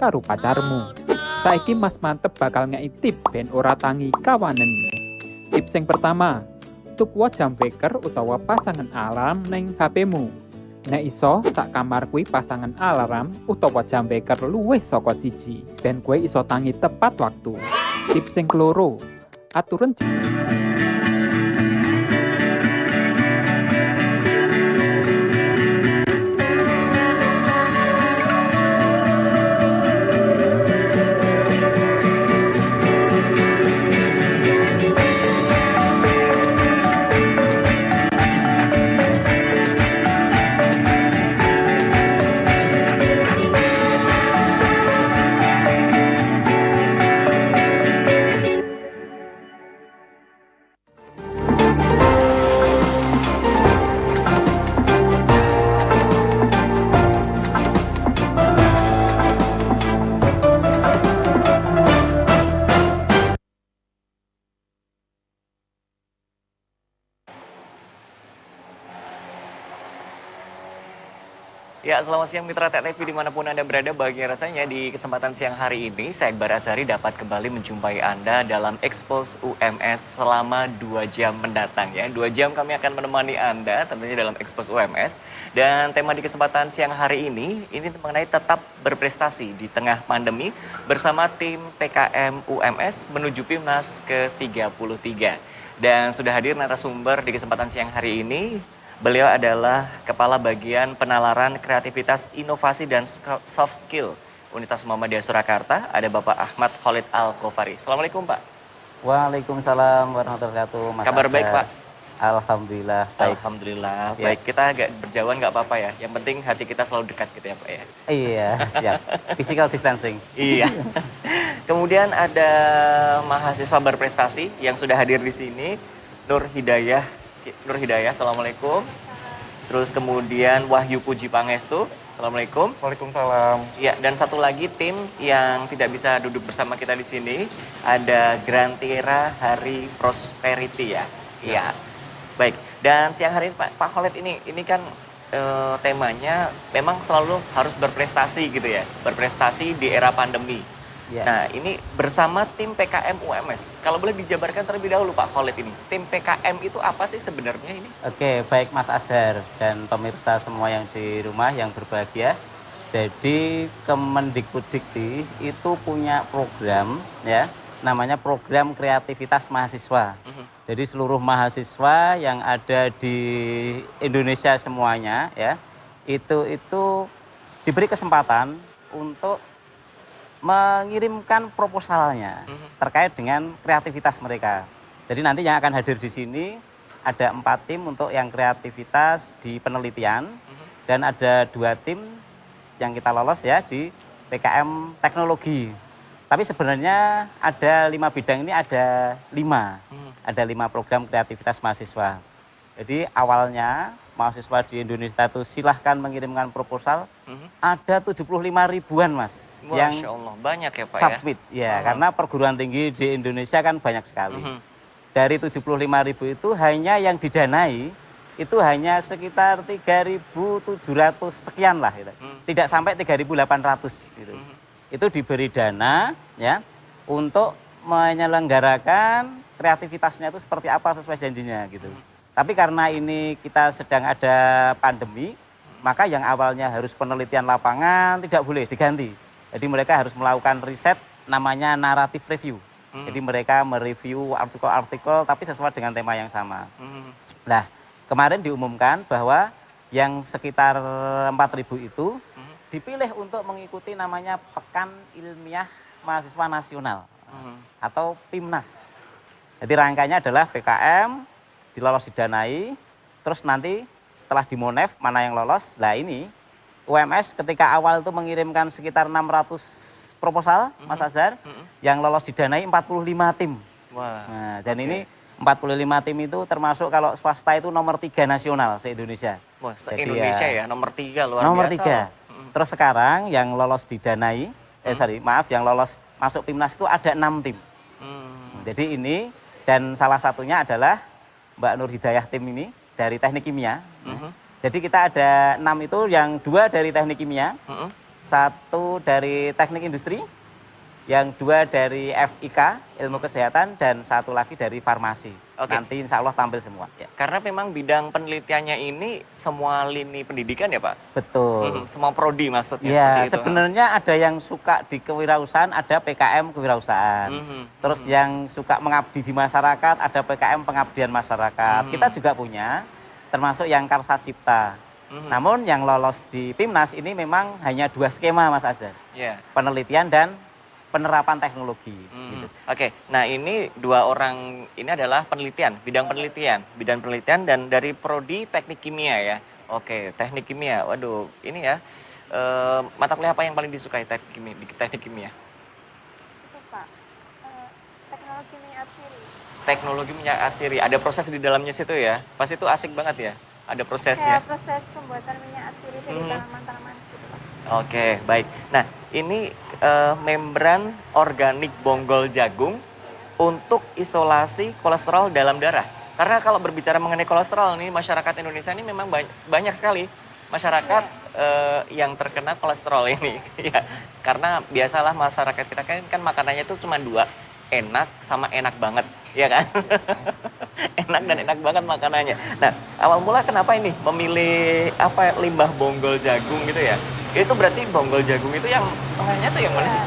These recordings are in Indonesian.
karo pacarmu. Saiki Mas Mantep bakal ngei tip ben ora tangi kawanen. Tips yang pertama, tuku jam weker utawa pasangan alarm neng HP-mu. Nek iso, sak kamar kuwi pasangan alarm utawa jam weker luwih saka siji, ben kuwi iso tangi tepat waktu. Tips yang keloro, aturan Ya, selamat siang Mitra Tech TV dimanapun Anda berada. Bahagia rasanya di kesempatan siang hari ini, saya Iqbal Azhari dapat kembali menjumpai Anda dalam Expose UMS selama 2 jam mendatang. Ya, 2 jam kami akan menemani Anda tentunya dalam Expose UMS. Dan tema di kesempatan siang hari ini mengenai tetap berprestasi di tengah pandemi bersama tim PKM UMS menuju PIMNAS ke-33. Dan sudah hadir narasumber di kesempatan siang hari ini. Beliau adalah Kepala Bagian Penalaran Kreativitas Inovasi dan Soft Skill Universitas Muhammadiyah Surakarta. Ada Bapak Ahmad Khalid Al-Ghofari. Assalamualaikum Pak. Waalaikumsalam warahmatullahi wabarakatuh. Mas Kabar Azhar. baik Pak? Alhamdulillah baik. Alhamdulillah Ya. baik. Kita agak berjauhan nggak apa-apa ya. Yang penting hati kita selalu dekat gitu ya Pak ya. Iya siap. Physical distancing. Iya. Kemudian ada mahasiswa berprestasi yang sudah hadir di sini. Nur Hidayah, Assalamualaikum. Terus kemudian Wahyu Puji Pangestu, Assalamualaikum. Waalaikumsalam. Ya, dan satu lagi tim yang tidak bisa duduk bersama kita di sini, ada Grantira Hari Prosperity ya. Iya. Baik. Dan siang hari ini Pak Khalid ini kan temanya memang selalu harus berprestasi gitu ya. Berprestasi di era pandemi. Ya. Nah, ini bersama tim PKM UMS. Kalau boleh dijabarkan terlebih dahulu Pak Khalid ini. Tim PKM itu apa sih sebenarnya ini? Oke, baik Mas Azhar dan pemirsa semua yang di rumah yang berbahagia. Jadi Kemendikbuddikti itu punya program ya, namanya program kreativitas mahasiswa. Jadi seluruh mahasiswa yang ada di Indonesia semuanya ya, itu diberi kesempatan untuk mengirimkan proposalnya terkait dengan kreativitas mereka. Jadi nanti yang akan hadir di sini ada 4 tim untuk yang kreativitas di penelitian dan ada 2 tim yang kita lolos ya di PKM teknologi. Tapi sebenarnya ada 5 bidang ini ada 5 program kreativitas mahasiswa. Jadi awalnya mahasiswa di Indonesia itu silahkan mengirimkan proposal, ada 75 ribuan Mas. Masya yang Allah, banyak ya Pak submit, ya karena perguruan tinggi di Indonesia kan banyak sekali. Dari 75 ribu itu hanya yang didanai, itu hanya sekitar 3.700 sekian lah. Gitu. Tidak sampai 3.800 gitu. Itu diberi dana ya untuk menyelenggarakan kreativitasnya itu seperti apa sesuai janjinya gitu. Tapi karena ini kita sedang ada pandemi, maka yang awalnya harus penelitian lapangan tidak boleh diganti. Jadi mereka harus melakukan riset namanya narrative review. Jadi mereka mereview artikel-artikel tapi sesuai dengan tema yang sama. Nah, kemarin diumumkan bahwa yang sekitar 4.000 itu dipilih untuk mengikuti namanya Pekan Ilmiah Mahasiswa Nasional atau PIMNAS. Jadi rangkaiannya adalah PKM, dilolos didanai, terus nanti setelah di Monef mana yang lolos, lah ini UMS ketika awal itu mengirimkan sekitar 600 proposal, Mas Azhar, yang lolos didanai 45 tim. Wah. Nah, dan ini 45 tim itu termasuk kalau swasta itu nomor 3 nasional se-Indonesia. Wah, se-Indonesia ya, nomor 3 luar nomor biasa. 3. Terus sekarang yang lolos didanai, yang lolos masuk PIMNAS itu ada 6 tim. Jadi ini, dan salah satunya adalah Mbak Nur Hidayah tim ini dari teknik kimia. Jadi kita ada 6 itu, yang 2 dari teknik kimia, 1 dari teknik industri, yang 2 dari FIK, ilmu kesehatan, dan 1 lagi dari farmasi. Oke. Nanti insya Allah tampil semua. Ya. Karena memang bidang penelitiannya ini semua lini pendidikan ya Pak? Betul. Semua prodi maksudnya Ya, seperti itu. sebenarnya ada yang suka di kewirausahaan, ada PKM kewirausahaan. Terus yang suka mengabdi di masyarakat, ada PKM pengabdian masyarakat. Kita juga punya, termasuk yang Karsa Cipta. Namun yang lolos di PIMNAS ini memang hanya 2 skema, Mas Azhar. Iya. Penelitian dan penerapan teknologi. Gitu. Oke, nah ini 2 orang ini adalah penelitian, bidang penelitian dan dari prodi teknik kimia ya. Oke, teknik kimia. Waduh, ini ya mata kuliah apa yang paling disukai di teknik kimia? Itu Pak, teknologi minyak atsiri. Teknologi minyak atsiri. Ada proses di dalamnya situ ya. Pas itu asik banget ya. Ada prosesnya. Kayak proses pembuatan minyak atsiri dari tanaman-tanaman gitu Pak. Oke, baik. Nah, ini membran organik bonggol jagung untuk isolasi kolesterol dalam darah. Karena kalau berbicara mengenai kolesterol nih, masyarakat Indonesia ini memang banyak sekali masyarakat yang terkena kolesterol ini. Ya, karena biasalah masyarakat kita kan makanannya itu cuma 2, enak sama enak banget, ya kan? Enak dan enak banget makanannya. Nah, awal mula kenapa ini memilih limbah bonggol jagung gitu ya? Itu berarti bonggol jagung itu yang tengahnya tuh yang mana sih?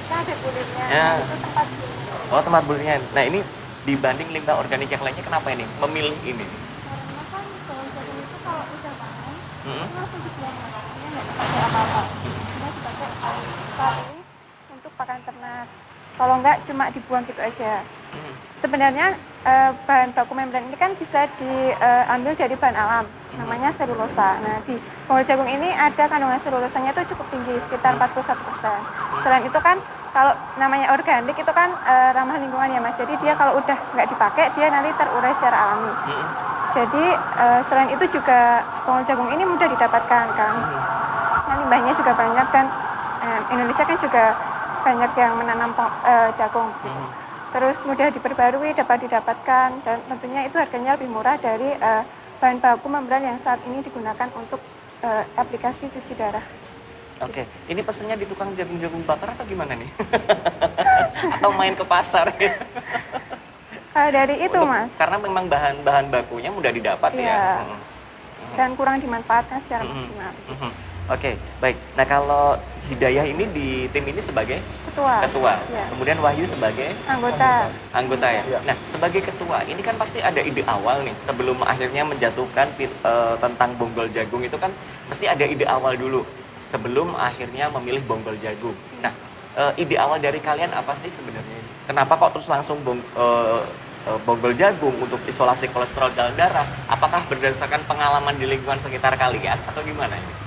Kan ada kulitnya, Ya. itu tempat kulitnya. Oh, tempat bulinya. Nah, ini dibanding limbah organik yang lainnya kenapa ini? Memilih ini? Karena kan bawang jagung itu kalau udah panen, Hmm. itu langsung dibuang Mas. Ini nggak dipakai apa-apa. Cuma dipakai kali untuk pakan ternak. Kalau nggak cuma dibuang gitu aja. Sebenarnya bahan baku membran ini kan bisa diambil dari bahan alam, namanya selulosa. Nah, di bonggol jagung ini ada kandungan selulosanya itu cukup tinggi, sekitar 41%. Selain itu kan, kalau namanya organik itu kan ramah lingkungan ya Mas, jadi dia kalau udah nggak dipakai, dia nanti terurai secara alami. Jadi selain itu juga bonggol jagung ini mudah didapatkan kan. Nah, limbahnya juga banyak dan Indonesia kan juga banyak yang menanam jagung. Terus mudah diperbarui, dapat didapatkan, dan tentunya itu harganya lebih murah dari bahan baku membran yang saat ini digunakan untuk aplikasi cuci darah. Oke, ini pesennya di tukang jagung-jagung bakar atau gimana nih? Atau main ke pasar? Dari itu Mas, Karena memang bahan bakunya mudah didapat ya. Iya. Dan kurang dimanfaatkan secara maksimal. Oke, baik. Nah, kalau Hidayah ini di tim ini sebagai ketua. Ya. Kemudian Wahyu sebagai Anggota. ya. Nah, sebagai ketua ini kan pasti ada ide awal nih sebelum akhirnya menjatuhkan tentang bonggol jagung itu kan pasti ada ide awal dulu sebelum akhirnya memilih bonggol jagung. Nah, ide awal dari kalian apa sih sebenarnya? Kenapa kok terus langsung bonggol jagung untuk isolasi kolesterol dalam darah? Apakah berdasarkan pengalaman di lingkungan sekitar kalian atau gimana ini?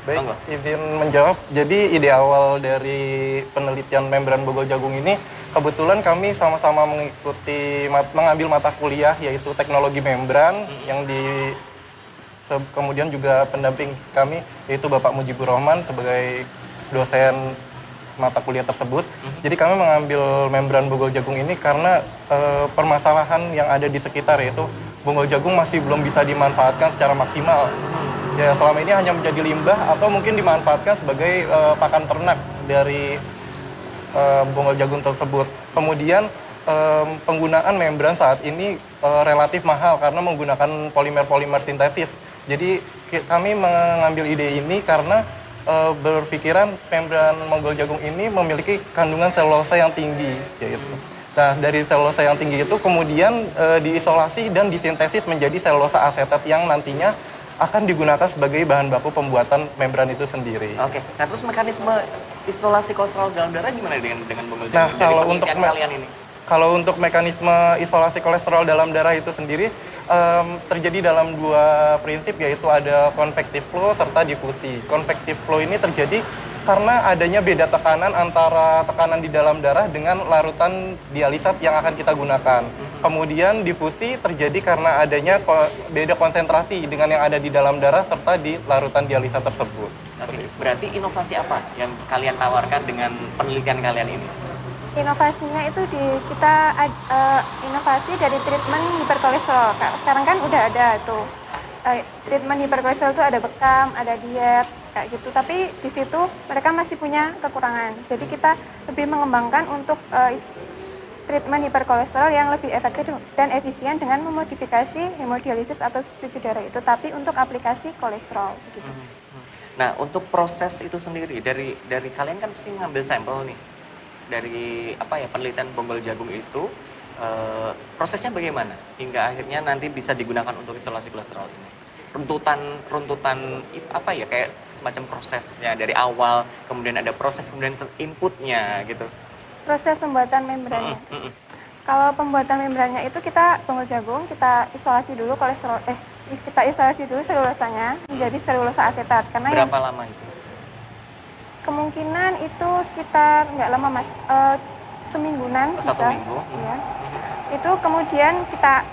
Baik, Monggo. izin menjawab. Jadi ide awal dari penelitian membran bonggol jagung ini, kebetulan kami sama-sama mengambil mata kuliah yaitu teknologi membran yang kemudian juga pendamping kami yaitu Bapak Mujibur Rahman sebagai dosen mata kuliah tersebut. Jadi kami mengambil membran bonggol jagung ini karena permasalahan yang ada di sekitar yaitu bonggol jagung masih belum bisa dimanfaatkan secara maksimal. Ya, selama ini hanya menjadi limbah atau mungkin dimanfaatkan sebagai pakan ternak dari bonggol jagung tersebut. Kemudian penggunaan membran saat ini relatif mahal karena menggunakan polimer-polimer sintesis. Jadi kami mengambil ide ini karena berpikiran membran bonggol jagung ini memiliki kandungan selulosa yang tinggi, yaitu. Nah, dari selulosa yang tinggi itu kemudian diisolasi dan disintesis menjadi selulosa asetat yang nantinya akan digunakan sebagai bahan baku pembuatan membran itu sendiri. Oke. Nah, terus mekanisme isolasi kolesterol dalam darah gimana dengan bonggol jagung? Nah, Dari kalau untuk penelitian kalian ini. Kalau untuk mekanisme isolasi kolesterol dalam darah itu sendiri terjadi dalam 2 prinsip, yaitu ada convective flow serta difusi. Convective flow ini terjadi karena adanya beda tekanan antara tekanan di dalam darah dengan larutan dialisat yang akan kita gunakan. Kemudian difusi terjadi karena adanya beda konsentrasi dengan yang ada di dalam darah serta di larutan dialisat tersebut. Oke. Berarti inovasi apa yang kalian tawarkan dengan penelitian kalian ini? Inovasinya itu kita inovasi dari treatment hiperkolesterol. Sekarang kan udah ada tuh treatment hiperkolesterol itu ada bekam, ada diet. kayak gitu. Tapi di situ mereka masih punya kekurangan. Jadi kita lebih mengembangkan untuk treatment hiperkolesterol yang lebih efektif dan efisien dengan memodifikasi hemodialisis atau cuci darah itu, tapi untuk aplikasi kolesterol. Gitu. Nah, untuk proses itu sendiri dari kalian kan pasti ngambil sampel nih dari penelitian bonggol jagung itu, prosesnya bagaimana hingga akhirnya nanti bisa digunakan untuk isolasi kolesterol ini? Runtutan kayak semacam prosesnya dari awal, kemudian ada proses, kemudian inputnya gitu. Proses pembuatan membrannya. Kalau pembuatan membrannya itu kita bonggol jagung, kita isolasi dulu selulosanya menjadi selulosa asetat. Karena berapa lama itu? Kemungkinan itu sekitar nggak lama mas, semingguan. Satu minggu. Iya. Itu kemudian kita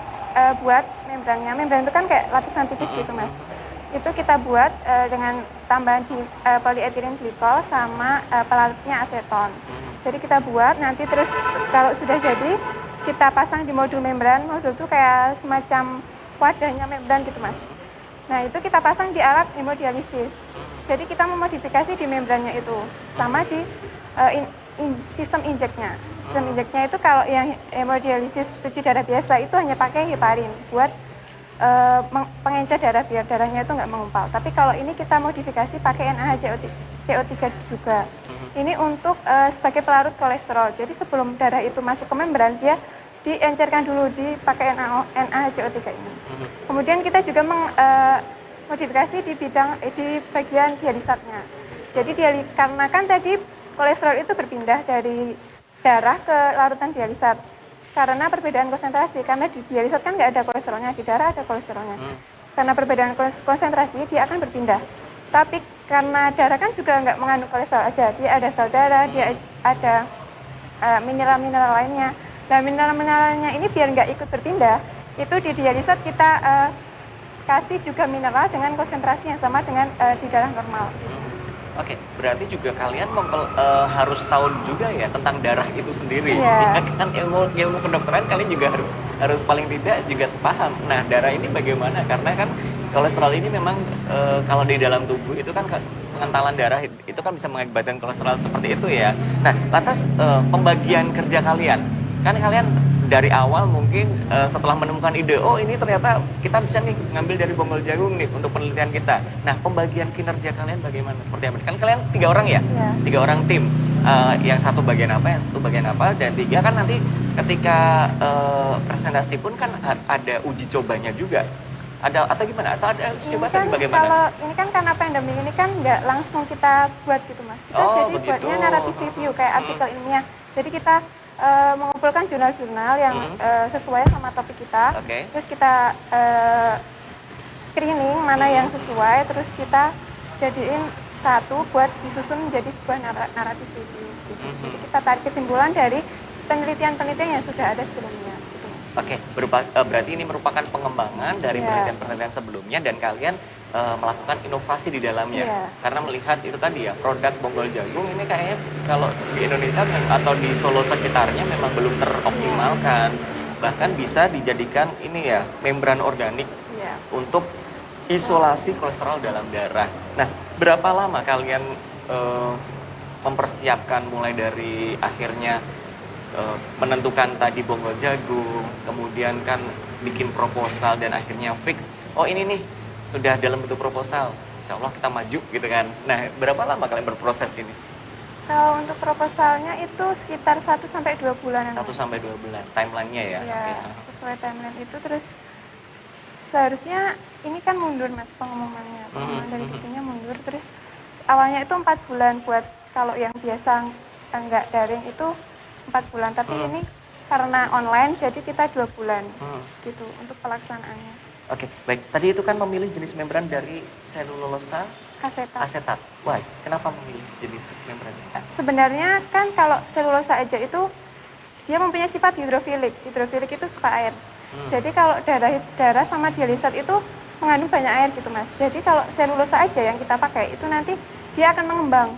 buat membrannya. Membran itu kan kayak lapisan tipis gitu mas. Itu kita buat dengan tambahan polyethylene glycol sama pelarutnya aseton. Jadi kita buat, nanti terus kalau sudah jadi kita pasang di modul membran. Modul itu kayak semacam wadahnya membran gitu mas. Nah itu kita pasang di alat hemodialisis. Jadi kita memodifikasi di membrannya itu sama di sistem injeknya. Sistem injeknya itu kalau yang hemodialisis cuci darah biasa itu hanya pakai heparin buat pengencer darah biar darahnya itu nggak mengumpal. Tapi kalau ini kita modifikasi pakai NaHCO3 juga. Ini untuk sebagai pelarut kolesterol. Jadi sebelum darah itu masuk ke membran, dia diencerkan dulu dipakai NaHCO3 ini. Kemudian kita juga modifikasi di bagian dialisatnya. Jadi karena kan tadi kolesterol itu berpindah dari darah ke larutan dialisat. Karena perbedaan konsentrasi, karena di dialisat kan nggak ada kolesterolnya, di darah ada kolesterolnya. Karena perbedaan konsentrasi dia akan berpindah. Tapi karena darah kan juga nggak mengandung kolesterol aja, dia ada sel darah, dia ada mineral-mineral lainnya. Nah mineral-mineralnya ini biar nggak ikut berpindah, itu di dialisat kita kasih juga mineral dengan konsentrasi yang sama dengan di darah normal. Oke, berarti juga kalian harus tahu juga ya tentang darah itu sendiri. Iya. Ya kan ilmu kedokteran kalian juga harus paling tidak juga paham. Nah, darah ini bagaimana? Karena kan kolesterol ini memang kalau di dalam tubuh itu kan pengentalan darah itu kan bisa mengakibatkan kolesterol seperti itu ya. Nah, lantas pembagian kerja kalian. Kan kalian dari awal mungkin setelah menemukan ide, oh ini ternyata kita bisa nih ngambil dari bonggol jagung nih untuk penelitian kita. Nah, pembagian kinerja kalian bagaimana? Seperti apa? Kan kalian 3 orang ya? Ya. 3 orang tim. Yang satu bagian apa, yang satu bagian apa, dan 3 kan nanti ketika presentasi pun kan ada uji cobanya juga. Atau gimana? Atau ada uji coba kan, bagaimana? Kalau ini kan karena pandemi ini kan nggak langsung kita buat gitu mas. Kita jadi begitu. buatnya naratif review kayak artikel ilmiah. Jadi kita mengumpulkan jurnal-jurnal yang sesuai sama topik kita. Okay. Terus kita screening mana yang sesuai, terus kita jadiin satu buat disusun menjadi sebuah naratif review. Gitu. Jadi kita tarik kesimpulan dari penelitian-penelitian yang sudah ada sebelumnya. Gitu, mas. Oke, berarti ini merupakan pengembangan dari penelitian-penelitian sebelumnya dan kalian melakukan inovasi di dalamnya. Karena melihat itu tadi ya, produk bonggol jagung ini kayaknya kalau di Indonesia atau di Solo sekitarnya memang belum teroptimalkan. Bahkan bisa dijadikan ini ya, membran organik untuk isolasi kolesterol dalam darah. Nah, berapa lama kalian mempersiapkan mulai dari akhirnya menentukan tadi bonggol jagung, kemudian kan bikin proposal dan akhirnya fix, oh ini nih sudah dalam bentuk proposal, insya Allah kita maju gitu kan. Nah, berapa lama kalian berproses ini? Kalau untuk proposalnya itu sekitar 1-2 bulan. 1-2 bulan, timelinenya ya? Iya, sesuai timeline itu. Terus seharusnya ini kan mundur mas pengumuman dari buktinya mundur. Terus awalnya itu 4 bulan buat kalau yang biasa enggak daring itu 4 bulan. Tapi ini karena online jadi kita 2 bulan gitu untuk pelaksanaannya. Oke, baik. Tadi itu kan memilih jenis membran dari selulosa asetat. Why? Kenapa memilih jenis membran? Sebenarnya kan kalau selulosa aja itu dia mempunyai sifat hidrofilik. Hidrofilik itu suka air. Jadi kalau darah sama dialisat itu mengandung banyak air gitu mas. Jadi kalau selulosa aja yang kita pakai itu nanti dia akan mengembang.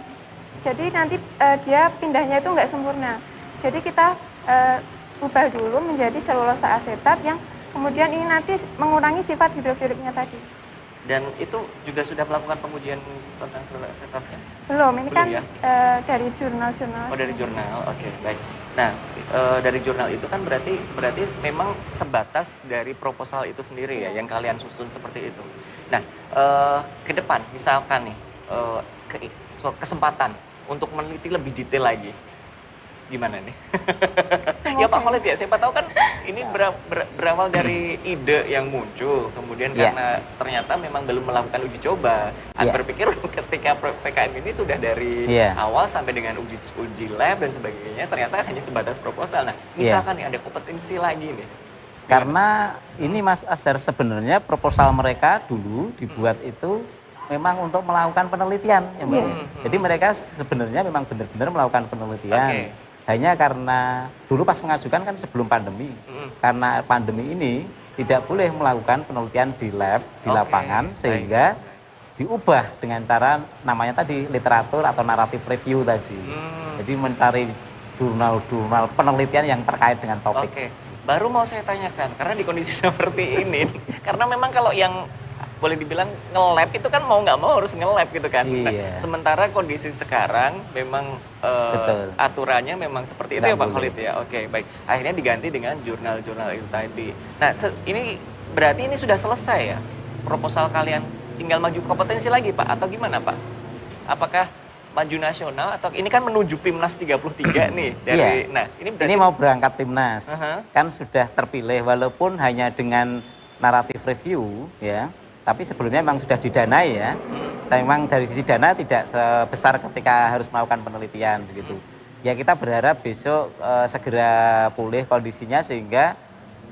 Jadi nanti dia pindahnya itu nggak sempurna. Jadi kita ubah dulu menjadi selulosa asetat yang kemudian ini nanti mengurangi sifat hidrofiliknya tadi. Dan itu juga sudah melakukan pengujian tentang sertifikatnya? Belum, ini Belum kan ya? dari jurnal-jurnal. Oh, dari jurnal, oke, baik. Nah, dari jurnal itu kan berarti memang sebatas dari proposal itu sendiri ya, yang kalian susun seperti itu. Nah, ke depan misalkan nih, kesempatan untuk meneliti lebih detail lagi, gimana nih? Ya Pak Khalid ya, siapa tahu kan ini berawal dari ide yang muncul, kemudian karena ternyata memang belum melakukan uji coba. Aku berpikir ketika PKM ini sudah dari awal sampai dengan uji lab dan sebagainya, ternyata hanya sebatas proposal. Nah, misalkan nih ada kompetensi lagi nih. Karena ini Mas Asdar, sebenarnya proposal mereka dulu dibuat itu memang untuk melakukan penelitian. Ya, jadi mereka sebenarnya memang benar-benar melakukan penelitian. Hanya karena dulu pas mengajukan kan sebelum pandemi, karena pandemi ini tidak boleh melakukan penelitian di lab, di lapangan, sehingga diubah dengan cara namanya tadi literatur atau narrative review tadi. Jadi mencari jurnal-jurnal penelitian yang terkait dengan topik. Baru mau saya tanyakan, karena di kondisi seperti ini, karena memang kalau yang boleh dibilang nge-lab itu kan mau nggak mau harus nge-lab gitu kan. Nah, sementara kondisi sekarang memang aturannya memang seperti itu ya Pak Khalid ya. Oke, baik. Akhirnya diganti dengan jurnal-jurnal itu tadi. Nah, ini berarti ini sudah selesai ya proposal kalian, tinggal maju kompetensi lagi Pak atau gimana Pak? Apakah maju nasional atau ini kan menuju PIMNAS 33 nih dari nah ini berarti ini mau berangkat PIMNAS. Kan sudah terpilih walaupun hanya dengan narrative review ya. Tapi sebelumnya memang sudah didanai ya. Dan memang dari sisi dana tidak sebesar ketika harus melakukan penelitian begitu. Ya kita berharap besok segera pulih kondisinya sehingga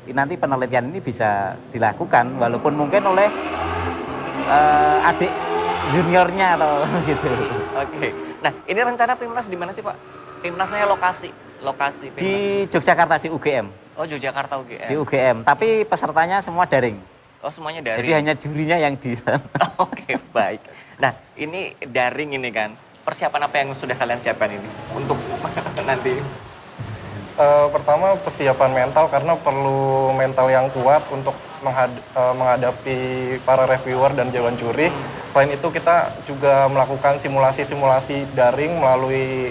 nanti penelitian ini bisa dilakukan walaupun mungkin oleh adik juniornya atau gitu. Nah ini rencana PIMNAS di mana sih Pak? PIMNASnya lokasi PIMNAS. Di Yogyakarta di UGM. Oh Yogyakarta UGM. Di UGM, tapi pesertanya semua daring. Oh semuanya daring. Jadi hanya jurinya yang di sana. Oke, baik. Nah ini daring ini kan, persiapan apa yang sudah kalian siapkan ini untuk nanti? Pertama persiapan mental karena perlu mental yang kuat untuk menghadapi para reviewer dan dewan juri. Selain itu kita juga melakukan simulasi-simulasi daring melalui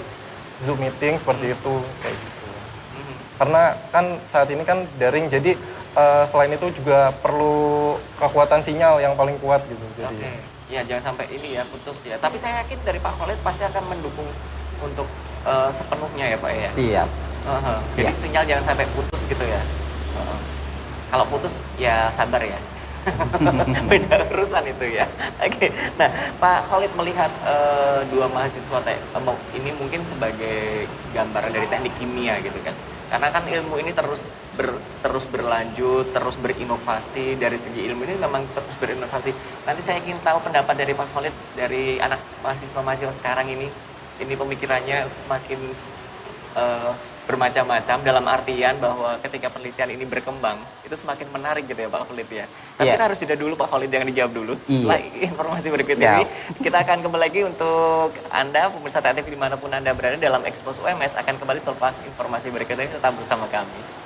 Zoom meeting seperti itu kayak gitu. Karena kan saat ini kan daring jadi selain itu juga perlu kekuatan sinyal yang paling kuat gitu. Jadi ya jangan sampai ini ya putus ya. Tapi saya yakin dari Pak Khalid pasti akan mendukung untuk sepenuhnya ya Pak ya. Siap. Jadi sinyal jangan sampai putus gitu ya. Kalau putus ya sabar ya. Beda urusan itu ya. Nah Pak Khalid melihat dua mahasiswa ini mungkin sebagai gambaran dari teknik kimia gitu kan. Karena kan ilmu ini terus berlanjut, terus berinovasi. Dari segi ilmu ini memang terus berinovasi. Nanti saya ingin tahu pendapat dari Pak Khalid, dari anak mahasiswa sekarang ini pemikirannya semakin bermacam-macam dalam artian bahwa ketika penelitian ini berkembang itu semakin menarik gitu ya Pak Khalid ya. Tapi kita harus jeda dulu Pak Khalid, jangan dijawab dulu. Setelah informasi berikut ini kita akan kembali lagi untuk Anda pemirsa TNI dimanapun Anda berada dalam Expose UMS akan kembali selepas informasi berikut ini, tetap bersama kami.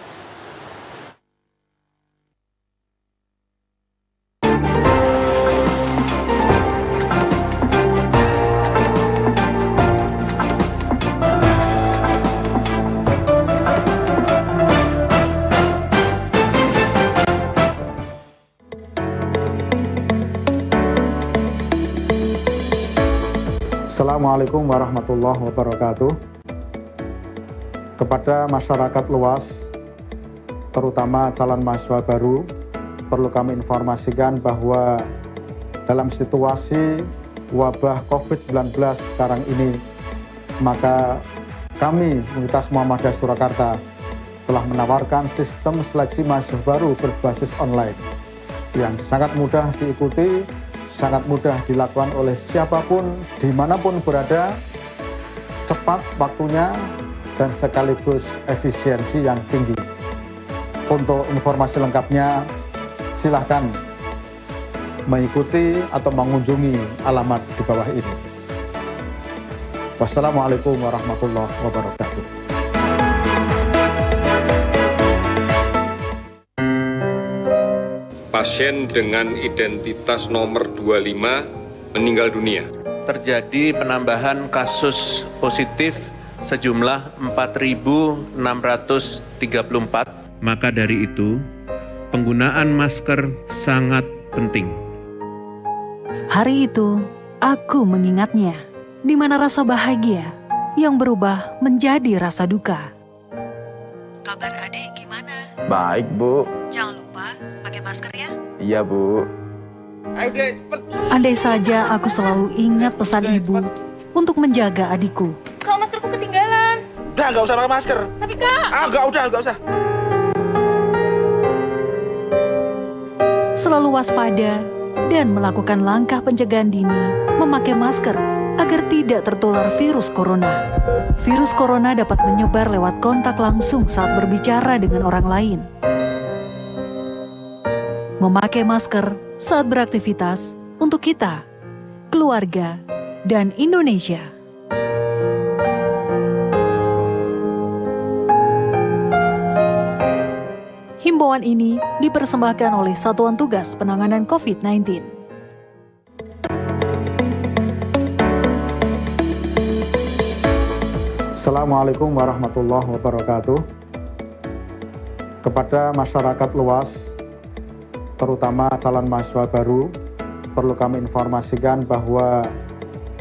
Assalamualaikum warahmatullahi wabarakatuh. Kepada masyarakat luas, terutama calon mahasiswa baru, perlu kami informasikan bahwa dalam situasi wabah COVID-19 sekarang ini, maka kami Universitas Muhammadiyah Surakarta telah menawarkan sistem seleksi mahasiswa baru berbasis online yang sangat mudah diikuti, sangat mudah dilakukan oleh siapapun, dimanapun berada, cepat waktunya, dan sekaligus efisiensi yang tinggi. Untuk informasi lengkapnya, silahkan mengikuti atau mengunjungi alamat di bawah ini. Wassalamualaikum warahmatullahi wabarakatuh. pasien dengan identitas nomor 25 meninggal dunia. Terjadi penambahan kasus positif sejumlah 4.634. Maka dari itu, penggunaan masker sangat penting. Hari itu, aku mengingatnya, di mana rasa bahagia yang berubah menjadi rasa duka. Kabar adek gimana? Baik, Bu. Jangan lupa pakai masker ya. Iya, Bu. Andai saja aku selalu ingat pesan ibu untuk menjaga adikku. Kak, maskerku ketinggalan. Udah, nggak usah pakai masker. Tapi Kak, Nggak usah. Selalu waspada dan melakukan langkah pencegahan dini, memakai masker agar tidak tertular virus corona. Virus corona dapat menyebar lewat kontak langsung saat berbicara dengan orang lain. Memakai masker saat beraktivitas untuk kita, keluarga, dan Indonesia. Himbauan ini dipersembahkan oleh Satuan Tugas Penanganan COVID-19. Assalamualaikum warahmatullahi wabarakatuh. Kepada masyarakat luas, terutama calon mahasiswa baru, perlu kami informasikan bahwa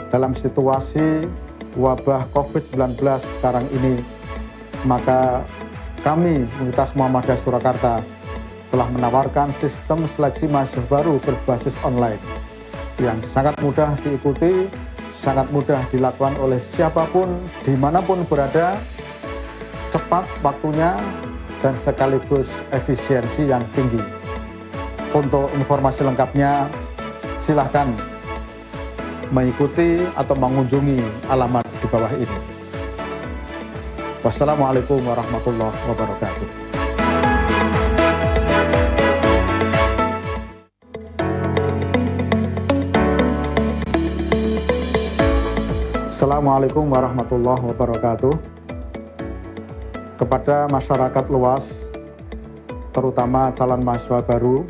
dalam situasi wabah COVID-19 sekarang ini, maka kami, Universitas Muhammadiyah Surakarta, telah menawarkan sistem seleksi mahasiswa baru berbasis online yang sangat mudah diikuti, sangat mudah dilakukan oleh siapapun, dimanapun berada, cepat waktunya, dan sekaligus efisiensi yang tinggi. Untuk informasi lengkapnya, silahkan mengikuti atau mengunjungi alamat di bawah ini. Wassalamualaikum warahmatullahi wabarakatuh. Assalamualaikum warahmatullahi wabarakatuh. Kepada masyarakat luas, terutama calon mahasiswa baru,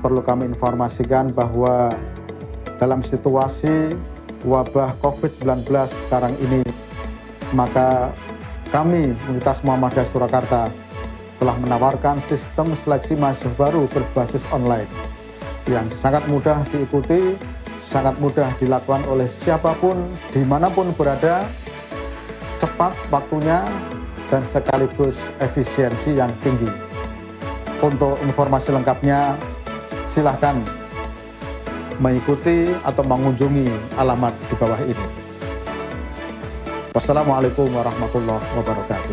perlu kami informasikan bahwa dalam situasi wabah COVID-19 sekarang ini, maka kami, Universitas Muhammadiyah Surakarta, telah menawarkan sistem seleksi mahasiswa baru berbasis online yang sangat mudah diikuti, sangat mudah dilakukan oleh siapapun, dimanapun berada, cepat waktunya, dan sekaligus efisiensi yang tinggi. Untuk informasi lengkapnya, silahkan mengikuti atau mengunjungi alamat di bawah ini. Wassalamualaikum warahmatullahi wabarakatuh.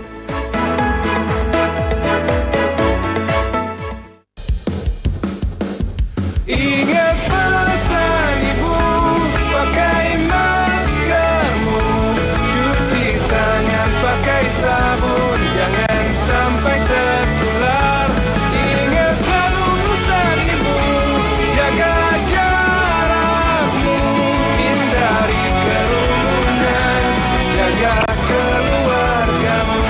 Ingat pesan ibu, pakai maskermu, cuci tangan pakai sabun, jangan sampai tertular. Ingat selalu pesan ibu, jaga jarakmu, hindari kerumunan, jaga keluargamu.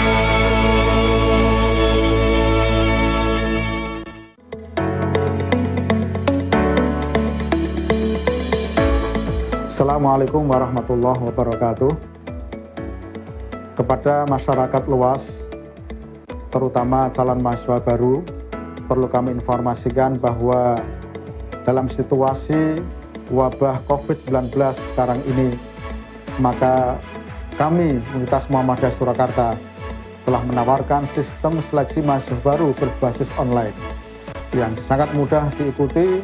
Assalamualaikum warahmatullahi wabarakatuh. Kepada masyarakat luas, terutama calon mahasiswa baru, perlu kami informasikan bahwa dalam situasi wabah COVID-19 sekarang ini, maka kami, Universitas Muhammadiyah Surakarta, telah menawarkan sistem seleksi mahasiswa baru berbasis online yang sangat mudah diikuti,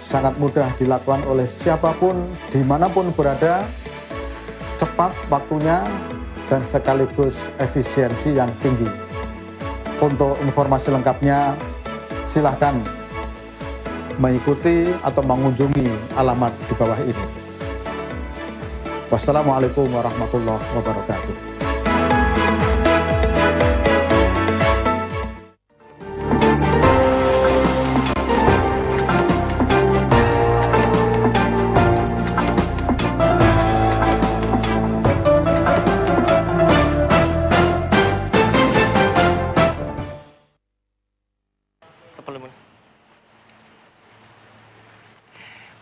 sangat mudah dilakukan oleh siapapun, dimanapun berada, cepat waktunya, dan sekaligus efisiensi yang tinggi. Untuk informasi lengkapnya, silahkan mengikuti atau mengunjungi alamat di bawah ini. Wassalamualaikum warahmatullahi wabarakatuh.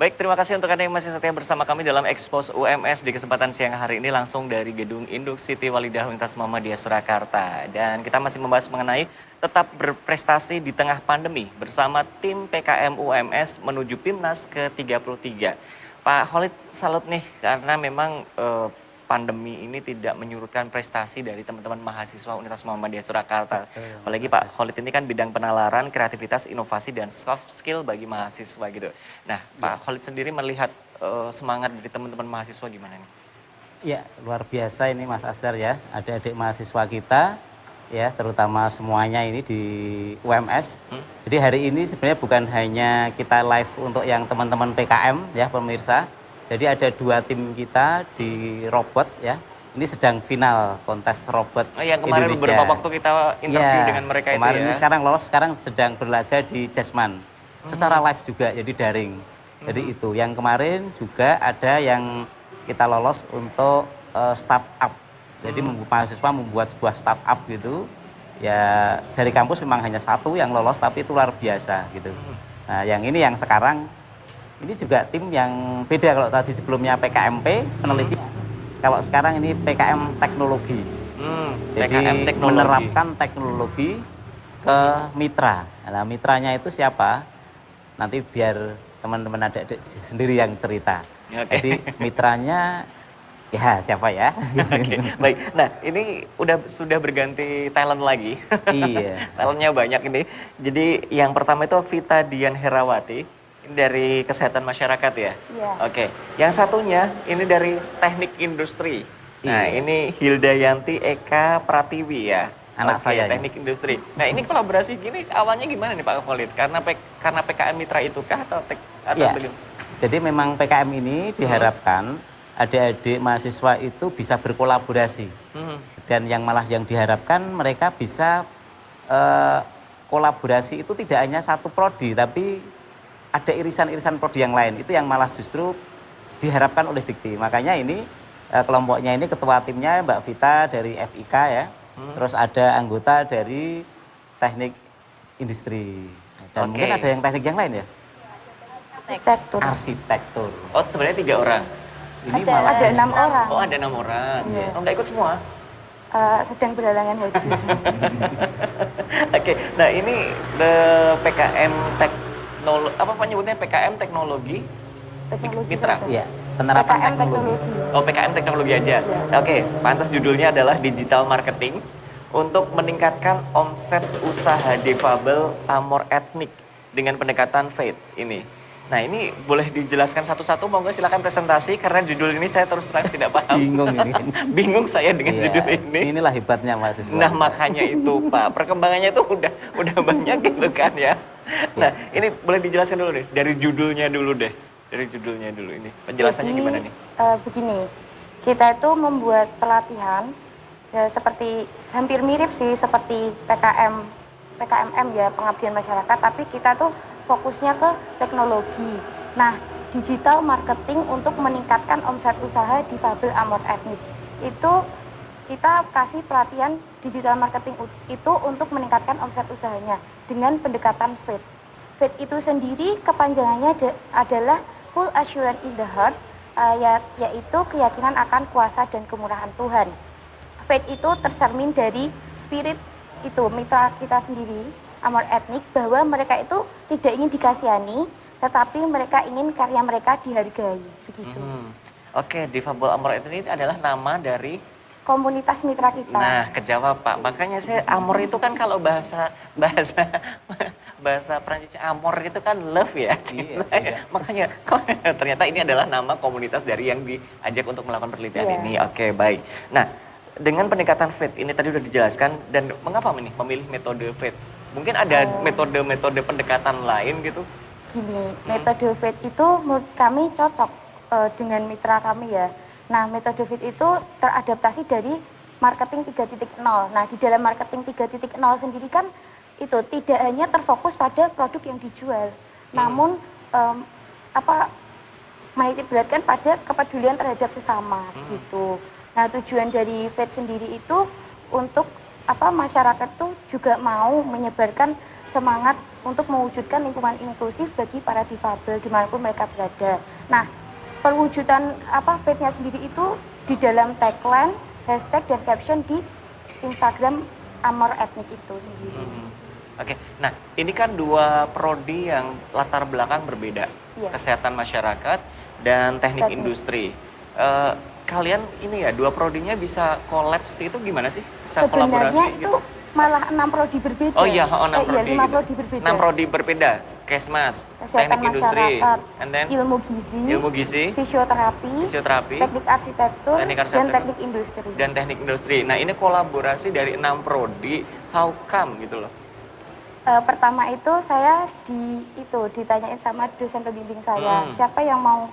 Baik, terima kasih untuk Anda yang masih setia bersama kami dalam Expose UMS di kesempatan siang hari ini langsung dari Gedung Induk City Walidah Universitas Muhammadiyah Surakarta. Dan kita masih membahas mengenai tetap berprestasi di tengah pandemi bersama tim PKM UMS menuju PIMNAS ke-33. Pak Khalid, salut nih karena memang pandemi ini tidak menyurutkan prestasi dari teman-teman mahasiswa Universitas Muhammadiyah Surakarta. Apalagi Pak Khalid ini kan bidang penalaran, kreativitas, inovasi, dan soft skill bagi mahasiswa gitu. Nah, Pak Khalid sendiri melihat semangat dari teman-teman mahasiswa gimana nih? Ya, luar biasa ini Mas Azhar ya, adik-adik mahasiswa kita, ya terutama semuanya ini di UMS. Jadi hari ini sebenarnya bukan hanya kita live untuk yang teman-teman PKM ya pemirsa. Jadi ada 2 tim kita di robot ya. Ini sedang final kontes robot yang kemarin Indonesia. beberapa waktu kita interview dengan mereka itu kemarin ya. Ini sekarang lolos, sekarang sedang berlaga di Jasman. Secara live juga, jadi daring. Jadi itu. Yang kemarin juga ada yang kita lolos untuk startup. Jadi mahasiswa membuat sebuah startup gitu. Ya dari kampus memang hanya 1 yang lolos, tapi itu luar biasa gitu. Nah yang ini yang sekarang ini juga tim yang beda. Kalau tadi sebelumnya PKMP peneliti, kalau sekarang ini PKM teknologi. Jadi PKM teknologi. Menerapkan teknologi ke mitra. Nah mitranya itu siapa? Nanti biar teman-teman adik-adik sendiri yang cerita. Jadi mitranya ya siapa ya? Baik, nah ini sudah berganti talent lagi. Iya. Talentnya banyak ini. Jadi yang pertama itu Vita Dian Herawati. Ini dari Kesehatan Masyarakat ya? Iya. Oke. Yang satunya ini dari Teknik Industri. Nah ini Hilda Yanti Eka Pratiwi ya? Anak saya. Teknik Industri. Nah ini kolaborasi gini awalnya gimana nih Pak Khalid? Karena PKM Mitra itu kah atau ya. bagaimana? Jadi memang PKM ini diharapkan adik-adik mahasiswa itu bisa berkolaborasi. Dan yang diharapkan mereka bisa kolaborasi itu tidak hanya satu prodi, tapi ada irisan-irisan prodi yang lain. Itu yang malah justru diharapkan oleh Dikti. Makanya ini kelompoknya ini ketua timnya Mbak Vita dari FIK ya. Terus ada anggota dari Teknik Industri. Dan mungkin ada yang teknik yang lain ya? Arsitektur. Oh sebenarnya 3 orang? Ini ada 6 orang. Oh ada 6 orang. Iya. Oh nggak ikut semua? Sedang berhalangan hadir. Oke, nah ini PKM apa penyebutnya PKM Teknologi Mitra? Iya, penerapan PKM teknologi. Oh PKM Teknologi aja. Oke, pantas judulnya adalah Digital Marketing untuk meningkatkan omset usaha difabel Amor Etnik dengan pendekatan faith ini. Nah ini boleh dijelaskan satu-satu, monggo silakan presentasi karena judul ini saya terus terang tidak paham. Bingung ini. Bingung saya dengan judul ini. Inilah hebatnya mahasiswa. Nah makanya itu Pak, perkembangannya itu udah banyak gitu kan ya. Nah ini boleh dijelaskan dulu deh, dari judulnya dulu deh. Dari judulnya dulu ini, penjelasannya gimana nih? Begini, kita itu membuat pelatihan ya, seperti hampir mirip sih seperti PKMM ya, pengabdian masyarakat, tapi kita tuh fokusnya ke teknologi. Nah, digital marketing untuk meningkatkan omset usaha difabel Amor Etnik. Itu kita kasih pelatihan digital marketing itu untuk meningkatkan omset usahanya dengan pendekatan faith. Faith itu sendiri kepanjangannya adalah full assurance in the heart, yaitu keyakinan akan kuasa dan kemurahan Tuhan. Faith itu tercermin dari spirit itu mitra kita sendiri, Amor Etnik, bahwa mereka itu tidak ingin dikasihani, tetapi mereka ingin karya mereka dihargai, begitu. Oke, Difabel Amor Etnik ini adalah nama dari komunitas mitra kita. Nah, kejawab Pak. Makanya saya Amor itu kan kalau bahasa Prancisnya Amor itu kan love ya. Iya. Makanya ternyata ini adalah nama komunitas dari yang diajak untuk melakukan penelitian ini. Oke, baik. Nah, dengan pendekatan faith ini tadi udah dijelaskan, dan mengapa ini memilih metode faith? Mungkin ada metode-metode pendekatan lain gitu? Gini, metode faith itu menurut kami cocok dengan mitra kami ya. Nah, metode faith itu teradaptasi dari marketing 3.0. Nah, di dalam marketing 3.0 sendiri kan itu tidak hanya terfokus pada produk yang dijual, namun menitik beratkan pada kepedulian terhadap sesama gitu. Nah, tujuan dari faith sendiri itu untuk masyarakat tuh juga mau menyebarkan semangat untuk mewujudkan lingkungan inklusif bagi para difabel dimanapun mereka berada. Nah, perwujudan faith-nya sendiri itu di dalam tagline, hashtag, dan caption di Instagram Amor Etnik itu sendiri. Oke, nah ini kan dua prodi yang latar belakang berbeda, kesehatan masyarakat dan teknik industri. Kalian ini ya, dua prodinya bisa kolaps itu gimana sih? Bisa Sebenarnya kolaborasi itu gitu? Malah 6 prodi berbeda. Oh iya, 6 prodi. 5 prodi berbeda. 6 prodi berbeda, Kesmas, Kesehatan teknik industri, masyarakat, and then ilmu gizi, fisioterapi, teknik arsitektur, dan teknik industri. Dan teknik industri. Nah, ini kolaborasi dari 6 prodi, how come gitu loh? Pertama itu saya ditanyain sama dosen pembimbing saya, siapa yang mau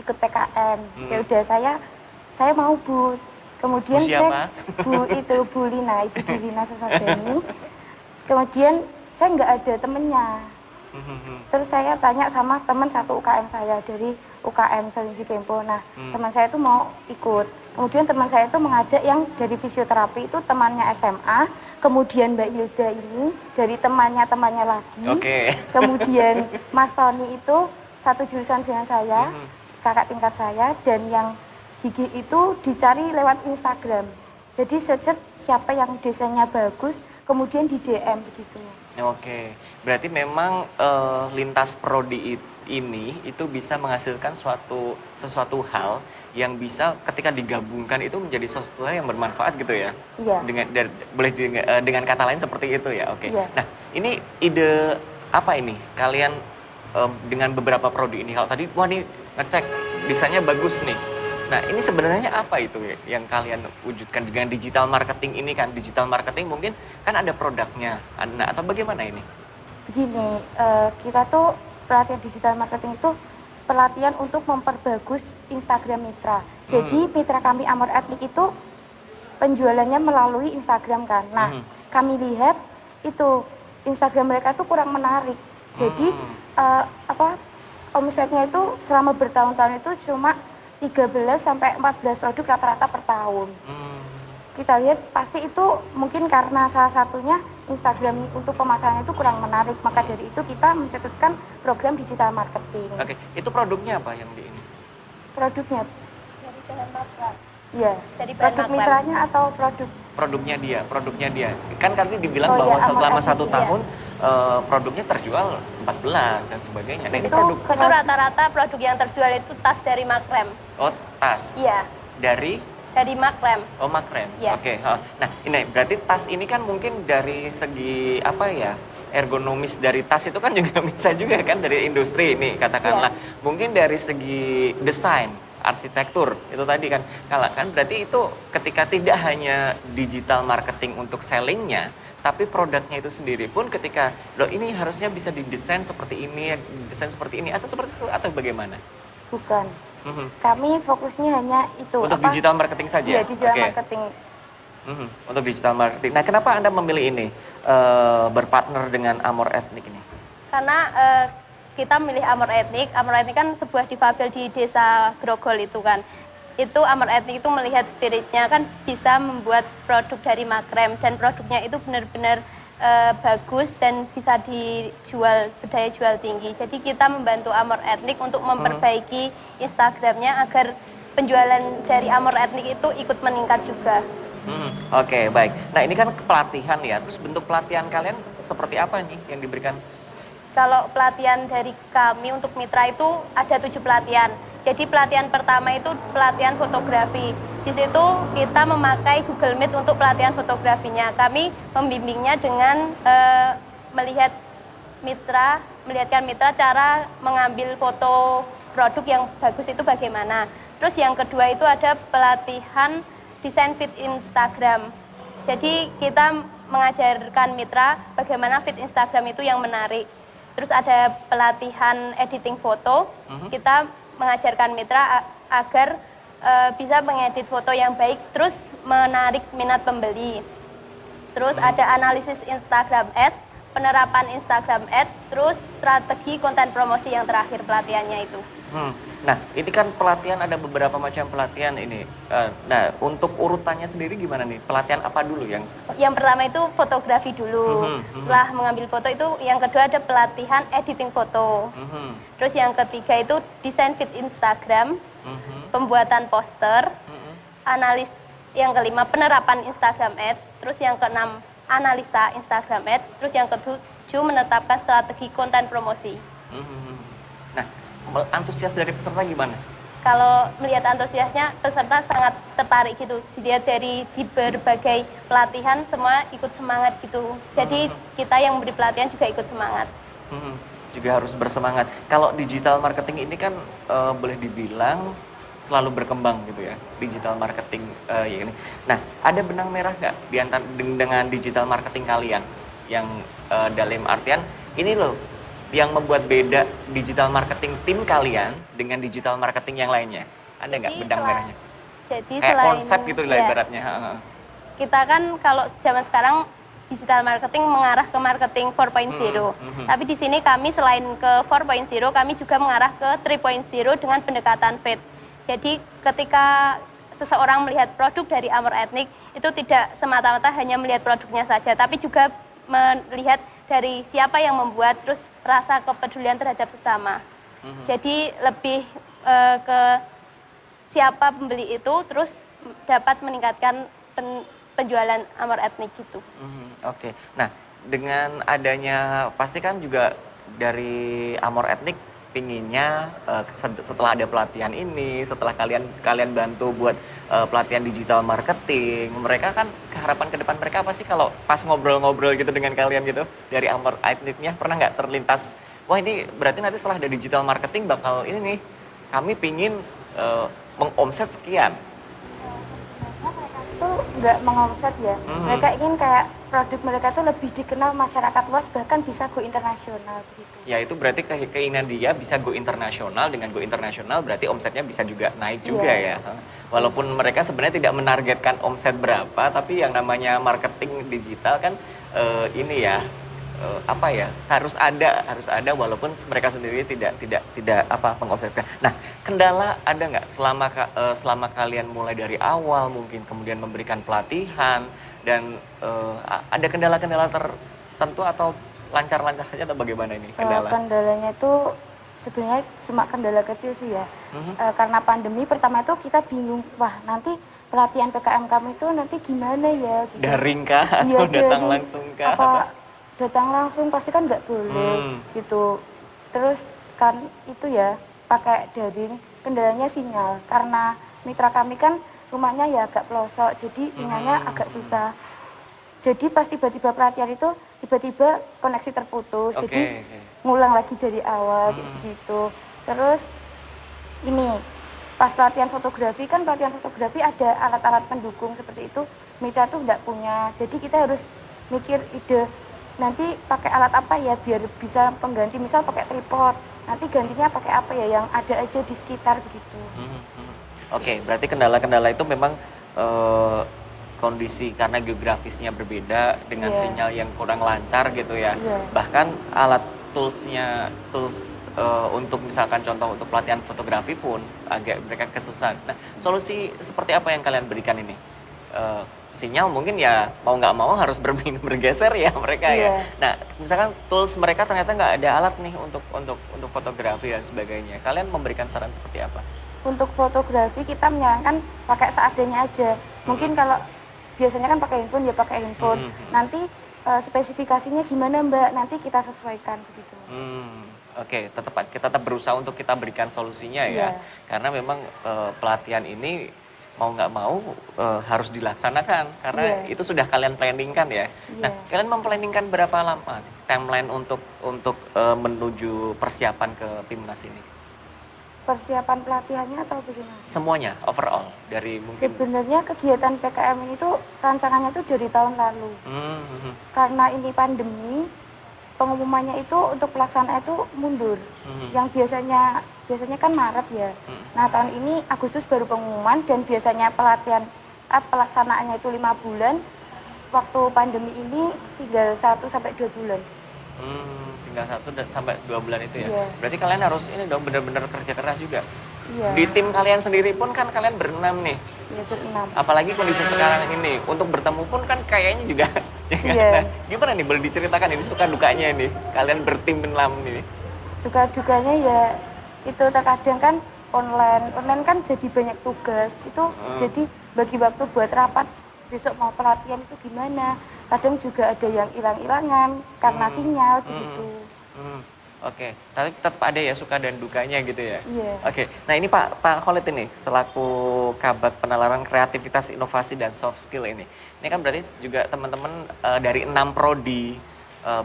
ikut PKM? Ya udah saya mau Bu. Kemudian saya Bu Lina, Ibu Lina Sesabeni. Kemudian saya nggak ada temennya. Terus saya tanya sama teman satu UKM saya dari UKM Selinci Kempo. Nah, teman saya itu mau ikut. Kemudian teman saya itu mengajak yang dari fisioterapi itu temannya SMA. Kemudian Mbak Hilda ini dari temannya lagi. Kemudian Mas Tony itu satu jurusan dengan saya, kakak tingkat saya, dan yang gigi itu dicari lewat Instagram. Jadi search siapa yang desainnya bagus, kemudian di DM begitu. Oke, berarti memang lintas prodi ini itu bisa menghasilkan sesuatu hal yang bisa ketika digabungkan itu menjadi sesuatu hal yang bermanfaat gitu ya. Iya. Dengan kata lain seperti itu ya. Oke. Iya. Nah, ini ide apa ini? Kalian dengan beberapa prodi ini, kalau tadi wah ini ngecek desainnya bagus nih. Nah, ini sebenarnya apa itu yang kalian wujudkan dengan digital marketing ini kan? Digital marketing mungkin kan ada produknya, atau bagaimana ini? Begini, kita tuh pelatihan digital marketing itu pelatihan untuk memperbagus Instagram mitra. Jadi mitra kami Amor Etnik itu penjualannya melalui Instagram kan. Nah, kami lihat itu Instagram mereka tuh kurang menarik. Jadi omsetnya itu selama bertahun-tahun itu cuma 13 sampai 14 produk rata-rata per tahun. Kita lihat pasti itu mungkin karena salah satunya Instagram untuk pemasarannya itu kurang menarik. Maka dari itu kita mencetuskan program digital marketing. Oke, itu produknya apa yang di ini? Produknya? Dari bahan makrab. Iya. Produk mitranya atau produk? Produknya dia. Kan tadi dibilang bahwa selama 1 tahun produknya terjual 14 dan sebagainya. Nah, ini produk itu rata-rata produk yang terjual itu tas dari Makrem. Oh, tas. Iya. Dari Makrem. Oh, Makrem. Ya. Oke. Nah, ini berarti tas ini kan mungkin dari segi apa ya? Ergonomis dari tas itu kan juga bisa juga kan dari industri ini katakanlah. Mungkin dari segi desain, arsitektur itu tadi kan berarti itu ketika tidak hanya digital marketing untuk sellingnya, tapi produknya itu sendiri pun ketika ini harusnya bisa didesain seperti ini atau seperti itu atau bagaimana? Bukan. Kami fokusnya hanya itu. Untuk digital marketing saja? Iya, digital marketing. Untuk digital marketing. Nah, kenapa Anda memilih ini berpartner dengan Amor Etnik ini? Karena kita milih Amor Etnik. Amor Etnik kan sebuah difabel di desa Grogol itu kan. Itu Amor Etnik itu melihat spiritnya kan bisa membuat produk dari Makrem dan produknya itu benar-benar bagus dan bisa dijual, berdaya jual tinggi. Jadi kita membantu Amor Etnik untuk memperbaiki Instagramnya agar penjualan dari Amor Etnik itu ikut meningkat juga. Oke, baik. Nah, ini kan pelatihan ya. Terus bentuk pelatihan kalian seperti apa nih yang diberikan? Kalau pelatihan dari kami untuk mitra itu ada 7 pelatihan. Jadi pelatihan pertama itu pelatihan fotografi. Di situ kita memakai Google Meet untuk pelatihan fotografinya. Kami membimbingnya dengan melihatkan mitra cara mengambil foto produk yang bagus itu bagaimana. Terus yang kedua itu ada pelatihan desain feed Instagram. Jadi kita mengajarkan mitra bagaimana feed Instagram itu yang menarik. Terus ada pelatihan editing foto. Kita mengajarkan mitra agar bisa mengedit foto yang baik terus menarik minat pembeli. Terus ada analisis Instagram Ads penerapan Instagram Ads, terus strategi konten promosi yang terakhir pelatihannya itu. Nah, ini kan pelatihan ada beberapa macam pelatihan ini. Nah, untuk urutannya sendiri gimana nih? Pelatihan apa dulu yang? Yang pertama itu fotografi dulu. Setelah mengambil foto itu, yang kedua ada pelatihan editing foto. Terus yang ketiga itu desain feed Instagram, pembuatan poster, analis. Yang kelima penerapan Instagram Ads. Terus yang keenam analisa Instagram Ads. Terus yang ketujuh menetapkan strategi konten promosi. Nah, antusias dari peserta gimana? Kalau melihat antusiasnya, peserta sangat tertarik gitu. Dilihat dari di berbagai pelatihan, semua ikut semangat gitu. Jadi kita yang beri pelatihan juga ikut semangat. Juga harus bersemangat. Kalau digital marketing ini kan boleh dibilang selalu berkembang gitu ya, digital marketing ini. Nah, ada benang merah nggak dengan digital marketing kalian? Yang dalam artian, ini loh, yang membuat beda digital marketing tim kalian dengan digital marketing yang lainnya? Ada nggak benang merahnya? Jadi kayak selain konsep gitu lah ibaratnya. Kita kan kalau zaman sekarang digital marketing mengarah ke marketing 4.0. Tapi di sini kami selain ke 4.0, kami juga mengarah ke 3.0 dengan pendekatan faith. Jadi ketika seseorang melihat produk dari Amor Ethnic, itu tidak semata-mata hanya melihat produknya saja, tapi juga melihat dari siapa yang membuat, terus rasa kepedulian terhadap sesama. Jadi lebih ke siapa pembeli itu, terus dapat meningkatkan penjualan Amor Ethnic gitu. Oke. Nah, dengan adanya, pasti kan juga dari Amor Ethnic pinginnya setelah ada pelatihan ini, setelah kalian bantu buat pelatihan digital marketing, mereka kan harapan ke depan mereka apa sih kalau pas ngobrol-ngobrol gitu dengan kalian gitu dari Amor Ethnic-nya, pernah nggak terlintas, wah ini berarti nanti setelah ada digital marketing bakal ini nih, kami pingin mengomset sekian. Itu nggak mengomset ya, mereka ingin kayak produk mereka tuh lebih dikenal masyarakat luas, bahkan bisa go internasional begitu. Ya itu berarti keinginan dia bisa go internasional, dengan go internasional berarti omsetnya bisa juga naik juga ya. Walaupun mereka sebenarnya tidak menargetkan omset berapa, tapi yang namanya marketing digital kan ini ya harus ada walaupun mereka sendiri tidak mengomsetkan. Nah, kendala ada nggak selama kalian mulai dari awal mungkin kemudian memberikan pelatihan dan ada kendala-kendala tertentu atau lancar-lancar saja atau bagaimana ini kendala? Kendalanya itu sebenarnya cuma kendala kecil sih ya. Karena pandemi pertama itu kita bingung, wah nanti pelatihan PKM kami itu nanti gimana ya? Gitu. Daring kah atau datang langsung kah? Apa datang langsung pasti kan nggak boleh gitu. Terus kan itu ya pakai daring, kendalanya sinyal karena mitra kami kan rumahnya ya agak pelosok, jadi sinyalnya agak susah. Jadi pas tiba-tiba pelatihan itu tiba-tiba koneksi terputus, jadi ngulang lagi dari awal gitu. Terus ini pas pelatihan fotografi ada alat-alat pendukung seperti itu, mitra tuh nggak punya. Jadi kita harus mikir ide nanti pakai alat apa ya biar bisa pengganti, misal pakai tripod, nanti gantinya pakai apa ya yang ada aja di sekitar begitu. Oke, berarti kendala-kendala itu memang kondisi karena geografisnya berbeda dengan sinyal yang kurang lancar gitu ya. Bahkan alat tools untuk misalkan contoh untuk pelatihan fotografi pun agak mereka kesusahan. Nah, solusi seperti apa yang kalian berikan ini? Sinyal mungkin ya mau nggak mau harus bergeser ya mereka ya. Nah, misalkan tools mereka ternyata nggak ada alat nih untuk fotografi dan sebagainya. Kalian memberikan saran seperti apa? Untuk fotografi kita menyarankan pakai seadanya aja. Mungkin kalau biasanya kan pakai handphone ya pakai handphone. Nanti spesifikasinya gimana Mbak? Nanti kita sesuaikan begitu. Oke, kita tetap berusaha untuk kita berikan solusinya ya. Karena memang pelatihan ini mau nggak mau harus dilaksanakan karena itu sudah kalian planningkan ya. Nah, kalian memplanningkan berapa lama timeline untuk menuju persiapan ke PIMNAS ini? Persiapan pelatihannya atau bagaimana? Semuanya, overall dari mungkin. Sebenarnya kegiatan PKM ini tuh rancangannya tuh dari tahun lalu. Karena ini pandemi, pengumumannya itu untuk pelaksanaan itu mundur. Yang biasanya kan Maret ya. Nah tahun ini Agustus baru pengumuman dan biasanya pelaksanaannya itu 5 bulan. Waktu pandemi ini tinggal 1 sampai 2 bulan. Tinggal 1 sampai 2 bulan itu ya. Iya. Berarti kalian harus ini dong benar-benar kerja keras juga. Iya. Di tim kalian sendiri pun kan kalian berenam nih. Iya, berenam. Apalagi kondisi sekarang ini, untuk bertemu pun kan kayaknya juga. Iya. Nah, gimana nih, boleh diceritakan ini suka dukanya ini, kalian bertim berenam ini? Suka dukanya ya itu terkadang kan online kan jadi banyak tugas, itu jadi bagi waktu buat rapat, besok mau pelatihan itu gimana, kadang juga ada yang hilang-hilangan karena sinyal begitu. Oke, tapi tetap ada ya suka dan dukanya gitu ya? Iya. Oke, nah ini Pak Khalid ini, selaku Kabag Penalaran Kreativitas, Inovasi, dan Soft Skill ini kan berarti juga teman-teman dari 6 prodi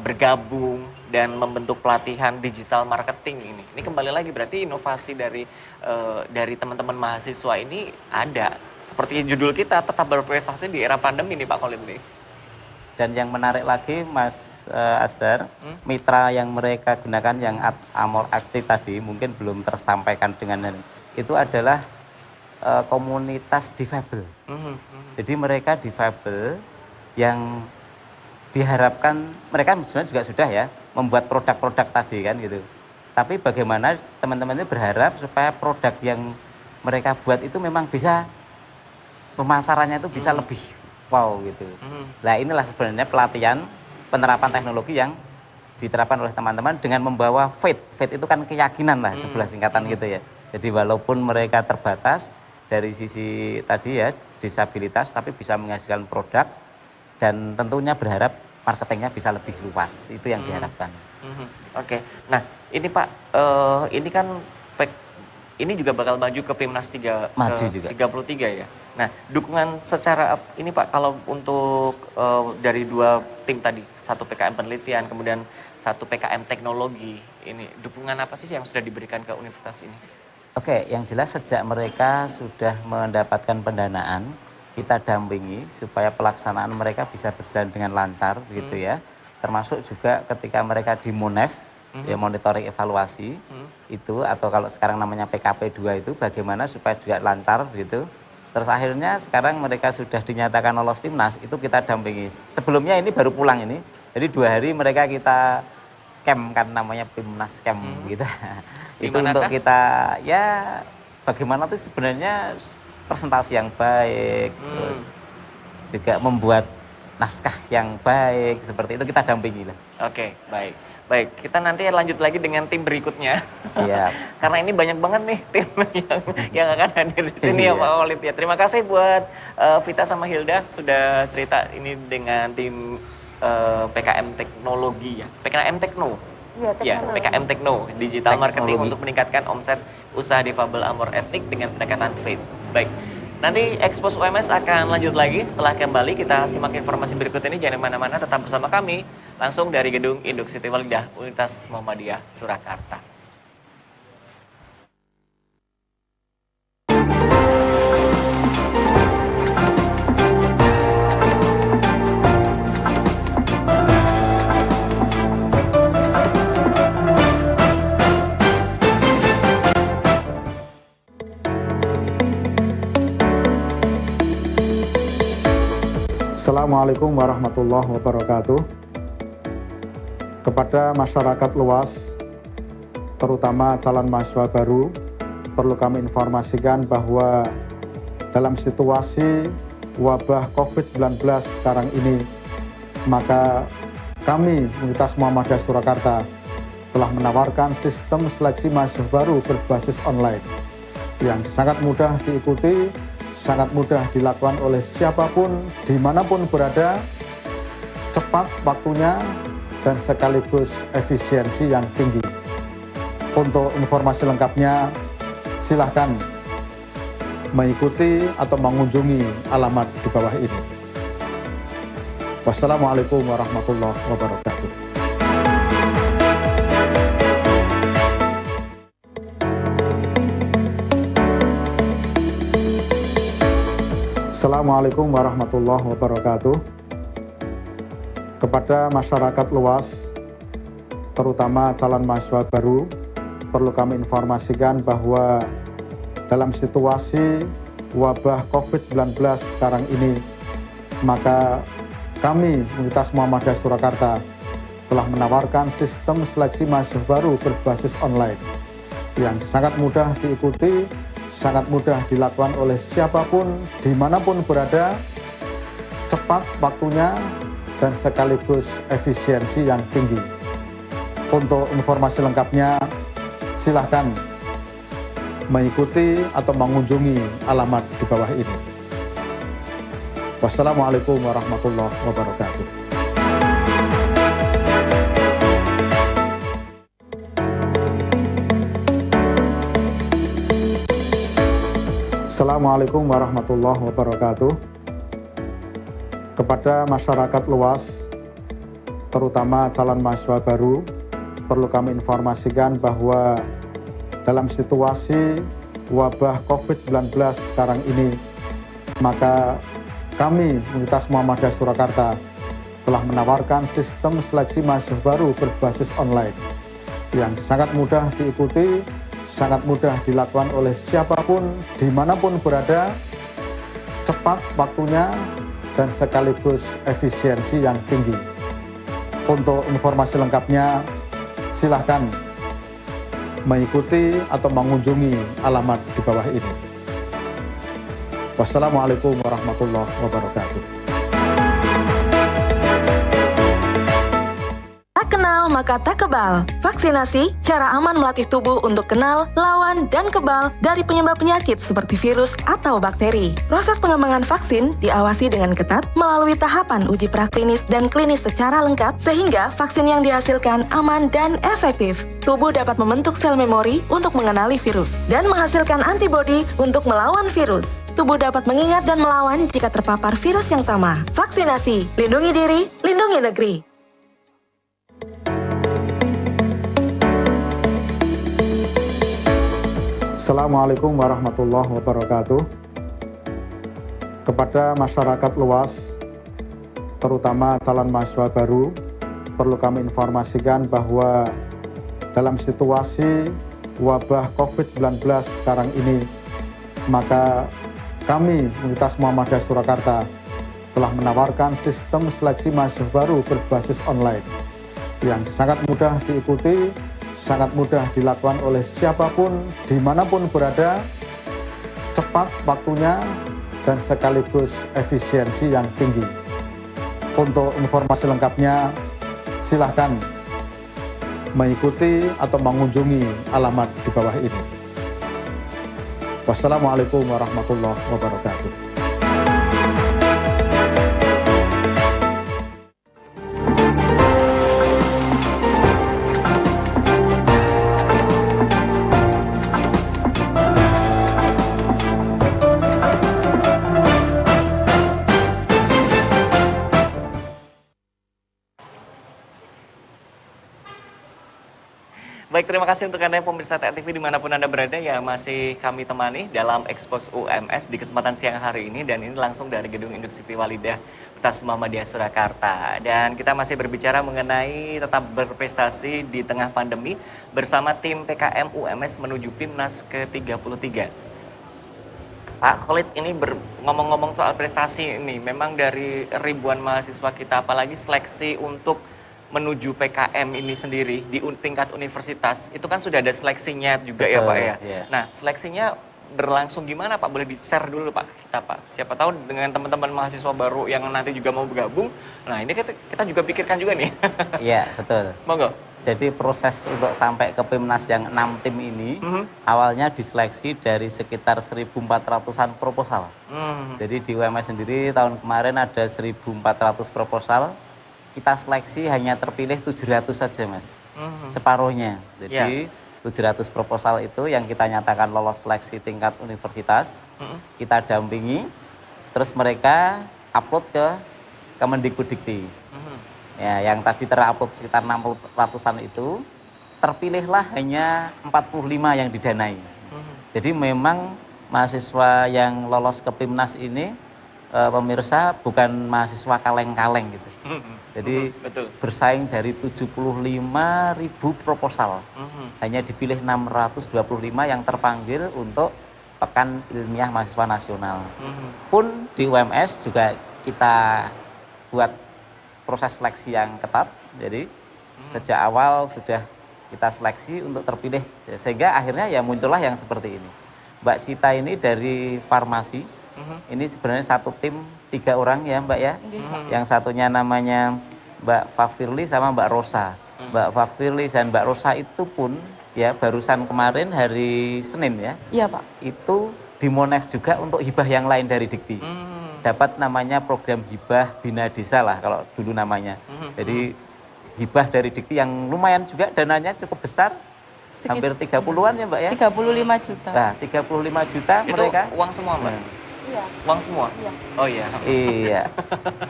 bergabung dan membentuk pelatihan digital marketing ini. Ini kembali lagi berarti inovasi dari teman-teman mahasiswa ini ada. Seperti judul kita, tetap berprestasi di era pandemi nih Pak Khalid nih. Dan yang menarik lagi Mas Azhar, mitra yang mereka gunakan yang Amor Aktif tadi mungkin belum tersampaikan dengan itu adalah komunitas difabel. Jadi mereka difabel yang diharapkan, mereka sebenarnya juga sudah ya membuat produk-produk tadi kan gitu. Tapi bagaimana teman-teman itu berharap supaya produk yang mereka buat itu memang bisa, pemasarannya itu bisa lebih wow gitu. Nah inilah sebenarnya pelatihan penerapan teknologi yang diterapkan oleh teman-teman dengan membawa faith. Faith itu kan keyakinan lah sebelah singkatan gitu ya. Jadi walaupun mereka terbatas dari sisi tadi ya disabilitas, tapi bisa menghasilkan produk dan tentunya berharap marketingnya bisa lebih luas. Itu yang diharapkan. Oke, nah ini Pak, ini kan ini juga bakal maju ke Pimnas 33 ya. Nah, dukungan secara ini Pak, kalau untuk dari 2 tim tadi, 1 PKM penelitian, kemudian 1 PKM teknologi, ini dukungan apa sih yang sudah diberikan ke universitas ini? Oke, yang jelas sejak mereka sudah mendapatkan pendanaan, kita dampingi supaya pelaksanaan mereka bisa berjalan dengan lancar gitu ya. Termasuk juga ketika mereka di MONEF, ya monitoring evaluasi itu, atau kalau sekarang namanya PKP 2 itu bagaimana supaya juga lancar gitu. Terus akhirnya sekarang mereka sudah dinyatakan lolos Pimnas, itu kita dampingi. Sebelumnya ini baru pulang ini, jadi 2 hari mereka kita camp kan, namanya Pimnas Camp gitu. Itu untuk kita ya bagaimana tuh sebenarnya presentasi yang baik, terus juga membuat naskah yang baik, seperti itu kita dampingi lah. Oke, baik. Baik, kita nanti lanjut lagi dengan tim berikutnya. Siap. Karena ini banyak banget nih tim yang akan hadir di sini ya Pak Khalid ya. Terima kasih buat Vita sama Hilda sudah cerita ini dengan tim PKM Teknologi ya. PKM Tekno. Ya, PKM Tekno, Digital Marketing untuk meningkatkan omset usaha difabel Amor Etnik dengan pendekatan faith. Baik, nanti Expose UMS akan lanjut lagi. Setelah kembali kita simak informasi berikut ini, jangan kemana-mana, tetap bersama kami langsung dari Gedung Induk Siti Walidah Universitas Muhammadiyah Surakarta. Assalamualaikum warahmatullahi wabarakatuh. Kepada masyarakat luas, terutama calon mahasiswa baru, perlu kami informasikan bahwa dalam situasi wabah COVID-19 sekarang ini, maka kami Universitas Muhammadiyah Surakarta telah menawarkan sistem seleksi mahasiswa baru berbasis online yang sangat mudah diikuti, sangat mudah dilakukan oleh siapapun, dimanapun berada, cepat waktunya, dan sekaligus efisiensi yang tinggi. Untuk informasi lengkapnya, silahkan mengikuti atau mengunjungi alamat di bawah ini. Wassalamualaikum warahmatullahi wabarakatuh. Assalamualaikum warahmatullahi wabarakatuh. Kepada masyarakat luas, terutama calon mahasiswa baru, perlu kami informasikan bahwa dalam situasi wabah COVID-19 sekarang ini, maka kami Universitas Muhammadiyah Surakarta telah menawarkan sistem seleksi mahasiswa baru berbasis online yang sangat mudah diikuti, sangat mudah dilakukan oleh siapapun, dimanapun berada, cepat waktunya, dan sekaligus efisiensi yang tinggi. Untuk informasi lengkapnya, silahkan mengikuti atau mengunjungi alamat di bawah ini. Wassalamualaikum warahmatullahi wabarakatuh. Assalamualaikum warahmatullahi wabarakatuh. Kepada masyarakat luas, terutama calon mahasiswa baru, perlu kami informasikan bahwa dalam situasi wabah COVID-19 sekarang ini, maka kami Universitas Muhammadiyah Surakarta telah menawarkan sistem seleksi mahasiswa baru berbasis online yang sangat mudah diikuti, sangat mudah dilakukan oleh siapapun, dimanapun berada, cepat waktunya, dan sekaligus efisiensi yang tinggi. Untuk informasi lengkapnya, silahkan mengikuti atau mengunjungi alamat di bawah ini. Wassalamualaikum warahmatullahi wabarakatuh. Tak kenal maka tak kebal. Vaksinasi, cara aman melatih tubuh untuk kenal, lawan, dan kebal dari penyebab penyakit seperti virus atau bakteri. Proses pengembangan vaksin diawasi dengan ketat melalui tahapan uji praklinis dan klinis secara lengkap sehingga vaksin yang dihasilkan aman dan efektif. Tubuh dapat membentuk sel memori untuk mengenali virus dan menghasilkan antibodi untuk melawan virus. Tubuh dapat mengingat dan melawan jika terpapar virus yang sama. Vaksinasi, lindungi diri, lindungi negeri. Assalamualaikum warahmatullahi wabarakatuh. Kepada masyarakat luas, terutama calon mahasiswa baru, perlu kami informasikan bahwa dalam situasi wabah COVID-19 sekarang ini, maka kami Universitas Muhammadiyah Surakarta telah menawarkan sistem seleksi mahasiswa baru berbasis online yang sangat mudah diikuti, sangat mudah dilakukan oleh siapapun, dimanapun berada, cepat waktunya, dan sekaligus efisiensi yang tinggi. Untuk informasi lengkapnya, silahkan mengikuti atau mengunjungi alamat di bawah ini. Wassalamualaikum warahmatullahi wabarakatuh. Baik, terima kasih untuk Anda pemirsa TNI dimanapun Anda berada yang masih kami temani dalam Expose UMS di kesempatan siang hari ini, dan ini langsung dari Gedung Induk Siti Walidah Universitas Muhammadiyah Surakarta. Dan kita masih berbicara mengenai tetap berprestasi di tengah pandemi bersama tim PKM UMS menuju PIMNAS ke-33. Pak Khalid, ini ngomong-ngomong soal prestasi ini, memang dari ribuan mahasiswa kita, apalagi seleksi untuk menuju PKM ini sendiri di tingkat universitas, itu kan sudah ada seleksinya juga. Betul, ya Pak ya? Yeah. Nah, seleksinya berlangsung gimana Pak? Boleh di-share dulu Pak kita Pak. Siapa tahu dengan teman-teman mahasiswa baru yang nanti juga mau bergabung, nah ini kita juga pikirkan juga nih. Iya, betul. Monggo. Jadi proses untuk sampai ke PIMNAS yang 6 tim ini, awalnya diseleksi dari sekitar 1.400-an proposal. Jadi di UMS sendiri tahun kemarin ada 1.400 proposal, kita seleksi hanya terpilih 700 saja Mas, separuhnya. Jadi 700 proposal itu yang kita nyatakan lolos seleksi tingkat universitas, kita dampingi, terus mereka upload ke Kemendikbuddikti. Ya, yang tadi terupload sekitar 600-an itu, terpilihlah hanya 45 yang didanai. Jadi memang mahasiswa yang lolos ke PIMNAS ini, pemirsa, bukan mahasiswa kaleng-kaleng gitu. Jadi bersaing dari 75.000 proposal, hanya dipilih 625 yang terpanggil untuk Pekan Ilmiah Mahasiswa Nasional. Pun di UMS juga kita buat proses seleksi yang ketat, jadi Sejak awal sudah kita seleksi untuk terpilih, sehingga akhirnya ya muncullah yang seperti ini. Mbak Sita ini dari farmasi, ini sebenarnya satu tim 3 orang ya Mbak ya. Yang satunya namanya Mbak Fakfirli sama Mbak Rosa. Mbak Fakfirli dan Mbak Rosa itu pun ya barusan kemarin hari Senin ya. Iya Pak. Itu di Monef juga untuk hibah yang lain dari Dikti. Dapat namanya program hibah Bina Desa lah kalau dulu namanya. Jadi hibah dari Dikti yang lumayan juga dananya cukup besar. Hampir 30-an ya Mbak ya? 35 juta. Nah, 35 juta Itu mereka. uang semua Mbak? Iya. Uang semua? Iya. Oh iya. Iya.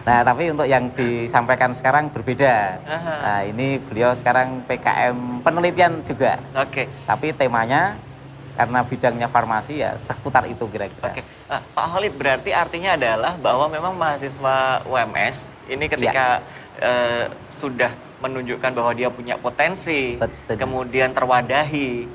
Nah, tapi untuk yang disampaikan sekarang berbeda. Nah, ini beliau sekarang PKM penelitian juga. Oke. Tapi temanya karena bidangnya farmasi ya seputar itu kira-kira. Oke. Nah, Pak Khalid, berarti artinya adalah bahwa memang mahasiswa UMS ini ketika sudah menunjukkan bahwa dia punya potensi, kemudian terwadahi,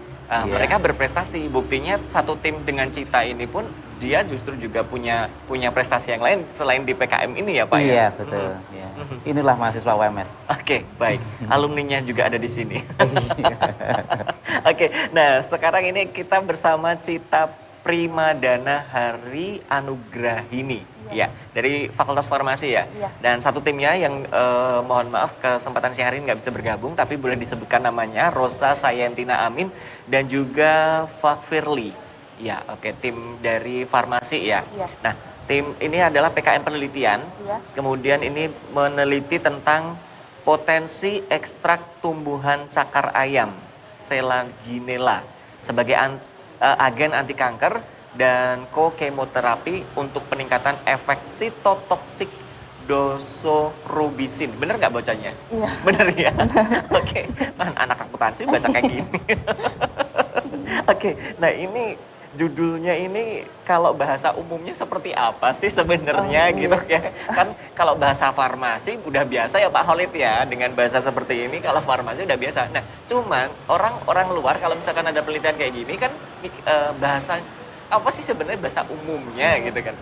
mereka berprestasi. Buktinya satu tim dengan Cita ini pun dia justru juga punya prestasi yang lain selain di PKM ini ya Pak ya? Iya betul. Ya. Inilah mahasiswa UMS. Oke, baik. Alumninya juga ada di sini. Oke, nah sekarang ini kita bersama Cita Primadana Hari Anugrahini. Ya, dari Fakultas Farmasi ya. Dan satu timnya yang mohon maaf kesempatan siang hari ini nggak bisa bergabung, tapi boleh disebutkan namanya Rosa Sayentina Amin dan juga Fakfirli. Ya, oke, tim dari farmasi ya. Nah, tim ini adalah PKM penelitian. Kemudian ini meneliti tentang potensi ekstrak tumbuhan cakar ayam Selaginella sebagai agen anti kanker dan kokemoterapi untuk peningkatan efek sitotoksik dosorubisin. Bener nggak bacanya? Iya. Bener ya? Oke, anak akuntansi baca kayak gini. Oke, nah ini judulnya ini kalau bahasa umumnya seperti apa sih sebenarnya gitu ya? Kan kalau bahasa farmasi udah biasa ya Pak Khalid ya, dengan bahasa seperti ini kalau farmasi udah biasa. Nah, cuman orang luar kalau misalkan ada penelitian kayak gini kan bahasa apa sih sebenarnya bahasa umumnya gitu kan?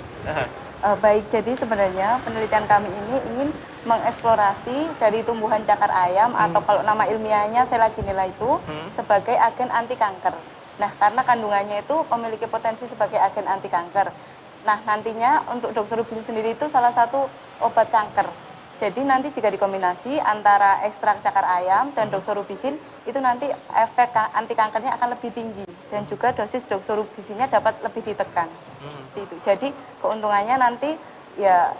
Baik, jadi sebenarnya penelitian kami ini ingin mengeksplorasi dari tumbuhan cakar ayam atau kalau nama ilmiahnya Selaginella itu sebagai agen anti kanker. Nah, karena kandungannya itu memiliki potensi sebagai agen anti kanker. Nah, nantinya untuk doxorubicin sendiri itu salah satu obat kanker. Jadi nanti jika dikombinasi antara ekstrak cakar ayam dan doxorubicin itu nanti efek anti kankernya akan lebih tinggi dan juga dosis doxorubicinnya dapat lebih ditekan. Itu. Jadi keuntungannya nanti ya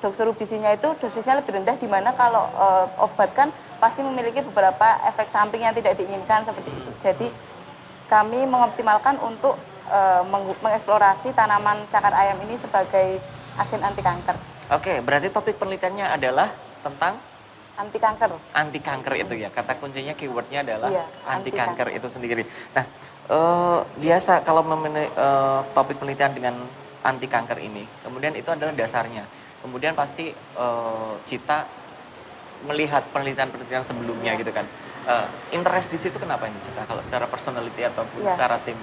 doxorubicinnya itu dosisnya lebih rendah, di mana kalau obat kan pasti memiliki beberapa efek samping yang tidak diinginkan seperti itu. Jadi kami mengoptimalkan untuk mengeksplorasi tanaman cakar ayam ini sebagai agen anti kanker. Oke, berarti topik penelitiannya adalah tentang anti kanker. Anti kanker itu ya, kata kuncinya keywordnya adalah anti kanker itu sendiri. Nah, biasa kalau topik penelitian dengan anti kanker ini, kemudian itu adalah dasarnya. Kemudian pasti Cita melihat penelitian-penelitian sebelumnya gitu kan. Interest di situ kenapa ini Cita? Kalau secara personality ataupun secara tim?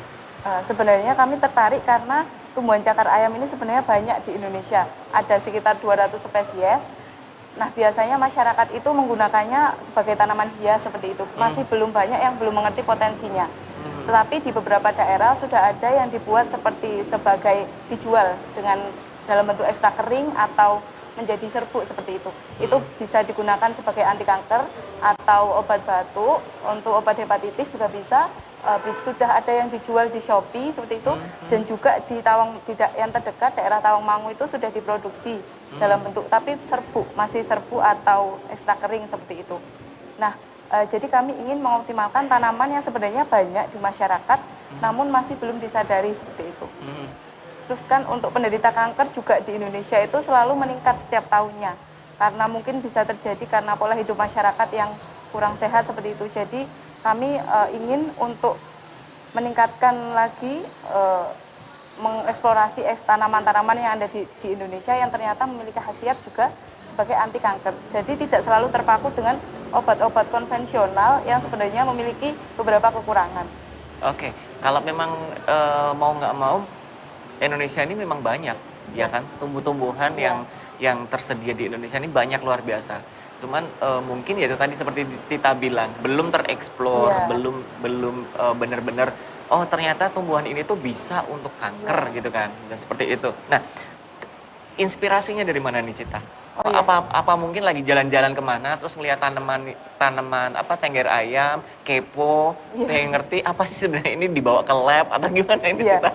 Sebenarnya kami tertarik karena tumbuhan cakar ayam ini sebenarnya banyak di Indonesia. Ada sekitar 200 spesies. Nah, biasanya masyarakat itu menggunakannya sebagai tanaman hias seperti itu. Masih belum banyak yang belum mengerti potensinya. Tetapi di beberapa daerah sudah ada yang dibuat sebagai dijual dengan dalam bentuk ekstrak kering atau menjadi serbuk seperti itu. Itu bisa digunakan sebagai anti kanker atau obat batuk. Untuk obat hepatitis juga bisa. Sudah ada yang dijual di Shopee seperti itu, dan juga di yang terdekat daerah Tawangmangu itu sudah diproduksi dalam bentuk tapi serbuk, masih serbuk atau ekstrak kering seperti itu. Nah, jadi kami ingin mengoptimalkan tanaman yang sebenarnya banyak di masyarakat namun masih belum disadari seperti itu. Terus kan untuk penderita kanker juga di Indonesia itu selalu meningkat setiap tahunnya karena mungkin bisa terjadi karena pola hidup masyarakat yang kurang sehat seperti itu. Jadi kami ingin untuk meningkatkan lagi mengeksplorasi tanaman-tanaman yang ada di Indonesia yang ternyata memiliki khasiat juga sebagai anti kanker. Jadi tidak selalu terpaku dengan obat-obat konvensional yang sebenarnya memiliki beberapa kekurangan. Oke, kalau memang mau nggak mau Indonesia ini memang banyak, ya kan, tumbuh-tumbuhan yang tersedia di Indonesia ini banyak luar biasa. Cuman mungkin ya itu tadi seperti Cita bilang, belum tereksplor, belum benar-benar oh ternyata tumbuhan ini tuh bisa untuk kanker gitu kan. Dan seperti itu. Nah, inspirasinya dari mana nih Cita? Apa mungkin lagi jalan-jalan kemana terus ngeliat tanaman apa cengger ayam, kepo, pengen ngerti apa sih sebenarnya ini dibawa ke lab atau gimana ini Cita?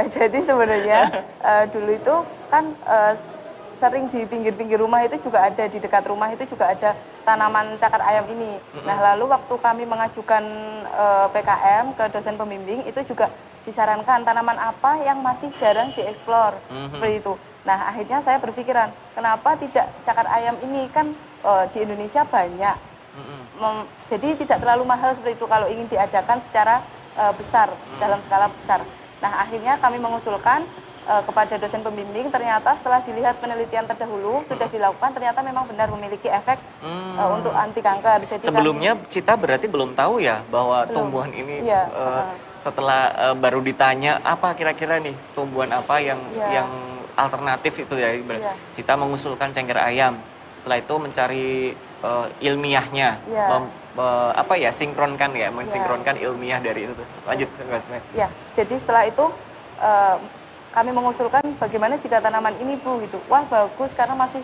Jadi sebenarnya dulu itu kan sering di pinggir-pinggir rumah itu juga ada, di dekat rumah itu juga ada tanaman cakar ayam ini. Nah lalu waktu kami mengajukan PKM ke dosen pembimbing itu juga disarankan tanaman apa yang masih jarang dieksplor seperti itu. Nah akhirnya saya berpikiran kenapa tidak cakar ayam ini kan di Indonesia banyak, jadi tidak terlalu mahal seperti itu kalau ingin diadakan secara besar, dalam skala besar. Nah akhirnya kami mengusulkan kepada dosen pembimbing, ternyata setelah dilihat penelitian terdahulu sudah dilakukan, ternyata memang benar memiliki efek untuk anti kanker. Jadi sebelumnya Cita berarti belum tahu ya bahwa tumbuhan ini setelah baru ditanya apa kira-kira nih tumbuhan apa yang alternatif itu ya. Cita mengusulkan cengger ayam. Setelah itu mencari ilmiahnya, sinkronkan ya, mensinkronkan ilmiah dari itu. Lanjut, ya. Jadi setelah itu kami mengusulkan bagaimana jika tanaman ini Bu gitu. Wah bagus karena masih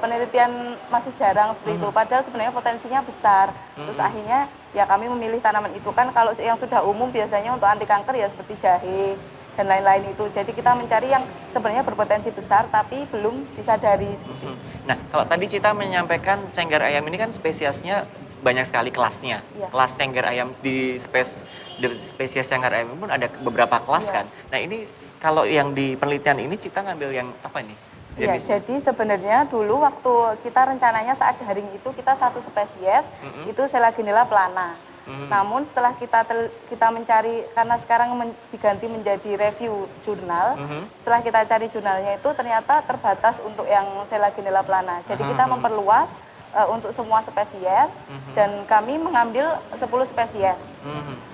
penelitian masih jarang seperti itu. Padahal sebenarnya potensinya besar. Terus akhirnya ya kami memilih tanaman itu kan kalau yang sudah umum biasanya untuk anti kanker ya seperti jahe dan lain-lain itu. Jadi kita mencari yang sebenarnya berpotensi besar tapi belum disadari seperti itu. Nah, kalau tadi Cita menyampaikan cengger ayam ini kan spesiesnya banyak sekali kelasnya. Kelas cengger ayam di spesies cengger ayam pun ada beberapa kelas kan. Nah, ini kalau yang di penelitian ini Cita ngambil yang apa nih? Ya, jadi sebenarnya dulu waktu kita rencananya saat daring itu kita satu spesies itu Selaginella plana. Namun setelah kita mencari, karena sekarang diganti menjadi review jurnal, setelah kita cari jurnalnya itu ternyata terbatas untuk yang Selaginella plana. Jadi kita memperluas untuk semua spesies dan kami mengambil 10 spesies.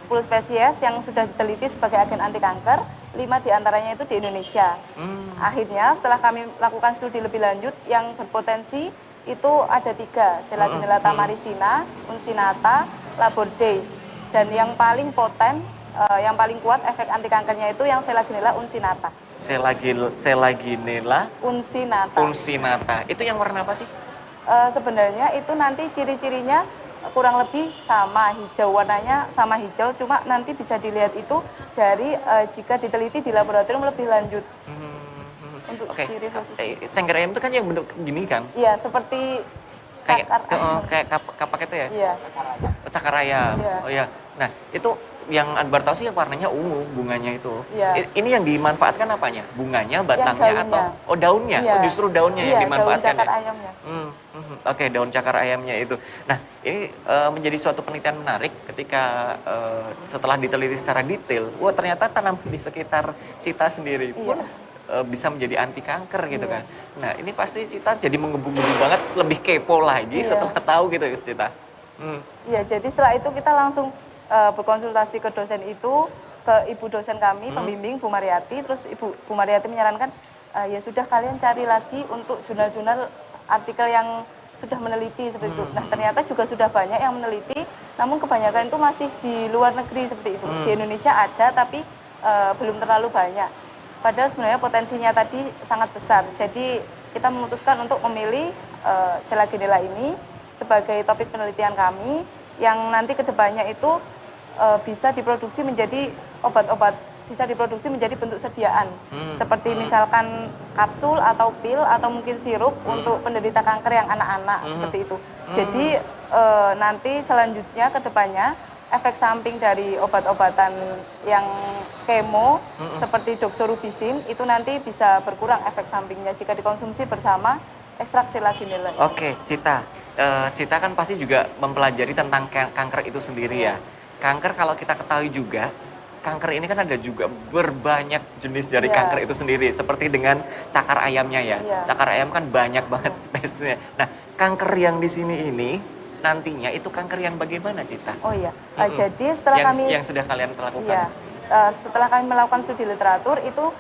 10 spesies yang sudah diteliti sebagai agen anti kanker, 5 diantaranya itu di Indonesia. Akhirnya setelah kami lakukan studi lebih lanjut yang berpotensi itu ada 3, Selaginella tamaricina, uncinata, laborde, dan yang paling poten, yang paling kuat efek anti kankernya itu yang Selaginella uncinata. Selaginella uncinata. Itu yang warna apa sih? Sebenarnya itu nanti ciri-cirinya kurang lebih sama hijau, warnanya sama hijau, cuma nanti bisa dilihat itu dari jika diteliti di laboratorium lebih lanjut. Untuk ciri khusus. Cengger ayam itu kan yang bentuk gini kan? Iya, seperti kayak kapak itu ya? Iya. Cakar ayam. Iya. Oh ya. Nah, itu yang Akbar tahu sih warnanya ungu, bunganya itu. Iya. Ini yang dimanfaatkan apanya? Bunganya, batangnya atau daunnya? Iya. Oh, justru daunnya yang dimanfaatkan. Daun cakar ayamnya. Oke, daun cakar ayamnya itu. Nah, ini menjadi suatu penelitian menarik ketika setelah diteliti secara detail, wah ternyata tanaman di sekitar Cita sendiri pun bisa menjadi anti kanker gitu kan. Nah, ini pasti Cita jadi menggebu-gebu banget, lebih kepo lagi setelah tahu gitu ya Cita. Iya, jadi setelah itu kita langsung berkonsultasi ke dosen itu, ke ibu dosen kami, pembimbing Bu Mariati, terus Bu Mariati menyarankan ya sudah kalian cari lagi untuk jurnal-jurnal artikel yang sudah meneliti seperti itu. Nah ternyata juga sudah banyak yang meneliti, namun kebanyakan itu masih di luar negeri seperti itu. Di Indonesia ada tapi belum terlalu banyak. Padahal sebenarnya potensinya tadi sangat besar. Jadi kita memutuskan untuk memilih Selaginella ini sebagai topik penelitian kami yang nanti kedepannya itu bisa diproduksi menjadi obat-obat, bisa diproduksi menjadi bentuk sediaan. Seperti misalkan kapsul atau pil atau mungkin sirup untuk penderita kanker yang anak-anak seperti itu. Jadi nanti selanjutnya kedepannya efek samping dari obat-obatan yang kemo seperti doxorubicin itu nanti bisa berkurang efek sampingnya jika dikonsumsi bersama ekstrak Selaginella. Oke, Cita. Cita kan pasti juga mempelajari tentang kanker itu sendiri ya. Kanker kalau kita ketahui juga, kanker ini kan ada juga berbanyak jenis dari kanker itu sendiri. Seperti dengan cakar ayamnya ya. Cakar ayam kan banyak banget spesiesnya. Nah, kanker yang di sini ini nantinya itu kanker yang bagaimana Cita? Oh iya, jadi setelah yang sudah kalian lakukan? Setelah kami melakukan studi literatur itu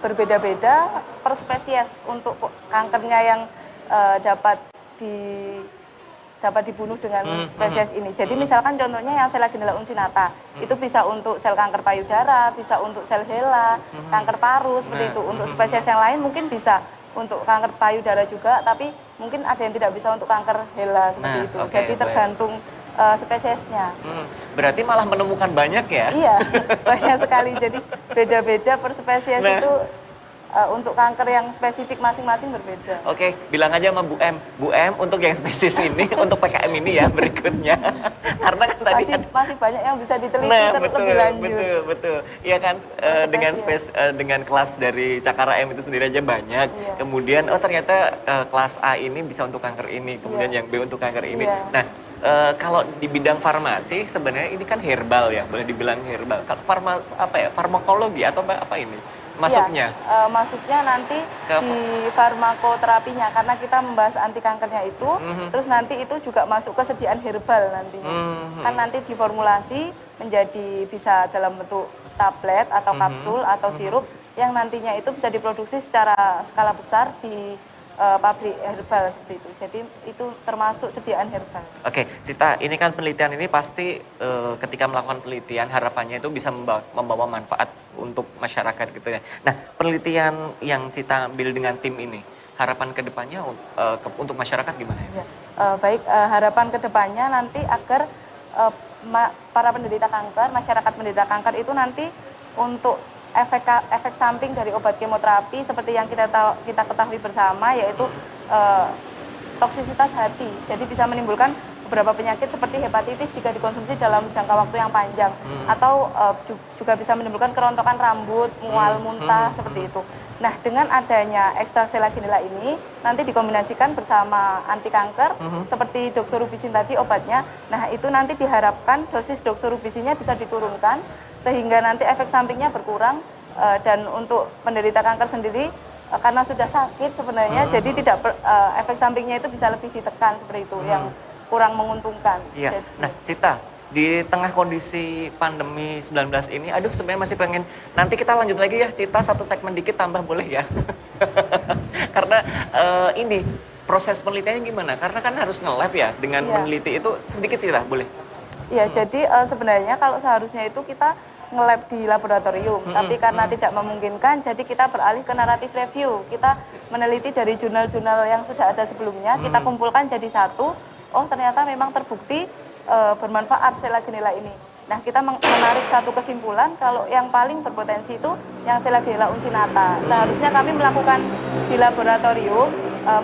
berbeda-beda per spesies untuk kankernya yang dapat dapat dibunuh dengan spesies ini. Jadi misalkan contohnya yang sel Legionella uncinata, itu bisa untuk sel kanker payudara, bisa untuk sel HeLa, kanker paru, seperti itu. Untuk spesies yang lain mungkin bisa untuk kanker payudara juga, tapi mungkin ada yang tidak bisa untuk kanker HeLa, seperti itu. Jadi tergantung spesiesnya. Berarti malah menemukan banyak ya? Iya, banyak sekali. Jadi beda-beda per spesies itu untuk kanker yang spesifik masing-masing berbeda. Oke, bilang aja sama Bu M untuk yang spesies ini, untuk PKM ini ya berikutnya. Karena kan tadi masih banyak yang bisa diteliti lebih lanjut. Betul. Iya kan, dengan kelas dari Cakar AM itu sendiri aja banyak. Iya. Kemudian ternyata kelas A ini bisa untuk kanker ini, kemudian yang B untuk kanker ini. Iya. Nah, kalau di bidang farmasi sebenarnya ini kan herbal ya, boleh dibilang herbal. Farmakologi atau apa ini? Masuknya? Ya, masuknya nanti di farmakoterapinya, karena kita membahas anti kankernya itu, terus nanti itu juga masuk ke sediaan herbal nantinya. Kan nanti diformulasi menjadi bisa dalam bentuk tablet atau kapsul atau sirup yang nantinya itu bisa diproduksi secara skala besar di pabrik herbal seperti itu. Jadi itu termasuk sediaan herbal. Oke, Cita, ini kan penelitian ini pasti ketika melakukan penelitian harapannya itu bisa membawa manfaat untuk masyarakat gitu ya. Nah, penelitian yang Cita ambil dengan tim ini, harapan kedepannya untuk masyarakat gimana ya? Baik, harapan kedepannya nanti agar para penderita kanker, masyarakat penderita kanker itu nanti untuk efek samping dari obat kemoterapi seperti yang kita ketahui bersama, yaitu toksisitas hati. Jadi bisa menimbulkan beberapa penyakit seperti hepatitis jika dikonsumsi dalam jangka waktu yang panjang, atau juga bisa menimbulkan kerontokan rambut, mual, muntah, seperti itu. Nah, dengan adanya ekstrak sel Legionella ini nanti dikombinasikan bersama anti kanker seperti doxorubicin tadi obatnya. Nah, itu nanti diharapkan dosis doxorubicinnya bisa diturunkan sehingga nanti efek sampingnya berkurang, dan untuk penderita kanker sendiri karena sudah sakit sebenarnya, jadi tidak efek sampingnya itu bisa lebih ditekan seperti itu, yang kurang menguntungkan. Iya. Nah, Cita, di tengah kondisi pandemi 19 ini, aduh sebenarnya masih pengen, nanti kita lanjut lagi ya Cita, satu segmen dikit tambah boleh ya? Karena ini proses penelitiannya gimana? Karena kan harus nge-lab ya dengan meneliti itu, sedikit Cita, boleh? Iya, jadi sebenarnya kalau seharusnya itu kita nge-lab di laboratorium, tapi karena tidak memungkinkan, jadi kita beralih ke narrative review. Kita meneliti dari jurnal-jurnal yang sudah ada sebelumnya, kita kumpulkan jadi satu. Oh, ternyata memang terbukti bermanfaat sel Legionella ini. Nah, kita menarik satu kesimpulan kalau yang paling berpotensi itu yang sel Legionella uncinata. Seharusnya kami melakukan di laboratorium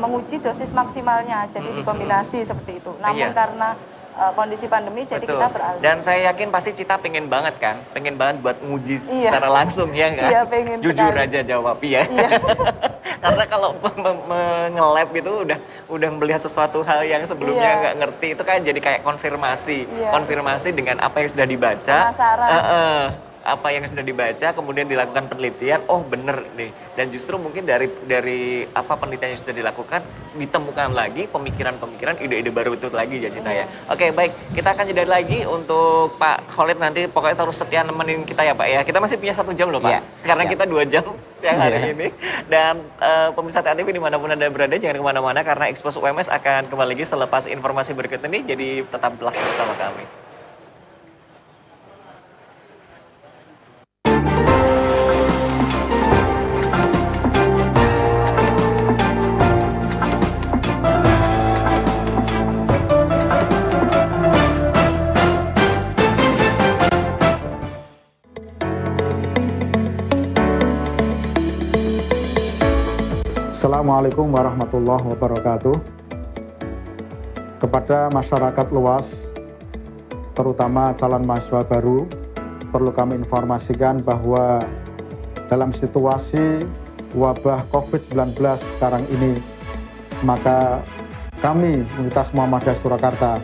menguji dosis maksimalnya, jadi dikombinasi seperti itu. Namun karena kondisi pandemi, jadi kita beralih. Dan saya yakin pasti Cita pengen banget kan, pengen banget buat nguji secara langsung ya kan? Iya, pengen jujur sekali. aja jawab ya. Karena kalau nge-lab itu udah melihat sesuatu hal yang sebelumnya nggak ngerti, itu kan jadi kayak konfirmasi, konfirmasi dengan apa yang sudah dibaca. Apa yang sudah dibaca, kemudian dilakukan penelitian, oh bener nih. Dan justru mungkin dari apa penelitian yang sudah dilakukan, ditemukan lagi pemikiran-pemikiran, ide-ide baru itu lagi ya Cita ya. Oke, baik, kita akan jeda lagi untuk Pak Khalid, nanti pokoknya terus setia nemenin kita ya Pak ya. Kita masih punya 1 jam loh Pak, karena kita 2 jam siang hari ini. Dan pemirsa TV dimanapun Anda berada, jangan kemana-mana karena Expose UMS akan kembali lagi selepas informasi berikut ini, jadi tetaplah bersama kami. Assalamualaikum warahmatullahi wabarakatuh. Kepada masyarakat luas, terutama calon mahasiswa baru, perlu kami informasikan bahwa dalam situasi wabah COVID-19 sekarang ini, maka kami Universitas Muhammadiyah Surakarta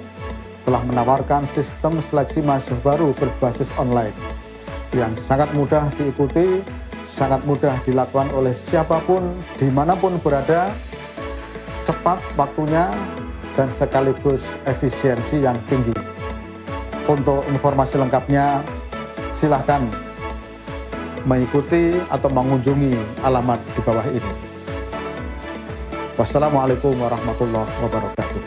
telah menawarkan sistem seleksi mahasiswa baru berbasis online yang sangat mudah diikuti, sangat mudah dilakukan oleh siapapun, dimanapun berada, cepat waktunya, dan sekaligus efisiensi yang tinggi. Untuk informasi lengkapnya, silahkan mengikuti atau mengunjungi alamat di bawah ini. Wassalamualaikum warahmatullahi wabarakatuh.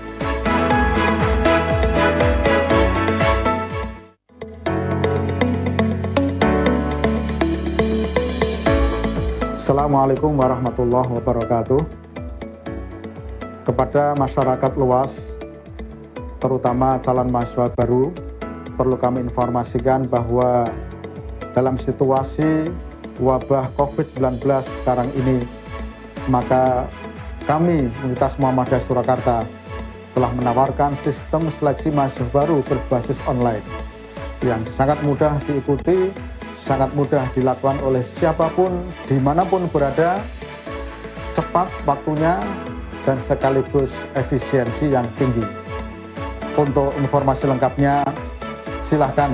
Assalamualaikum warahmatullahi wabarakatuh. Kepada masyarakat luas, terutama calon mahasiswa baru, perlu kami informasikan bahwa dalam situasi wabah COVID-19 sekarang ini, maka kami Universitas Muhammadiyah Surakarta telah menawarkan sistem seleksi mahasiswa baru berbasis online yang sangat mudah diikuti, sangat mudah dilakukan oleh siapapun, dimanapun berada, cepat waktunya, dan sekaligus efisiensi yang tinggi. Untuk informasi lengkapnya, silahkan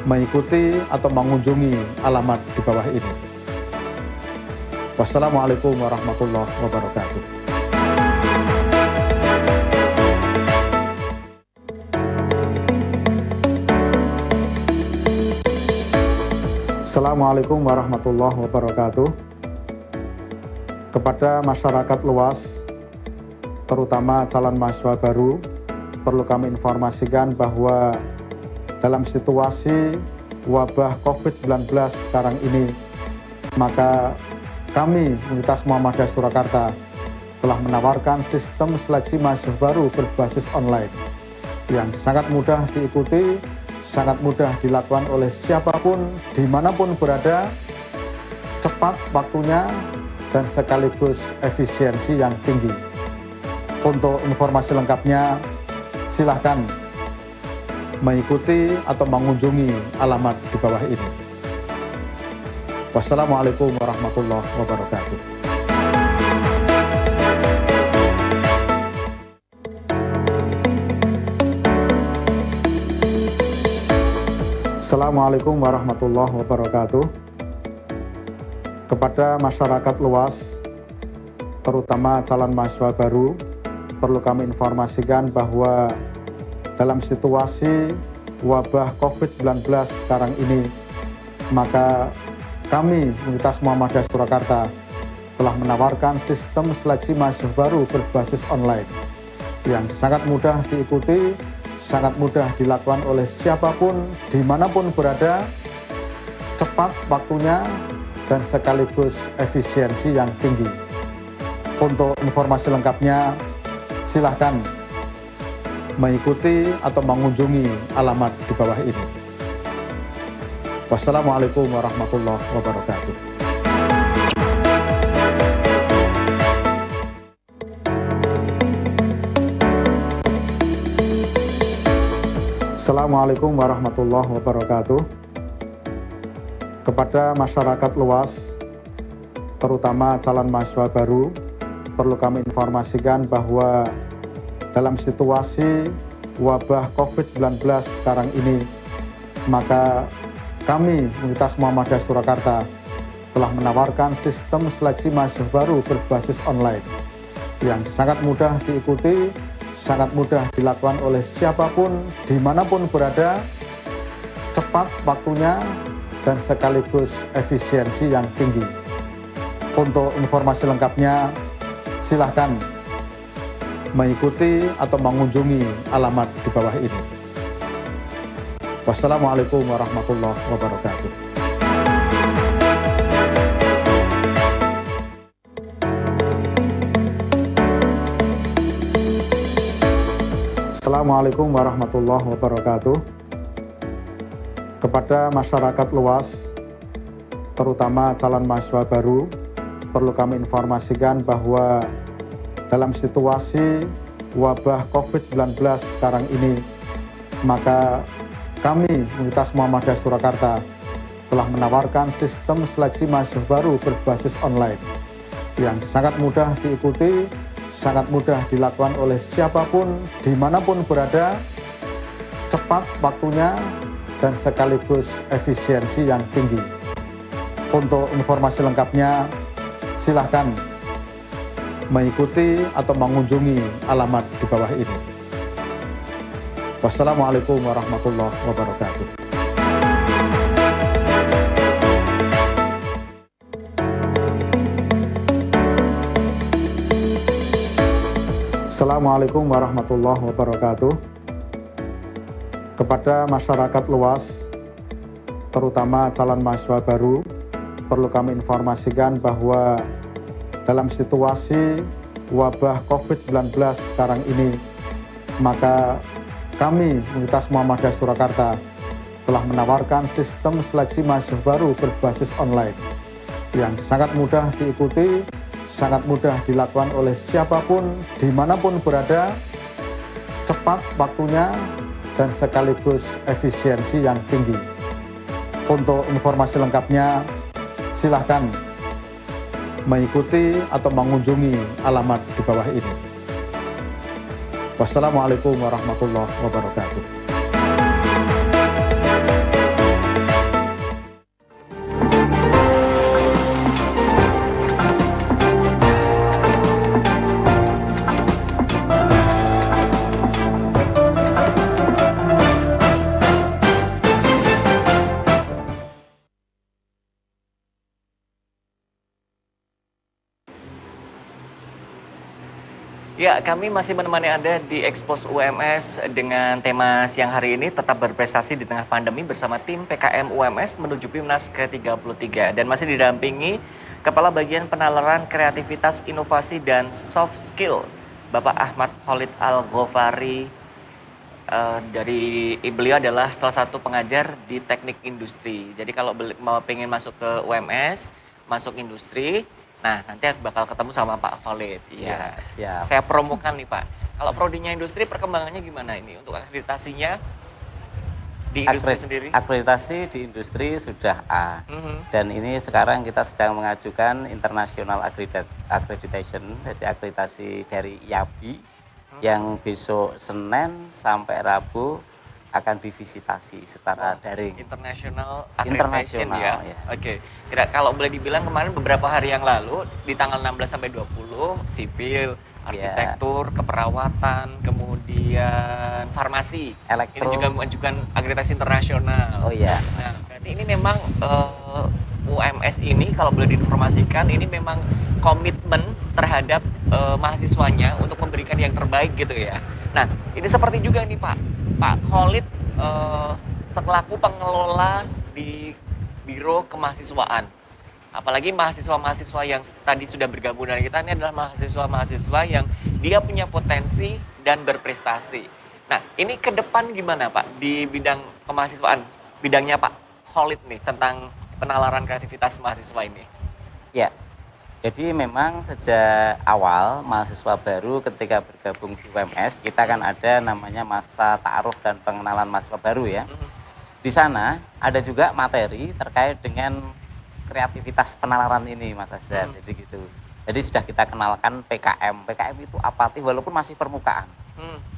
mengikuti atau mengunjungi alamat di bawah ini. Wassalamualaikum warahmatullahi wabarakatuh. Assalamualaikum warahmatullahi wabarakatuh. Kepada masyarakat luas, terutama calon mahasiswa baru, perlu kami informasikan bahwa dalam situasi wabah COVID-19 sekarang ini, maka kami Universitas Muhammadiyah Surakarta telah menawarkan sistem seleksi mahasiswa baru berbasis online yang sangat mudah diikuti, sangat mudah dilakukan oleh siapapun, dimanapun berada, cepat waktunya, dan sekaligus efisiensi yang tinggi. Untuk informasi lengkapnya, silahkan mengikuti atau mengunjungi alamat di bawah ini. Wassalamualaikum warahmatullahi wabarakatuh. Assalamualaikum warahmatullahi wabarakatuh. Kepada masyarakat luas, terutama calon mahasiswa baru, perlu kami informasikan bahwa dalam situasi wabah COVID-19 sekarang ini, maka kami Universitas Muhammadiyah Surakarta telah menawarkan sistem seleksi mahasiswa baru berbasis online yang sangat mudah diikuti, sangat mudah dilakukan oleh siapapun, dimanapun berada, cepat waktunya, dan sekaligus efisiensi yang tinggi. Untuk informasi lengkapnya, silahkan mengikuti atau mengunjungi alamat di bawah ini. Wassalamualaikum warahmatullahi wabarakatuh. Assalamualaikum warahmatullahi wabarakatuh. Kepada masyarakat luas, terutama calon mahasiswa baru, perlu kami informasikan bahwa dalam situasi wabah COVID-19 sekarang ini, maka kami Universitas Muhammadiyah Surakarta telah menawarkan sistem seleksi mahasiswa baru berbasis online yang sangat mudah diikuti, sangat mudah dilakukan oleh siapapun, dimanapun berada, cepat waktunya, dan sekaligus efisiensi yang tinggi. Untuk informasi lengkapnya, silahkan mengikuti atau mengunjungi alamat di bawah ini. Wassalamualaikum warahmatullahi wabarakatuh. Assalamualaikum warahmatullahi wabarakatuh. Kepada masyarakat luas, terutama calon mahasiswa baru, perlu kami informasikan bahwa dalam situasi wabah COVID-19 sekarang ini, maka kami Universitas Muhammadiyah Surakarta telah menawarkan sistem seleksi mahasiswa baru berbasis online yang sangat mudah diikuti, sangat mudah dilakukan oleh siapapun, dimanapun berada, cepat waktunya, dan sekaligus efisiensi yang tinggi. Untuk informasi lengkapnya, silahkan mengikuti atau mengunjungi alamat di bawah ini. Wassalamualaikum warahmatullahi wabarakatuh. Assalamualaikum warahmatullahi wabarakatuh. Kepada masyarakat luas, terutama calon mahasiswa baru, perlu kami informasikan bahwa dalam situasi wabah COVID-19 sekarang ini, maka kami Universitas Muhammadiyah Surakarta telah menawarkan sistem seleksi mahasiswa baru berbasis online yang sangat mudah diikuti, sangat mudah dilakukan oleh siapapun, dimanapun berada, cepat waktunya, dan sekaligus efisiensi yang tinggi. Untuk informasi lengkapnya, silahkan mengikuti atau mengunjungi alamat di bawah ini. Wassalamualaikum warahmatullahi wabarakatuh. Ya, kami masih menemani Anda di Expose UMS dengan tema siang hari ini tetap berprestasi di tengah pandemi bersama tim PKM UMS menuju PIMNAS ke-33 dan masih didampingi Kepala Bagian Penalaran Kreativitas Inovasi dan Soft Skill Bapak Ahmad Khalid Al-Ghofari. Dari beliau adalah salah satu pengajar di teknik industri. Jadi kalau mau pengen masuk ke UMS, masuk industri, nah, nanti bakal ketemu sama Pak Khalid. Iya, siap. Saya promokan nih Pak. Kalau prodinya industri perkembangannya gimana ini untuk akreditasinya di industri sendiri? Akreditasi di industri sudah A. Dan ini sekarang kita sedang mengajukan International Accreditation, jadi akreditasi dari IABI yang besok Senin sampai Rabu akan divisitasi secara daring. International Accreditation ya. Oke. Kalau boleh dibilang kemarin beberapa hari yang lalu di tanggal 16 sampai 20 sipil, arsitektur, keperawatan, kemudian farmasi. Ini juga mengajukan akreditasi internasional. Oh iya. Nah, berarti ini memang UMS ini kalau boleh diinformasikan ini memang komitmen terhadap mahasiswanya untuk memberikan yang terbaik gitu ya. Nah, ini seperti juga nih Pak Khalid selaku pengelola di Biro Kemahasiswaan. Apalagi mahasiswa-mahasiswa yang tadi sudah bergabung dengan kita ini adalah mahasiswa-mahasiswa yang dia punya potensi dan berprestasi. Nah, ini ke depan gimana Pak di bidang kemahasiswaan? Bidangnya Pak Khalid nih tentang penalaran kreativitas mahasiswa ini. Ya. Jadi memang sejak awal mahasiswa baru ketika bergabung di UMS, kita kan ada namanya masa ta'aruf dan pengenalan mahasiswa baru ya. Di sana ada juga materi terkait dengan kreativitas penalaran ini Mas Azhar, jadi gitu. Jadi sudah kita kenalkan PKM. PKM itu apatis walaupun masih permukaan.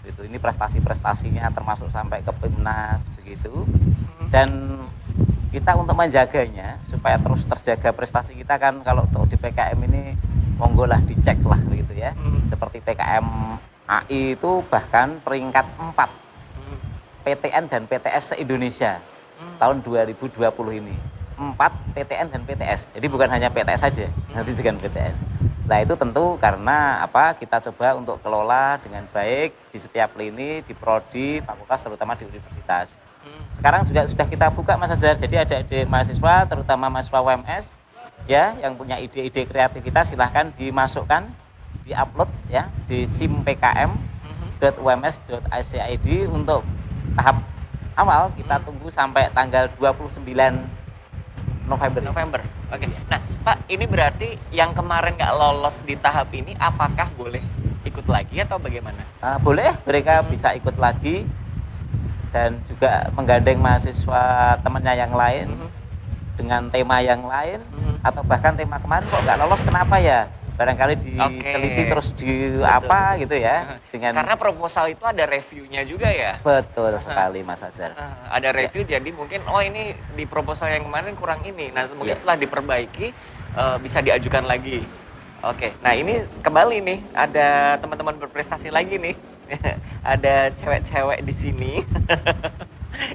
Gitu. Ini prestasi-prestasinya termasuk sampai ke PIMNAS begitu. Dan kita untuk menjaganya supaya terus terjaga prestasi kita kan kalau di PKM ini monggo lah dicek lah begitu ya. Seperti PKM AI itu bahkan peringkat 4 PTN dan PTS se-Indonesia tahun 2020 ini. 4 PTN dan PTS. Jadi bukan hanya PTS saja, nanti juga PTS. Nah itu tentu karena kita coba untuk kelola dengan baik di setiap lini, di prodi, fakultas terutama di universitas. Sekarang juga sudah kita buka Mas Azhar, jadi ada mahasiswa, terutama mahasiswa UMS ya, yang punya ide-ide kreativitas silahkan dimasukkan, diupload ya di simpkm.ums.ac.id untuk tahap awal. Kita tunggu sampai tanggal 29 November. Oke. Nah Pak, ini berarti yang kemarin nggak lolos di tahap ini, apakah boleh ikut lagi atau bagaimana? Boleh, mereka bisa ikut lagi. Dan juga menggandeng mahasiswa temannya yang lain dengan tema yang lain atau bahkan tema kemarin kok nggak lolos kenapa ya, barangkali diteliti terus apa gitu ya dengan karena proposal itu ada reviewnya juga ya. Betul sekali Mas Azhar. Ada review jadi mungkin ini di proposal yang kemarin kurang ini, nah mungkin setelah diperbaiki bisa diajukan lagi. Oke, nah ini kembali nih ada teman-teman berprestasi lagi nih. Ada cewek-cewek di sini.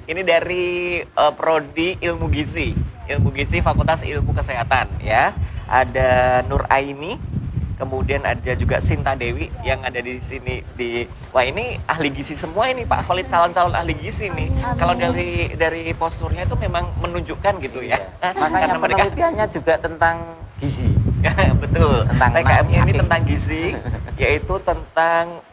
Ini dari prodi Ilmu Gizi Fakultas Ilmu Kesehatan ya. Ada Nur Aini kemudian ada juga Sinta Dewi yang ada di sini wah ini ahli gizi semua ini Pak Khalid, calon-calon ahli gizi nih. Kalau dari posturnya itu memang menunjukkan gitu ya. Makanya penelitiannya juga tentang gizi. Betul. Tentang PKM-nya ini aking. tentang gizi, yaitu tentang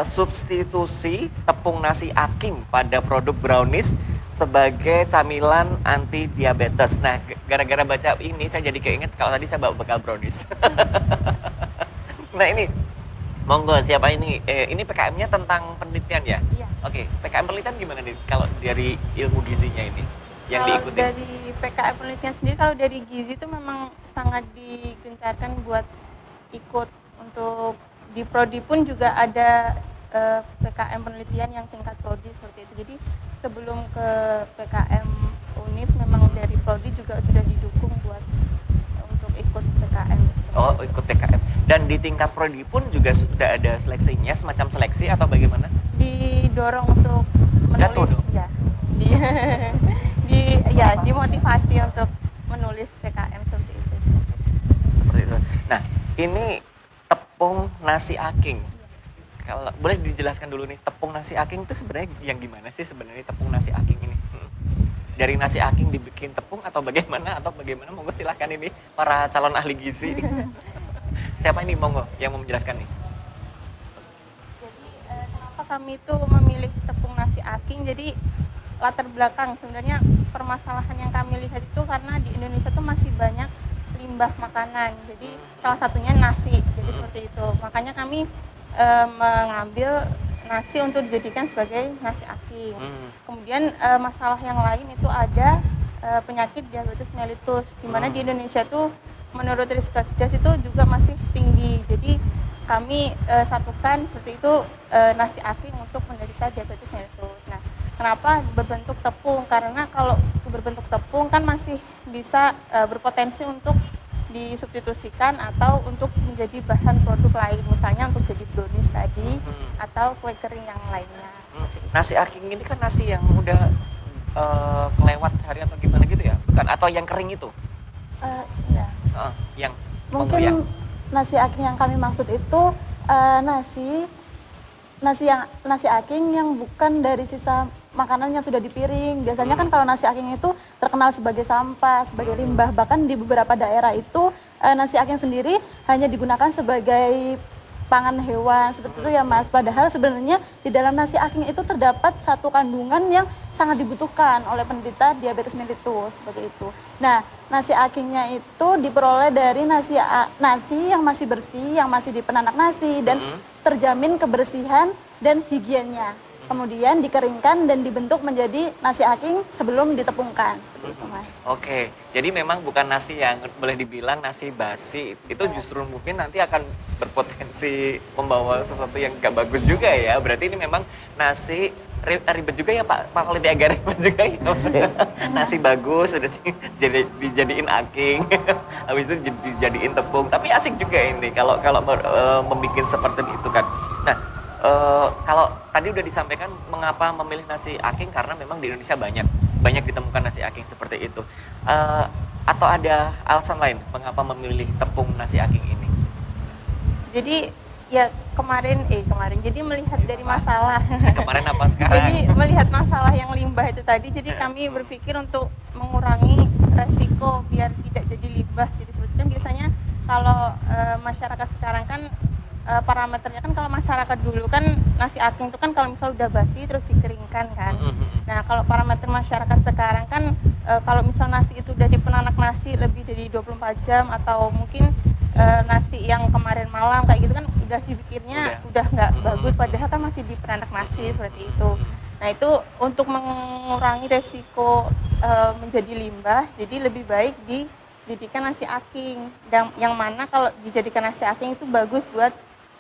substitusi tepung nasi aking pada produk brownies sebagai camilan anti diabetes. Nah, gara-gara baca ini saya jadi keinget kalau tadi saya bawa bekal brownies. Nah ini, monggo siapa ini? Ini PKM-nya tentang penelitian ya? Iya. Oke, PKM penelitian gimana nih kalau dari ilmu gizinya ini yang Kalau diikuti? dari PKM penelitian sendiri, kalau dari gizi itu memang sangat digencarkan buat ikut. Untuk di prodi pun juga ada PKM penelitian yang tingkat prodi seperti itu. Jadi sebelum ke PKM UNIF memang dari prodi juga sudah didukung buat untuk ikut PKM. Oh, ikut PKM. Dan di tingkat prodi pun juga sudah ada seleksinya, semacam seleksi atau bagaimana? Didorong untuk menulis ya. Dimotivasi untuk menulis PKM seperti itu. Seperti itu. Nah, ini tepung nasi aking. Kalau boleh dijelaskan dulu nih, tepung nasi aking itu sebenarnya yang gimana sih sebenarnya tepung nasi aking ini? Dari nasi aking dibikin tepung atau bagaimana? Monggo silahkan ini para calon ahli gizi. Siapa ini monggo yang mau menjelaskan nih? Jadi kenapa kami itu memilih tepung nasi aking? Jadi latar belakang sebenarnya permasalahan yang kami lihat itu karena di Indonesia tuh masih banyak limbah makanan. Jadi salah satunya nasi. Jadi seperti itu. Makanya kami mengambil nasi untuk dijadikan sebagai nasi aking. Kemudian masalah yang lain itu ada penyakit diabetes mellitus, di mana di Indonesia tuh menurut Riskesdas itu juga masih tinggi. Jadi kami satukan seperti itu nasi aking untuk menderita diabetes mellitus. Nah, kenapa berbentuk tepung? Karena kalau itu berbentuk tepung kan masih bisa berpotensi untuk disubstitusikan atau untuk menjadi bahan produk lain, misalnya untuk jadi brownies tadi atau kue kering yang lainnya. Nasi aking ini kan nasi yang udah kelewat hari atau gimana gitu ya? Bukan, atau yang kering itu? Ya. Yang Mungkin nasi aking yang kami maksud itu nasi aking yang bukan dari sisa makanan yang sudah di piring. Biasanya kan kalau nasi aking itu terkenal sebagai sampah, sebagai limbah. Bahkan di beberapa daerah itu nasi aking sendiri hanya digunakan sebagai pangan hewan seperti itu ya Mas. Padahal sebenarnya di dalam nasi aking itu terdapat satu kandungan yang sangat dibutuhkan oleh penderita diabetes mellitus seperti itu. Nah, nasi akingnya itu diperoleh dari nasi yang masih bersih, yang masih dipenanak nasi dan terjamin kebersihan dan higiennya. Kemudian dikeringkan dan dibentuk menjadi nasi aking sebelum ditepungkan seperti itu Mas. Oke, jadi memang bukan nasi yang boleh dibilang nasi basi. Itu justru mungkin nanti akan berpotensi membawa sesuatu yang gak bagus juga ya. Berarti ini memang nasi ribet juga ya Pak Khalid, agak ribet juga ya. Nasi bagus udah dijadiin aking, habis itu dijadiin tepung. Tapi asik juga ini kalau membuat seperti itu kan. Nah, kalau tadi udah disampaikan mengapa memilih nasi aking, karena memang di Indonesia banyak ditemukan nasi aking seperti itu. Atau ada alasan lain mengapa memilih tepung nasi aking ini? Jadi ya kemarin jadi melihat dari masalah. Kemarin apa sekarang? Jadi melihat masalah yang limbah itu tadi, jadi kami berpikir untuk mengurangi resiko biar tidak jadi limbah. Jadi seperti kan biasanya kalau masyarakat sekarang kan parameternya kan, kalau masyarakat dulu kan nasi aking itu kan kalau misal udah basi terus dikeringkan kan. Nah, kalau parameter masyarakat sekarang kan kalau misal nasi itu udah dipenanak nasi lebih dari 24 jam atau mungkin nasi yang kemarin malam kayak gitu kan udah dipikirnya udah nggak bagus, padahal kan masih dipenanak nasi seperti itu. Nah, itu untuk mengurangi resiko menjadi limbah, jadi lebih baik dijadikan nasi aking. Dan yang mana kalau dijadikan nasi aking itu bagus buat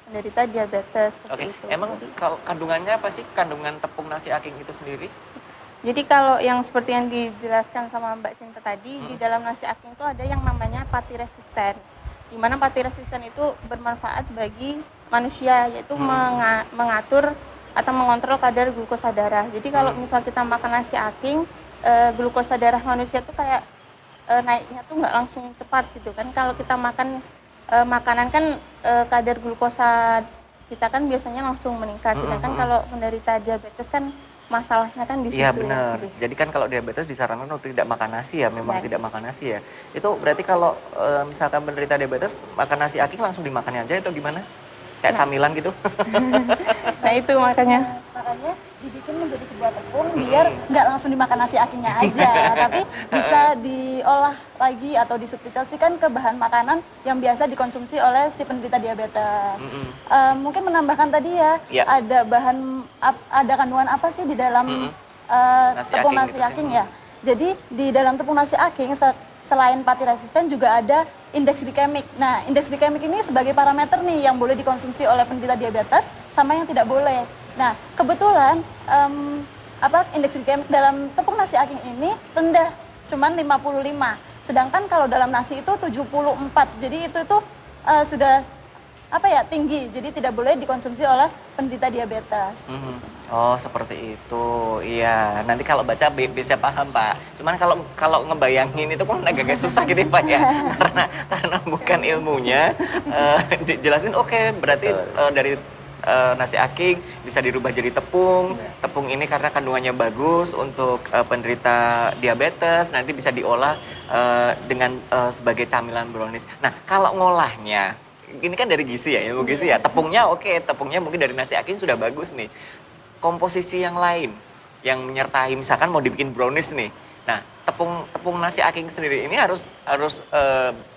penderita diabetes seperti itu. Emang kalau kandungannya apa sih, kandungan tepung nasi aking itu sendiri? Jadi kalau yang seperti yang dijelaskan sama Mbak Sinta tadi, di dalam nasi aking itu ada yang namanya pati resisten. Di mana pati resisten itu bermanfaat bagi manusia, yaitu mengatur atau mengontrol kadar glukosa darah. Jadi kalau misal kita makan nasi aking, glukosa darah manusia tuh kayak naiknya tuh nggak langsung cepat gitu kan. Kalau kita makan makanan kan kadar glukosa kita kan biasanya langsung meningkat. Sedangkan kalau penderita diabetes kan masalahnya kan di situ. Iya benar. Jadi kan kalau diabetes disarankan untuk tidak makan nasi ya, memang tidak makan nasi ya. Itu berarti kalau misalkan penderita diabetes makan nasi aking langsung dimakannya aja atau gimana? Kayak camilan gitu? Nah itu makanya. Makanya dibikin menjadi sebuah tepung biar nggak langsung dimakan nasi akingnya aja, tapi bisa diolah lagi atau disubstitusikan ke bahan makanan yang biasa dikonsumsi oleh si penderita diabetes. Mungkin menambahkan tadi ya, ada kandungan apa sih di dalam tepung nasi aking ya? Jadi di dalam tepung nasi aking selain pati resisten juga ada indeks glikemik. Nah, indeks glikemik ini sebagai parameter nih yang boleh dikonsumsi oleh penderita diabetes sama yang tidak boleh. Nah, kebetulan indeks glikemik dalam tepung nasi aking ini rendah, cuman 55. Sedangkan kalau dalam nasi itu 74. Jadi itu tuh sudah tinggi. Jadi tidak boleh dikonsumsi oleh penderita diabetes. Oh, seperti itu. Iya, nanti kalau baca bisa paham, Pak. Cuman kalau ngebayangin itu kan agak susah gitu ya, Pak ya. Karena bukan ilmunya. Dijelasin berarti dari nasi aking bisa dirubah jadi tepung. Tepung ini karena kandungannya bagus untuk penderita diabetes, nanti bisa diolah dengan sebagai camilan brownies. Nah, kalau ngolahnya, ini kan dari gizi ya, ilmu gizi ya. Tepungnya tepungnya mungkin dari nasi aking sudah bagus nih. Komposisi yang lain yang menyertai, misalkan mau dibikin brownies nih. Nah, tepung nasi aking sendiri ini harus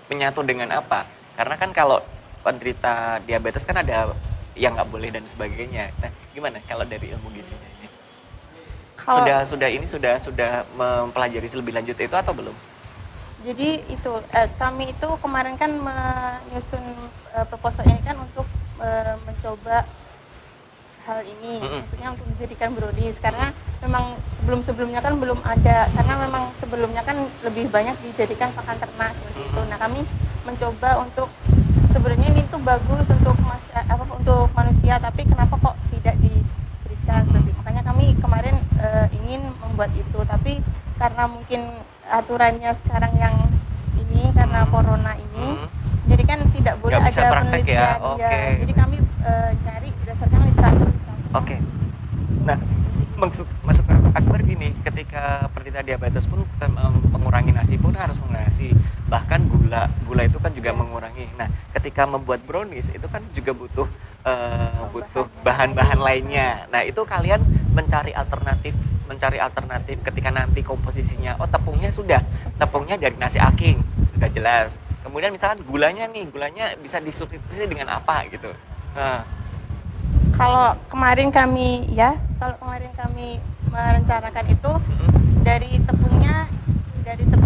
menyatu dengan apa? Karena kan kalau penderita diabetes kan ada yang nggak boleh dan sebagainya. Nah, gimana kalau dari ilmu gizinya ini? Sudah mempelajari lebih lanjut itu atau belum? Jadi itu kami itu kemarin kan menyusun proposal ini kan untuk mencoba hal ini, maksudnya untuk dijadikan brownies, karena memang sebelumnya kan belum ada, karena memang sebelumnya kan lebih banyak dijadikan pakan ternak seperti itu. Nah, kami mencoba untuk sebenarnya ini tuh bagus untuk manusia, tapi kenapa kok tidak diberikan seperti itu. Makanya kami kemarin ingin membuat itu, tapi karena mungkin aturannya sekarang yang ini karena corona ini, jadi kan tidak boleh ada penelitian ya. Jadi kami cari berdasarkan literatur. Nah, maksud Akbar gini, ketika penderita diabetes pun mengurangi nasi pun harus mengurangi nasi, bahkan gula itu kan juga mengurangi. Nah, ketika membuat brownies itu kan juga butuh bahan-bahan lainnya. Nah, itu kalian mencari alternatif ketika nanti komposisinya, tepungnya dari nasi aking sudah jelas. Kemudian misalkan gulanya bisa disubstitusi dengan apa gitu. Kalau kemarin kami merencanakan itu dari tepung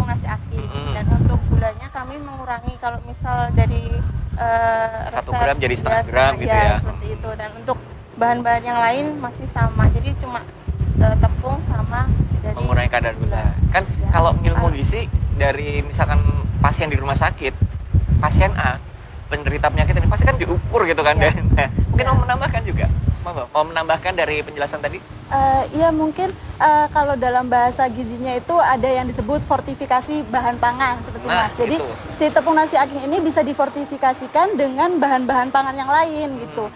nasi aking, dan untuk gulanya kami mengurangi, kalau misal dari 1 gram jadi setengah gram gitu ya. Seperti itu. Dan untuk bahan-bahan yang lain masih sama, jadi cuma tepung sama dari mengurangi kadar gula. Kan kalau ilmu gizi dari misalkan pasien di rumah sakit, pasien A penderita penyakit ini pasti kan diukur gitu kan. Nah, mungkin mau menambahkan juga, mau menambahkan dari penjelasan tadi? Iya, mungkin kalau dalam bahasa gizinya itu ada yang disebut fortifikasi bahan pangan seperti Mas. Jadi si tepung nasi aking ini bisa difortifikasikan dengan bahan-bahan pangan yang lain gitu.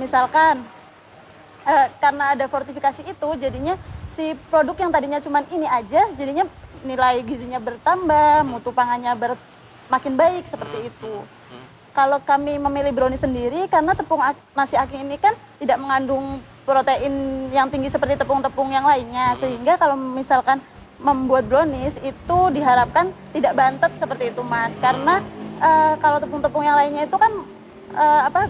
Misalkan karena ada fortifikasi itu, jadinya si produk yang tadinya cuma ini aja, jadinya nilai gizinya bertambah, mutu pangannya makin baik seperti itu. Kalau kami memilih brownies sendiri, karena tepung nasi aking ini kan tidak mengandung protein yang tinggi seperti tepung-tepung yang lainnya, sehingga kalau misalkan membuat brownies itu diharapkan tidak bantet seperti itu, Mas. Karena kalau tepung-tepung yang lainnya itu kan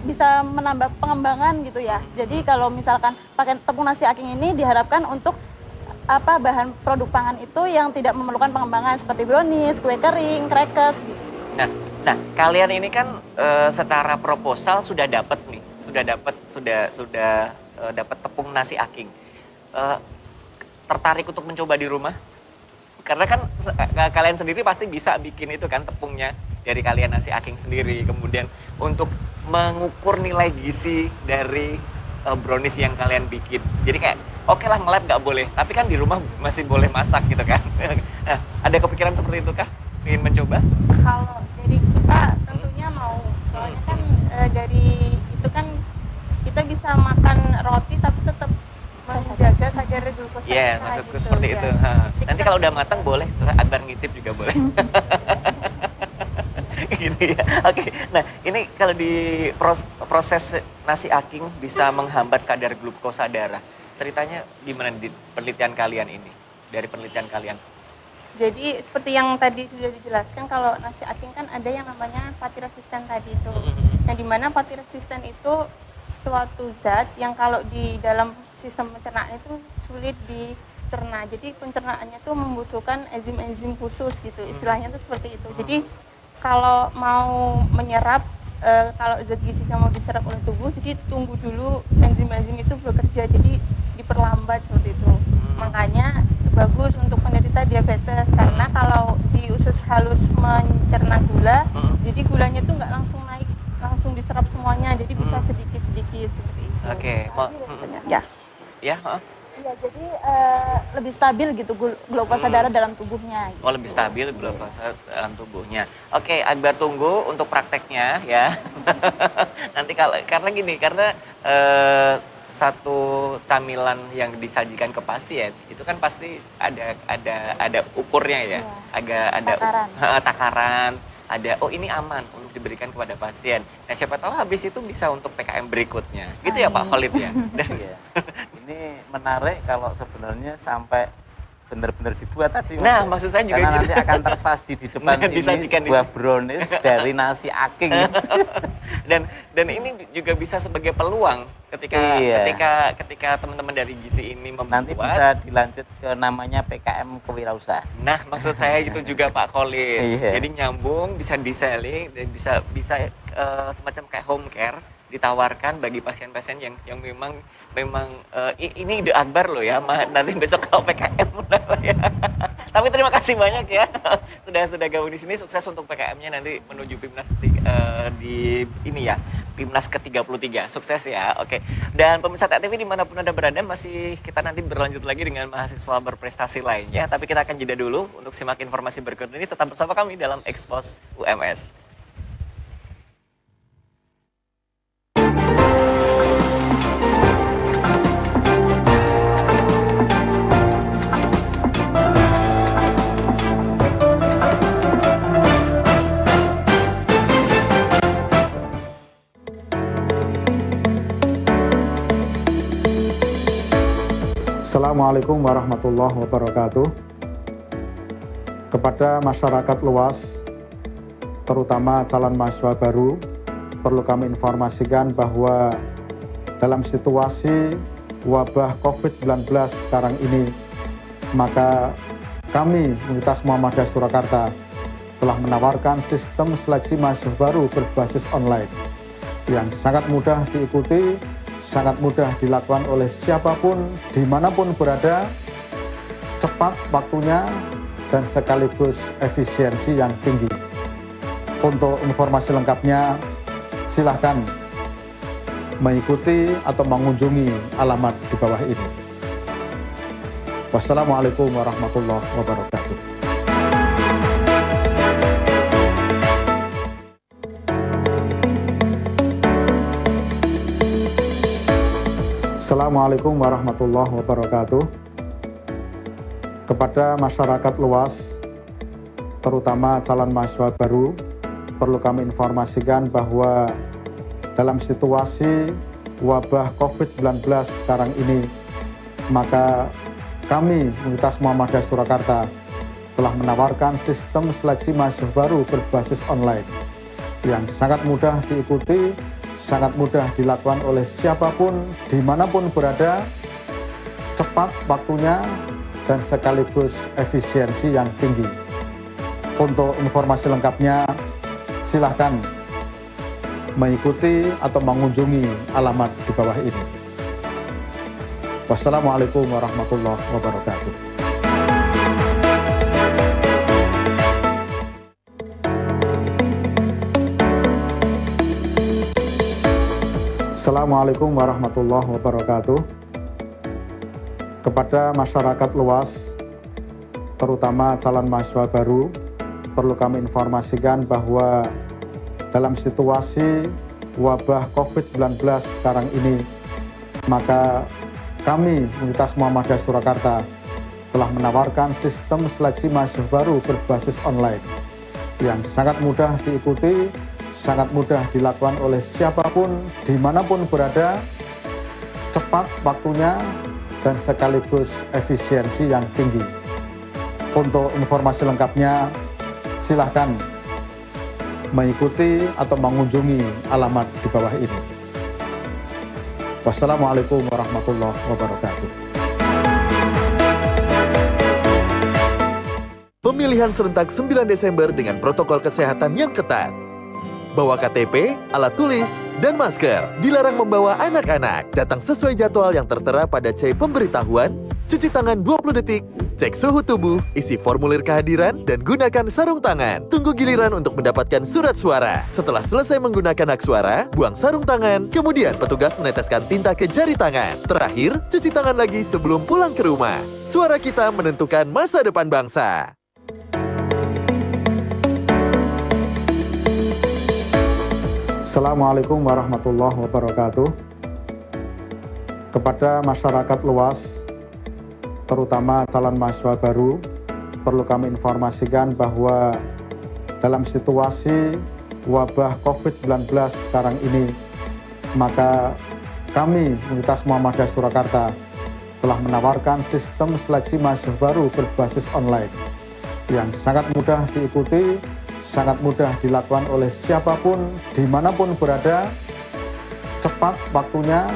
bisa menambah pengembangan gitu ya. Jadi kalau misalkan pakai tepung nasi aking ini diharapkan untuk bahan produk pangan itu yang tidak memerlukan pengembangan seperti brownies, kue kering, crackers gitu. Nah, kalian ini kan secara proposal sudah dapat tepung nasi aking. Tertarik untuk mencoba di rumah? Karena kan kalian sendiri pasti bisa bikin itu kan, tepungnya dari kalian nasi aking sendiri. Kemudian untuk mengukur nilai gizi dari brownies yang kalian bikin. Jadi kayak oke lah, nge-lab nggak boleh, tapi kan di rumah masih boleh masak gitu kan. Nah, ada kepikiran seperti itu kah? Ingin mencoba? Kalau dari kita tentunya mau dari itu kan kita bisa makan roti tapi tetap menjaga kadar glukosa. Iya, maksudku seperti itu. Nanti kalau udah matang boleh Akbar ngicip juga boleh. Gitu ya. Oke. Nah, ini kalau di proses nasi aking bisa menghambat kadar glukosa darah. Ceritanya gimana di penelitian kalian ini? Dari penelitian kalian? Jadi seperti yang tadi sudah dijelaskan, kalau nasi aking kan ada yang namanya fatty resistant tadi itu. Yang dimana fatty resistant itu suatu zat yang kalau di dalam sistem pencernaan itu sulit dicerna. Jadi pencernaannya itu membutuhkan enzim-enzim khusus gitu. Istilahnya itu seperti itu. Jadi kalau mau menyerap, kalau zat gizinya mau diserap oleh tubuh, jadi tunggu dulu enzim-enzim itu bekerja, jadi diperlambat seperti itu. Makanya bagus untuk penderita diabetes, karena kalau di usus halus mencerna gula, jadi gulanya itu nggak langsung naik, langsung diserap semuanya, jadi bisa sedikit-sedikit seperti itu. Oke. Ya. Ya, Iya, jadi lebih stabil gitu glukosa darah dalam tubuhnya. Gitu. Oh, lebih stabil glukosa dalam tubuhnya. Oke, Akbar tunggu untuk prakteknya ya. Nanti karena gini, karena satu camilan yang disajikan ke pasien itu kan pasti ada ukurnya ya. Agak ada takaran, ada ini aman untuk diberikan kepada pasien. Nah, siapa tahu habis itu bisa untuk PKM berikutnya. Gitu ya Pak Khalid ya. Ini menarik kalau sebenarnya sampai benar-benar dibuat tadi. Nah, maksud saya juga karena nanti akan tersaji di depan sini sebuah brownies dari nasi aking. dan ini juga bisa sebagai peluang ketika teman-teman dari gizi ini membuat. Nanti bisa dilanjut ke namanya PKM kewirausahaan. Nah, maksud saya itu juga Pak Khalid. Jadi nyambung, bisa di-selling dan bisa semacam kayak home care ditawarkan bagi pasien-pasien yang memang ini ide Akbar loh ya, nanti besok kalau PKM ya. Tapi terima kasih banyak ya sudah gabung di sini. Sukses untuk PKM-nya nanti menuju PIMNAS di ini ya, PIMNAS ke-33. Sukses ya. Oke. Dan pemirsa TV dimanapun Anda berada, masih kita nanti berlanjut lagi dengan mahasiswa berprestasi lainnya. Tapi kita akan jeda dulu untuk simak informasi berikut ini. Tetap bersama kami dalam Expose UMS. Assalamualaikum warahmatullahi wabarakatuh. Kepada masyarakat luas, terutama calon mahasiswa baru, perlu kami informasikan bahwa dalam situasi wabah COVID-19 sekarang ini, maka kami Universitas Muhammadiyah Surakarta telah menawarkan sistem seleksi mahasiswa baru berbasis online yang sangat mudah diikuti, sangat mudah dilakukan oleh siapapun, dimanapun berada, cepat waktunya, dan sekaligus efisiensi yang tinggi. Untuk informasi lengkapnya, silahkan mengikuti atau mengunjungi alamat di bawah ini. Wassalamualaikum warahmatullahi wabarakatuh. Assalamualaikum warahmatullahi wabarakatuh. Kepada masyarakat luas, terutama calon mahasiswa baru, perlu kami informasikan bahwa dalam situasi wabah COVID-19 sekarang ini, maka kami Universitas Muhammadiyah Surakarta telah menawarkan sistem seleksi mahasiswa baru berbasis online yang sangat mudah diikuti, sangat mudah dilakukan oleh siapapun, dimanapun berada, cepat waktunya, dan sekaligus efisiensi yang tinggi. Untuk informasi lengkapnya, silahkan mengikuti atau mengunjungi alamat di bawah ini. Wassalamualaikum warahmatullahi wabarakatuh. Assalamualaikum warahmatullahi wabarakatuh. Kepada masyarakat luas, terutama calon mahasiswa baru, perlu kami informasikan bahwa dalam situasi wabah COVID-19 sekarang ini, maka kami Universitas Muhammadiyah Surakarta telah menawarkan sistem seleksi mahasiswa baru berbasis online yang sangat mudah diikuti, sangat mudah dilakukan oleh siapapun, dimanapun berada, cepat waktunya, dan sekaligus efisiensi yang tinggi. Untuk informasi lengkapnya, silahkan mengikuti atau mengunjungi alamat di bawah ini. Wassalamualaikum warahmatullahi wabarakatuh. Pemilihan serentak 9 Desember dengan protokol kesehatan yang ketat. Bawa KTP, alat tulis, dan masker. Dilarang membawa anak-anak. Datang sesuai jadwal yang tertera pada C pemberitahuan, cuci tangan 20 detik, cek suhu tubuh, isi formulir kehadiran, dan gunakan sarung tangan. Tunggu giliran untuk mendapatkan surat suara. Setelah selesai menggunakan hak suara, buang sarung tangan, kemudian petugas meneteskan tinta ke jari tangan. Terakhir, cuci tangan lagi sebelum pulang ke rumah. Suara kita menentukan masa depan bangsa. Assalamualaikum warahmatullahi wabarakatuh. Kepada masyarakat luas, terutama calon mahasiswa baru, perlu kami informasikan bahwa dalam situasi wabah COVID-19 sekarang ini, maka kami Universitas Muhammadiyah Surakarta telah menawarkan sistem seleksi mahasiswa baru berbasis online yang sangat mudah diikuti, sangat mudah dilakukan oleh siapapun, dimanapun berada, cepat waktunya,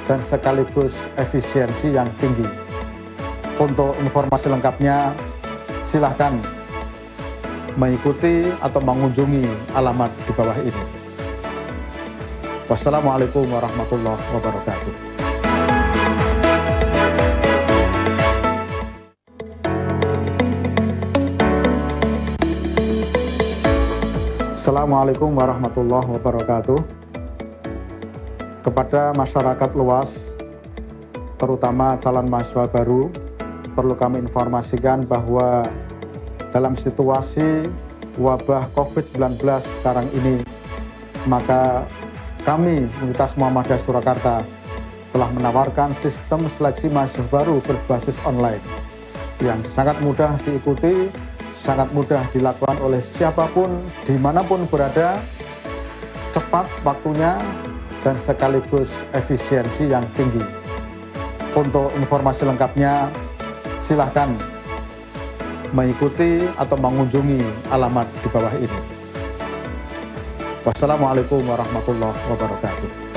dan sekaligus efisiensi yang tinggi. Untuk informasi lengkapnya, silahkan mengikuti atau mengunjungi alamat di bawah ini. Wassalamualaikum warahmatullahi wabarakatuh. Assalamualaikum warahmatullahi wabarakatuh. Kepada masyarakat luas, terutama calon mahasiswa baru, perlu kami informasikan bahwa dalam situasi wabah COVID-19 sekarang ini, maka kami Universitas Muhammadiyah Surakarta telah menawarkan sistem seleksi mahasiswa baru berbasis online yang sangat mudah diikuti, sangat mudah dilakukan oleh siapapun, dimanapun berada, cepat waktunya, dan sekaligus efisiensi yang tinggi. Untuk informasi lengkapnya, silahkan mengikuti atau mengunjungi alamat di bawah ini. Wassalamualaikum warahmatullahi wabarakatuh.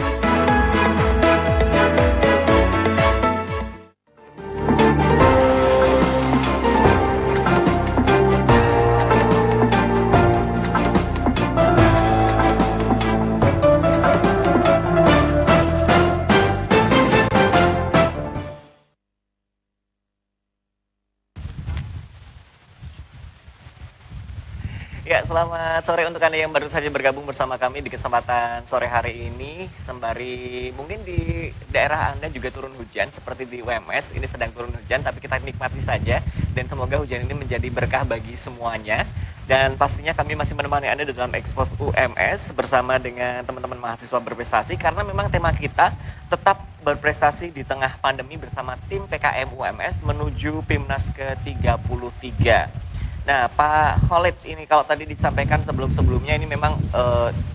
Ya, selamat sore untuk Anda yang baru saja bergabung bersama kami di kesempatan sore hari ini. Sembari mungkin di daerah Anda juga turun hujan seperti di UMS, ini sedang turun hujan tapi kita nikmati saja dan semoga hujan ini menjadi berkah bagi semuanya. Dan pastinya kami masih menemani Anda dalam Expose UMS bersama dengan teman-teman mahasiswa berprestasi karena memang tema kita tetap berprestasi di tengah pandemi bersama tim PKM UMS menuju PIMNAS ke-33. Nah, Pak Khalid, ini kalau tadi disampaikan sebelum-sebelumnya ini memang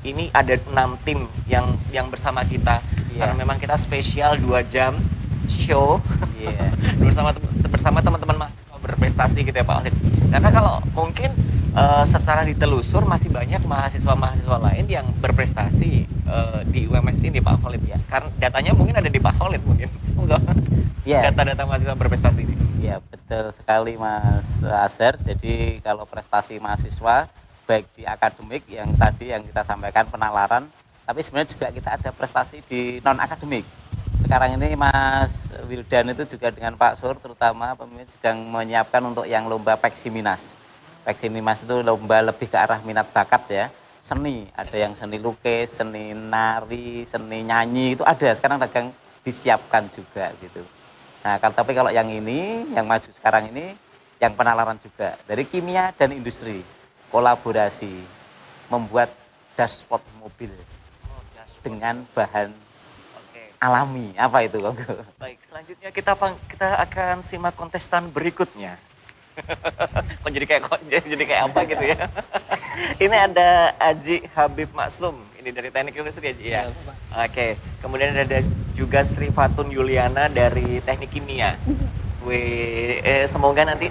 ini ada 6 tim yang bersama kita. Karena memang kita spesial 2 jam show bersama teman-teman mahasiswa berprestasi gitu ya Pak Khalid. Karena kalau mungkin secara ditelusur masih banyak mahasiswa-mahasiswa lain yang berprestasi di UMS ini Pak Khalid ya. Karena datanya mungkin ada di Pak Khalid mungkin. Enggak. Data-data mahasiswa berprestasi ini. Ya, betul sekali Mas Azhar. Jadi kalau prestasi mahasiswa baik di akademik yang tadi yang kita sampaikan penalaran, tapi sebenarnya juga kita ada prestasi di non akademik. Sekarang ini Mas Wildan itu juga dengan Pak Sur terutama pemimpin sedang menyiapkan untuk yang lomba Peksiminas. Peksiminas itu lomba lebih ke arah minat bakat ya. Seni, ada yang seni lukis, seni nari, seni nyanyi itu ada sekarang sedang disiapkan juga gitu. Nah, tapi kalau yang ini, yang maju sekarang ini, yang penalaran juga dari kimia dan industri, kolaborasi, membuat dashboard mobil. dengan bahan alami. Apa itu, Kongko? Baik, selanjutnya kita akan simak kontestan berikutnya. Kok jadi kayak apa gitu ya? Ini ada Aji Habib Maksum. Ini dari Teknik Industri Aji ya. Oke. Kemudian ada juga Sri Fatun Yuliana dari Teknik Kimia. Semoga nanti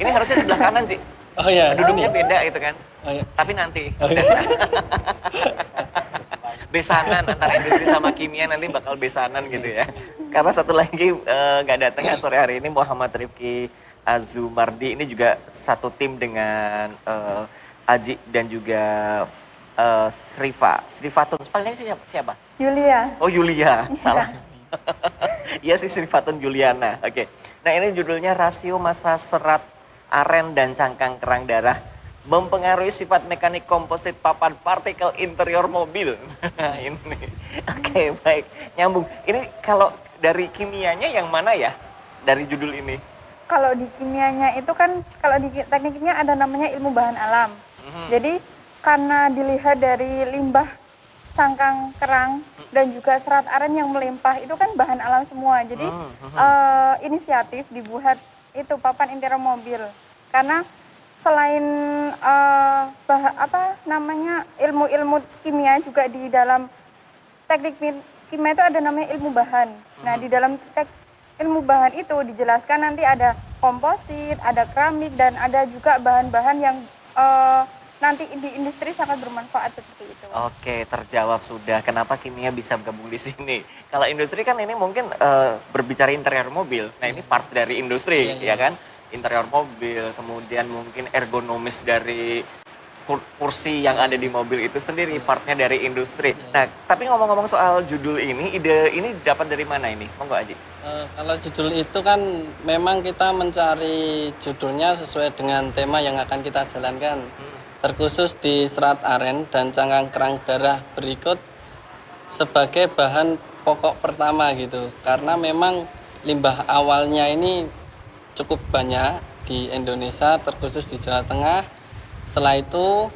ini harusnya sebelah kanan sih. Oh iya. Duduknya beda gitu kan. Oh, iya. Tapi nanti. Oh, iya. Besanan antara industri sama kimia nanti bakal besanan gitu ya. Karena satu lagi nggak datang ya sore hari ini Muhammad Rifki Azumardi, ini juga satu tim dengan Aji dan juga Sri Fatun. Spellingnya siapa? Yulia. Oh Yulia, salah. Iya sih Sri Fatun Yuliana. Oke. Nah ini judulnya rasio massa serat aren dan cangkang kerang darah mempengaruhi sifat mekanik komposit papan partikel interior mobil. Ini. Oke, baik. Nyambung. Ini kalau dari kimianya yang mana ya? Dari judul ini? Kalau di kimianya itu kan, kalau di teknik kimia ada namanya ilmu bahan alam. Jadi karena dilihat dari limbah cangkang kerang dan juga serat aren yang melimpah, itu kan bahan alam semua. Jadi inisiatif dibuat itu papan interior mobil. Karena selain ilmu-ilmu kimia juga di dalam teknik kimia itu ada namanya ilmu bahan. Nah, di dalam ilmu bahan itu dijelaskan nanti ada komposit, ada keramik, dan ada juga bahan-bahan yang nanti di industri sangat bermanfaat seperti itu. Oke, terjawab sudah. Kenapa kimia bisa bergabung di sini? Kalau industri kan ini mungkin berbicara interior mobil. Nah, ini part dari industri, ya kan? Interior mobil, kemudian mungkin ergonomis dari kursi yang ada di mobil itu sendiri, partnya dari industri. Nah, tapi ngomong-ngomong soal judul ini, ide ini dapat dari mana ini? Monggo Aji. Kalau judul itu kan memang kita mencari judulnya sesuai dengan tema yang akan kita jalankan. Terkhusus di serat aren dan cangkang kerang darah berikut sebagai bahan pokok pertama gitu. Karena memang limbah awalnya ini cukup banyak di Indonesia, terkhusus di Jawa Tengah. Setelah itu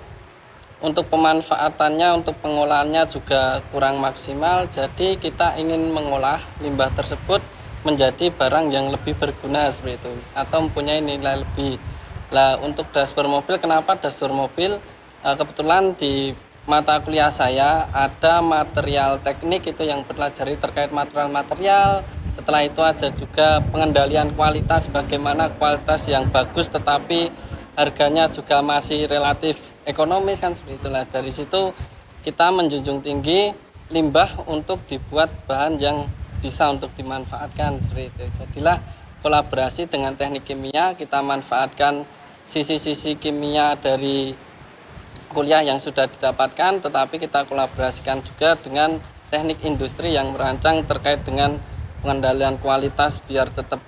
untuk pemanfaatannya, untuk pengolahannya juga kurang maksimal. Jadi kita ingin mengolah limbah tersebut menjadi barang yang lebih berguna seperti itu, atau mempunyai nilai lebih. Lah untuk dashboard mobil, kenapa dashboard mobil? Kebetulan di mata kuliah saya ada material teknik itu yang pelajari terkait material-material. Setelah itu ada juga pengendalian kualitas, bagaimana kualitas yang bagus tetapi harganya juga masih relatif ekonomis kan seperti itulah. Dari situ kita menjunjung tinggi limbah untuk dibuat bahan yang bisa untuk dimanfaatkan seperti itu. Jadilah kolaborasi dengan teknik kimia, kita manfaatkan sisi-sisi kimia dari kuliah yang sudah didapatkan, tetapi kita kolaborasikan juga dengan teknik industri yang merancang terkait dengan pengendalian kualitas biar tetap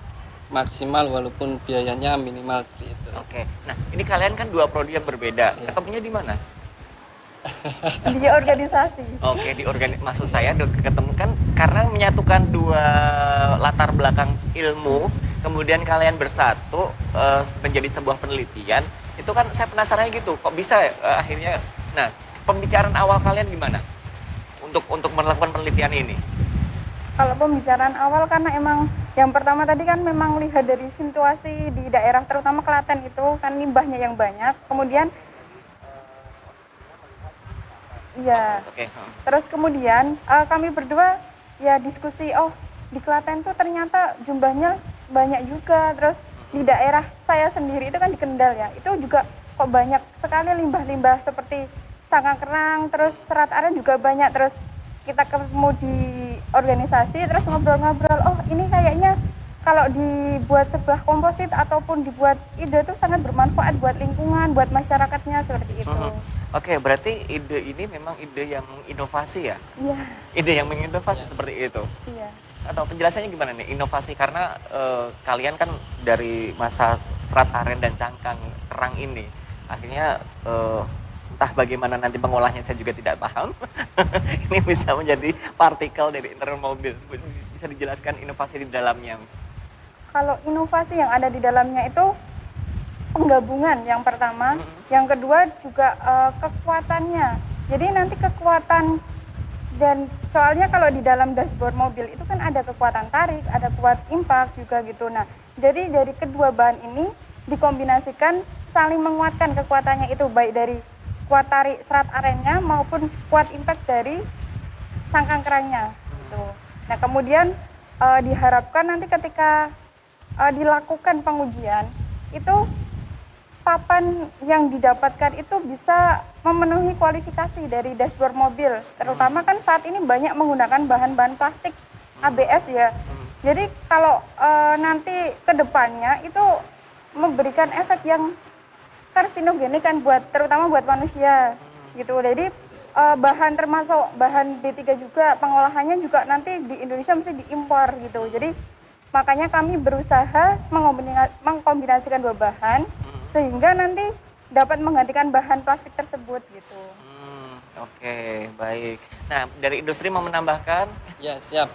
maksimal walaupun biayanya minimal seperti itu. Oke, nah ini kalian kan dua prodi yang berbeda. Ketemunya di mana? Di organisasi. Oke, maksud saya ketemukan karena menyatukan dua latar belakang ilmu, kemudian kalian bersatu menjadi sebuah penelitian. Itu kan saya penasarannya gitu, kok bisa akhirnya. Nah, pembicaraan awal kalian gimana untuk melakukan penelitian ini? Kalau pembicaraan awal karena emang yang pertama tadi kan memang lihat dari situasi di daerah terutama Klaten itu kan limbahnya yang banyak. Kemudian iya. Terus kemudian kami berdua ya diskusi, oh di Klaten tuh ternyata jumlahnya banyak juga. Terus di daerah saya sendiri itu kan di Kendal ya, itu juga kok banyak sekali limbah-limbah seperti cangkang kerang, terus serat aren juga banyak. Terus kita ketemu di organisasi, terus ngobrol-ngobrol, oh ini kayaknya kalau dibuat sebuah komposit ataupun dibuat ide itu sangat bermanfaat buat lingkungan, buat masyarakatnya seperti itu. Oke, berarti ide ini memang ide yang inovasi ya? Iya. Ide yang menginovasi seperti itu? Iya. Atau penjelasannya gimana nih, inovasi? Karena kalian kan dari masa serat aren dan cangkang kerang ini, akhirnya entah bagaimana nanti pengolahnya saya juga tidak paham. Ini bisa menjadi partikel dari interior mobil. Bisa dijelaskan inovasi di dalamnya? Kalau inovasi yang ada di dalamnya itu penggabungan yang pertama, yang kedua juga kekuatannya. Jadi nanti kekuatan Dan soalnya kalau di dalam dashboard mobil itu kan ada kekuatan tarik, ada kuat impact juga gitu. Nah, jadi dari kedua bahan ini dikombinasikan saling menguatkan kekuatannya itu, baik dari kuat tarik serat arennya maupun kuat impact dari cangkang kerangnya gitu. Nah, kemudian diharapkan nanti ketika dilakukan pengujian itu papan yang didapatkan itu bisa memenuhi kualifikasi dari dashboard mobil. Terutama kan saat ini banyak menggunakan bahan-bahan plastik ABS ya. Jadi kalau nanti ke depannya itu memberikan efek yang karsinogenik kan terutama buat manusia gitu. Jadi bahan termasuk bahan B3 juga pengolahannya juga nanti di Indonesia mesti diimpor gitu. Jadi makanya kami berusaha mengkombinasikan dua bahan sehingga nanti dapat menggantikan bahan plastik tersebut gitu. Oke, baik. Nah, dari industri mau menambahkan? Ya, siap.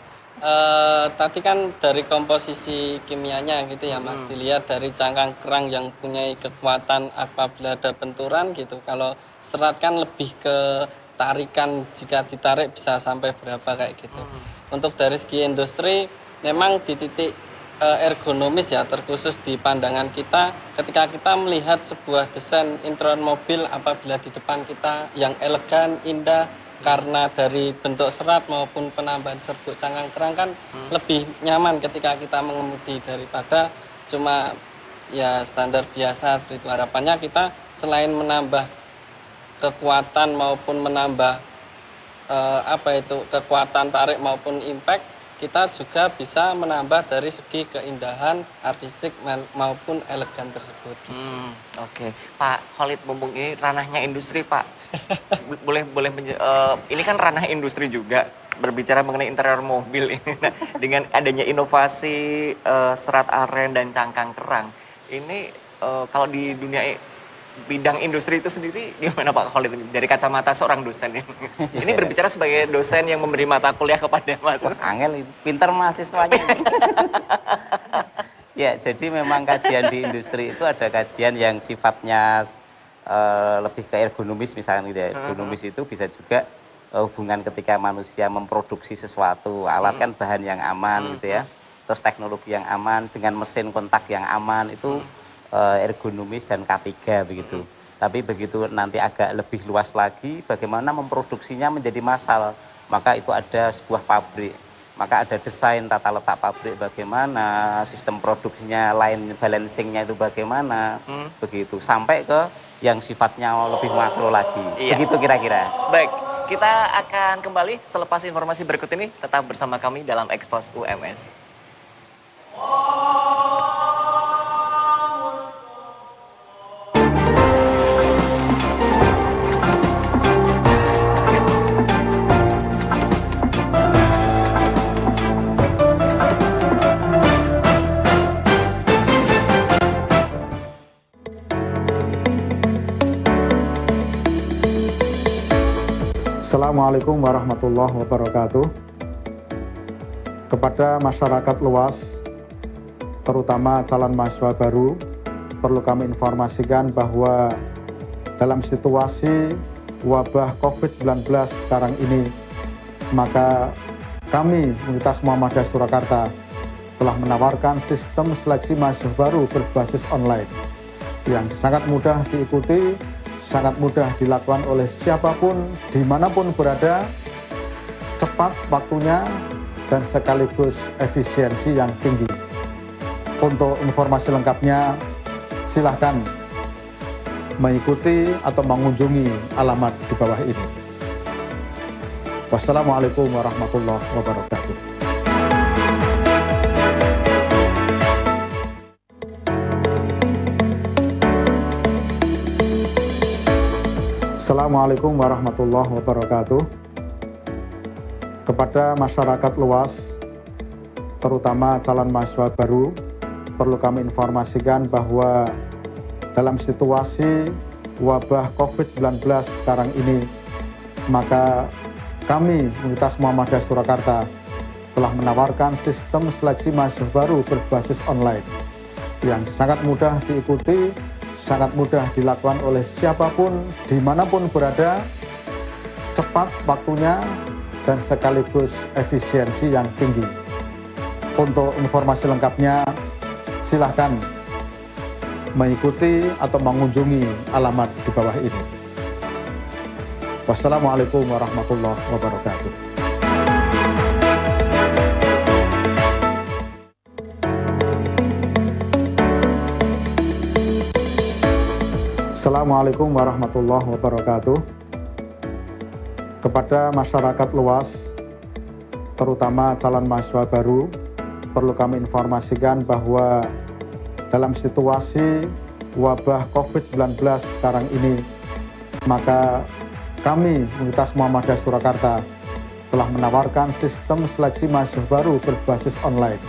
Tadi kan dari komposisi kimianya gitu ya Mas, dilihat dari cangkang kerang yang punya kekuatan apabila ada benturan gitu. Kalau serat kan lebih ke tarikan, jika ditarik bisa sampai berapa kayak gitu. Untuk dari segi industri, memang di titik ergonomis ya, terkhusus di pandangan kita ketika kita melihat sebuah desain interior mobil apabila di depan kita yang elegan, indah karena dari bentuk serat maupun penambahan serbuk cangkang kerang kan lebih nyaman ketika kita mengemudi daripada cuma ya standar biasa seperti itu. Harapannya kita selain menambah kekuatan maupun menambah kekuatan tarik maupun impact, kita juga bisa menambah dari segi keindahan artistik maupun elegan tersebut. Oke, Pak Khalid, mumpung ini ranahnya industri, Pak. boleh ini kan ranah industri juga, berbicara mengenai interior mobil ini. Nah, dengan adanya inovasi serat aren dan cangkang kerang, ini kalau di dunia bidang industri itu sendiri gimana Pak Khalid dari kacamata seorang dosen ini? Ini berbicara sebagai dosen yang memberi mata kuliah kepada Mas. Angel, pinter mahasiswanya. Ya, jadi memang kajian di industri itu ada kajian yang sifatnya lebih ke ergonomis misalnya gitu ya. Ergonomis itu bisa juga hubungan ketika manusia memproduksi sesuatu, alat kan bahan yang aman gitu ya. Terus teknologi yang aman dengan mesin kontak yang aman itu ergonomis dan K3 begitu. Tapi begitu nanti agak lebih luas lagi, bagaimana memproduksinya menjadi massal, maka itu ada sebuah pabrik, maka ada desain tata letak pabrik bagaimana, sistem produksinya, line balancingnya itu bagaimana, begitu sampai ke yang sifatnya lebih makro lagi. Begitu kira-kira. Baik, kita akan kembali selepas informasi berikut ini, tetap bersama kami dalam Expose UMS. Assalamualaikum warahmatullahi wabarakatuh. Kepada masyarakat luas, terutama calon mahasiswa baru, perlu kami informasikan bahwa dalam situasi wabah COVID-19 sekarang ini, maka kami Universitas Muhammadiyah Surakarta telah menawarkan sistem seleksi mahasiswa baru berbasis online yang sangat mudah diikuti, sangat mudah dilakukan oleh siapapun, dimanapun berada, cepat waktunya, dan sekaligus efisiensi yang tinggi. Untuk informasi lengkapnya, silahkan mengikuti atau mengunjungi alamat di bawah ini. Wassalamualaikum warahmatullahi wabarakatuh. Assalamualaikum warahmatullahi wabarakatuh. Kepada masyarakat luas, terutama calon mahasiswa baru, perlu kami informasikan bahwa dalam situasi wabah COVID-19 sekarang ini, maka kami Universitas Muhammadiyah Surakarta telah menawarkan sistem seleksi mahasiswa baru berbasis online yang sangat mudah diikuti, sangat mudah dilakukan oleh siapapun, dimanapun berada, cepat waktunya, dan sekaligus efisiensi yang tinggi. Untuk informasi lengkapnya, silahkan mengikuti atau mengunjungi alamat di bawah ini. Wassalamualaikum warahmatullahi wabarakatuh. Assalamualaikum warahmatullahi wabarakatuh. Kepada masyarakat luas, terutama calon mahasiswa baru, perlu kami informasikan bahwa dalam situasi wabah COVID-19 sekarang ini, maka kami Universitas Muhammadiyah Surakarta telah menawarkan sistem seleksi mahasiswa baru berbasis online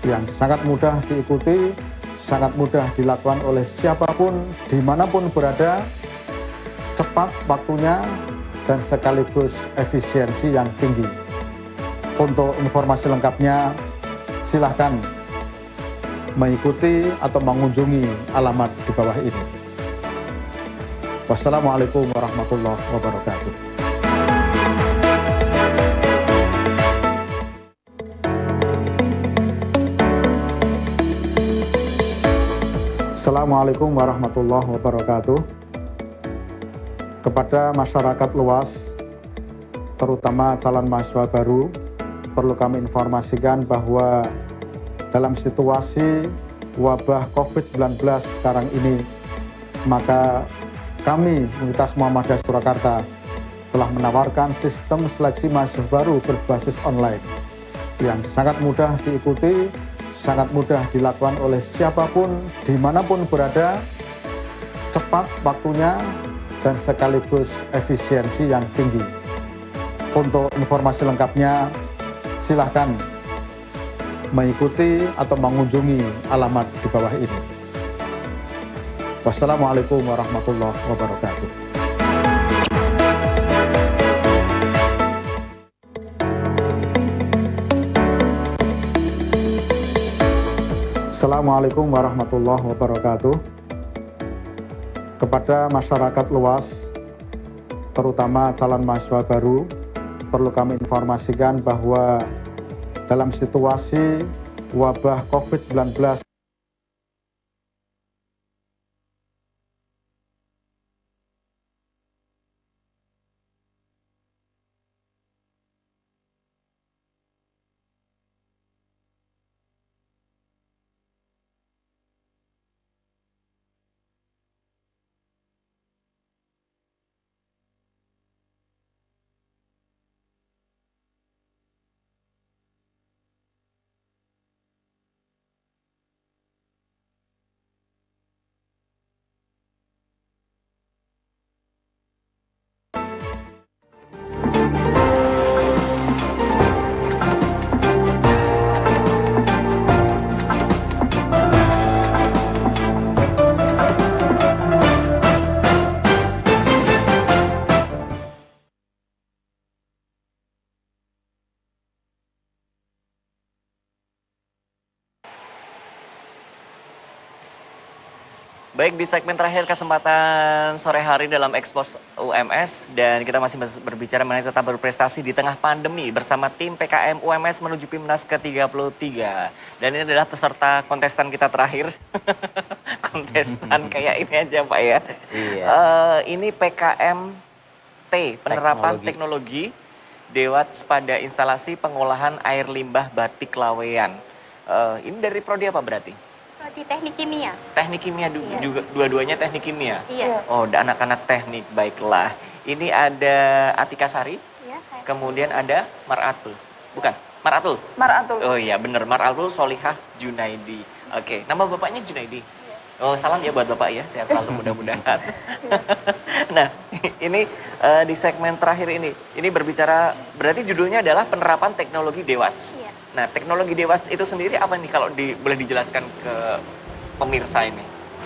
yang sangat mudah diikuti, sangat mudah dilakukan oleh siapapun, dimanapun berada, cepat waktunya, dan sekaligus efisiensi yang tinggi. Untuk informasi lengkapnya, silahkan mengikuti atau mengunjungi alamat di bawah ini. Wassalamualaikum warahmatullahi wabarakatuh. Assalamualaikum warahmatullahi wabarakatuh. Kepada masyarakat luas, terutama calon mahasiswa baru, perlu kami informasikan bahwa dalam situasi wabah COVID-19 sekarang ini, maka kami Universitas Muhammadiyah Surakarta telah menawarkan sistem seleksi mahasiswa baru berbasis online yang sangat mudah diikuti, sangat mudah dilakukan oleh siapapun, dimanapun berada, cepat waktunya, dan sekaligus efisiensi yang tinggi. Untuk informasi lengkapnya, silahkan mengikuti atau mengunjungi alamat di bawah ini. Wassalamualaikum warahmatullahi wabarakatuh. Assalamualaikum warahmatullahi wabarakatuh. Kepada masyarakat luas, terutama calon mahasiswa baru, perlu kami informasikan bahwa dalam situasi wabah COVID-19 Baik, di segmen terakhir kesempatan sore hari dalam Expose UMS dan kita masih berbicara mengenai tetap berprestasi di tengah pandemi bersama tim PKM UMS menuju PIMNAS ke-33. Dan ini adalah peserta kontestan kita terakhir. Kontestan kayak ini aja Pak ya. Iya. Ini PKMT, penerapan teknologi Dewats pada instalasi pengolahan air limbah batik Laweyan. Ini dari prodi apa berarti? Di teknik kimia. Teknik kimia juga, dua-duanya teknik kimia? Iya. Oh, anak-anak teknik, baiklah. Ini ada Atika Sari, iya, saya. Kemudian ada Maratul. Bukan, Maratul? Maratul. Oh iya, bener. Maratul Solihah Junaidi. Oke, nama bapaknya Junaidi? Oh, salam ya buat bapak ya, sehat selalu mudah-mudahan. Nah, ini di segmen terakhir ini berbicara, berarti judulnya adalah penerapan teknologi Dewats. Iya. Nah, teknologi Dewats itu sendiri apa nih kalau boleh dijelaskan ke pemirsa ini?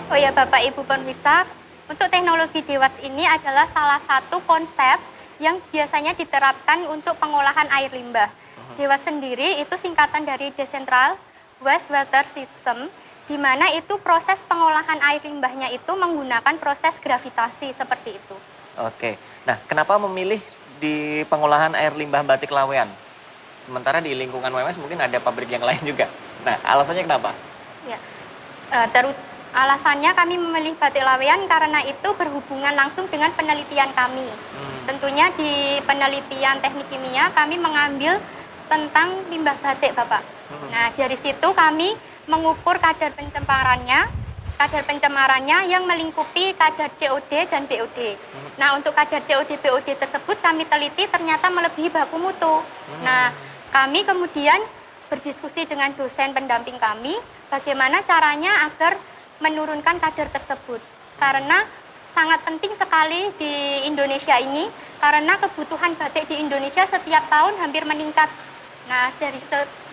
Oh ya Bapak Ibu pemirsa, untuk teknologi Dewats ini adalah salah satu konsep yang biasanya diterapkan untuk pengolahan air limbah. Dewats sendiri itu singkatan dari Decentral Wastewater System, di mana itu proses pengolahan air limbahnya itu menggunakan proses gravitasi seperti itu. Oke, nah kenapa memilih di pengolahan air limbah batik Lawean. Sementara di lingkungan WMS mungkin ada pabrik yang lain juga. Nah, alasannya kenapa? Ya, alasannya kami memilih batik Lawean karena itu berhubungan langsung dengan penelitian kami. Tentunya di penelitian teknik kimia kami mengambil tentang limbah batik, Bapak. Nah, dari situ kami mengukur kadar pencemarannya yang melingkupi kadar COD dan BOD. Nah, untuk kadar COD BOD tersebut kami teliti ternyata melebihi baku mutu. Nah, kami kemudian berdiskusi dengan dosen pendamping kami bagaimana caranya agar menurunkan kadar tersebut. Karena sangat penting sekali di Indonesia ini karena kebutuhan batik di Indonesia setiap tahun hampir meningkat. Nah,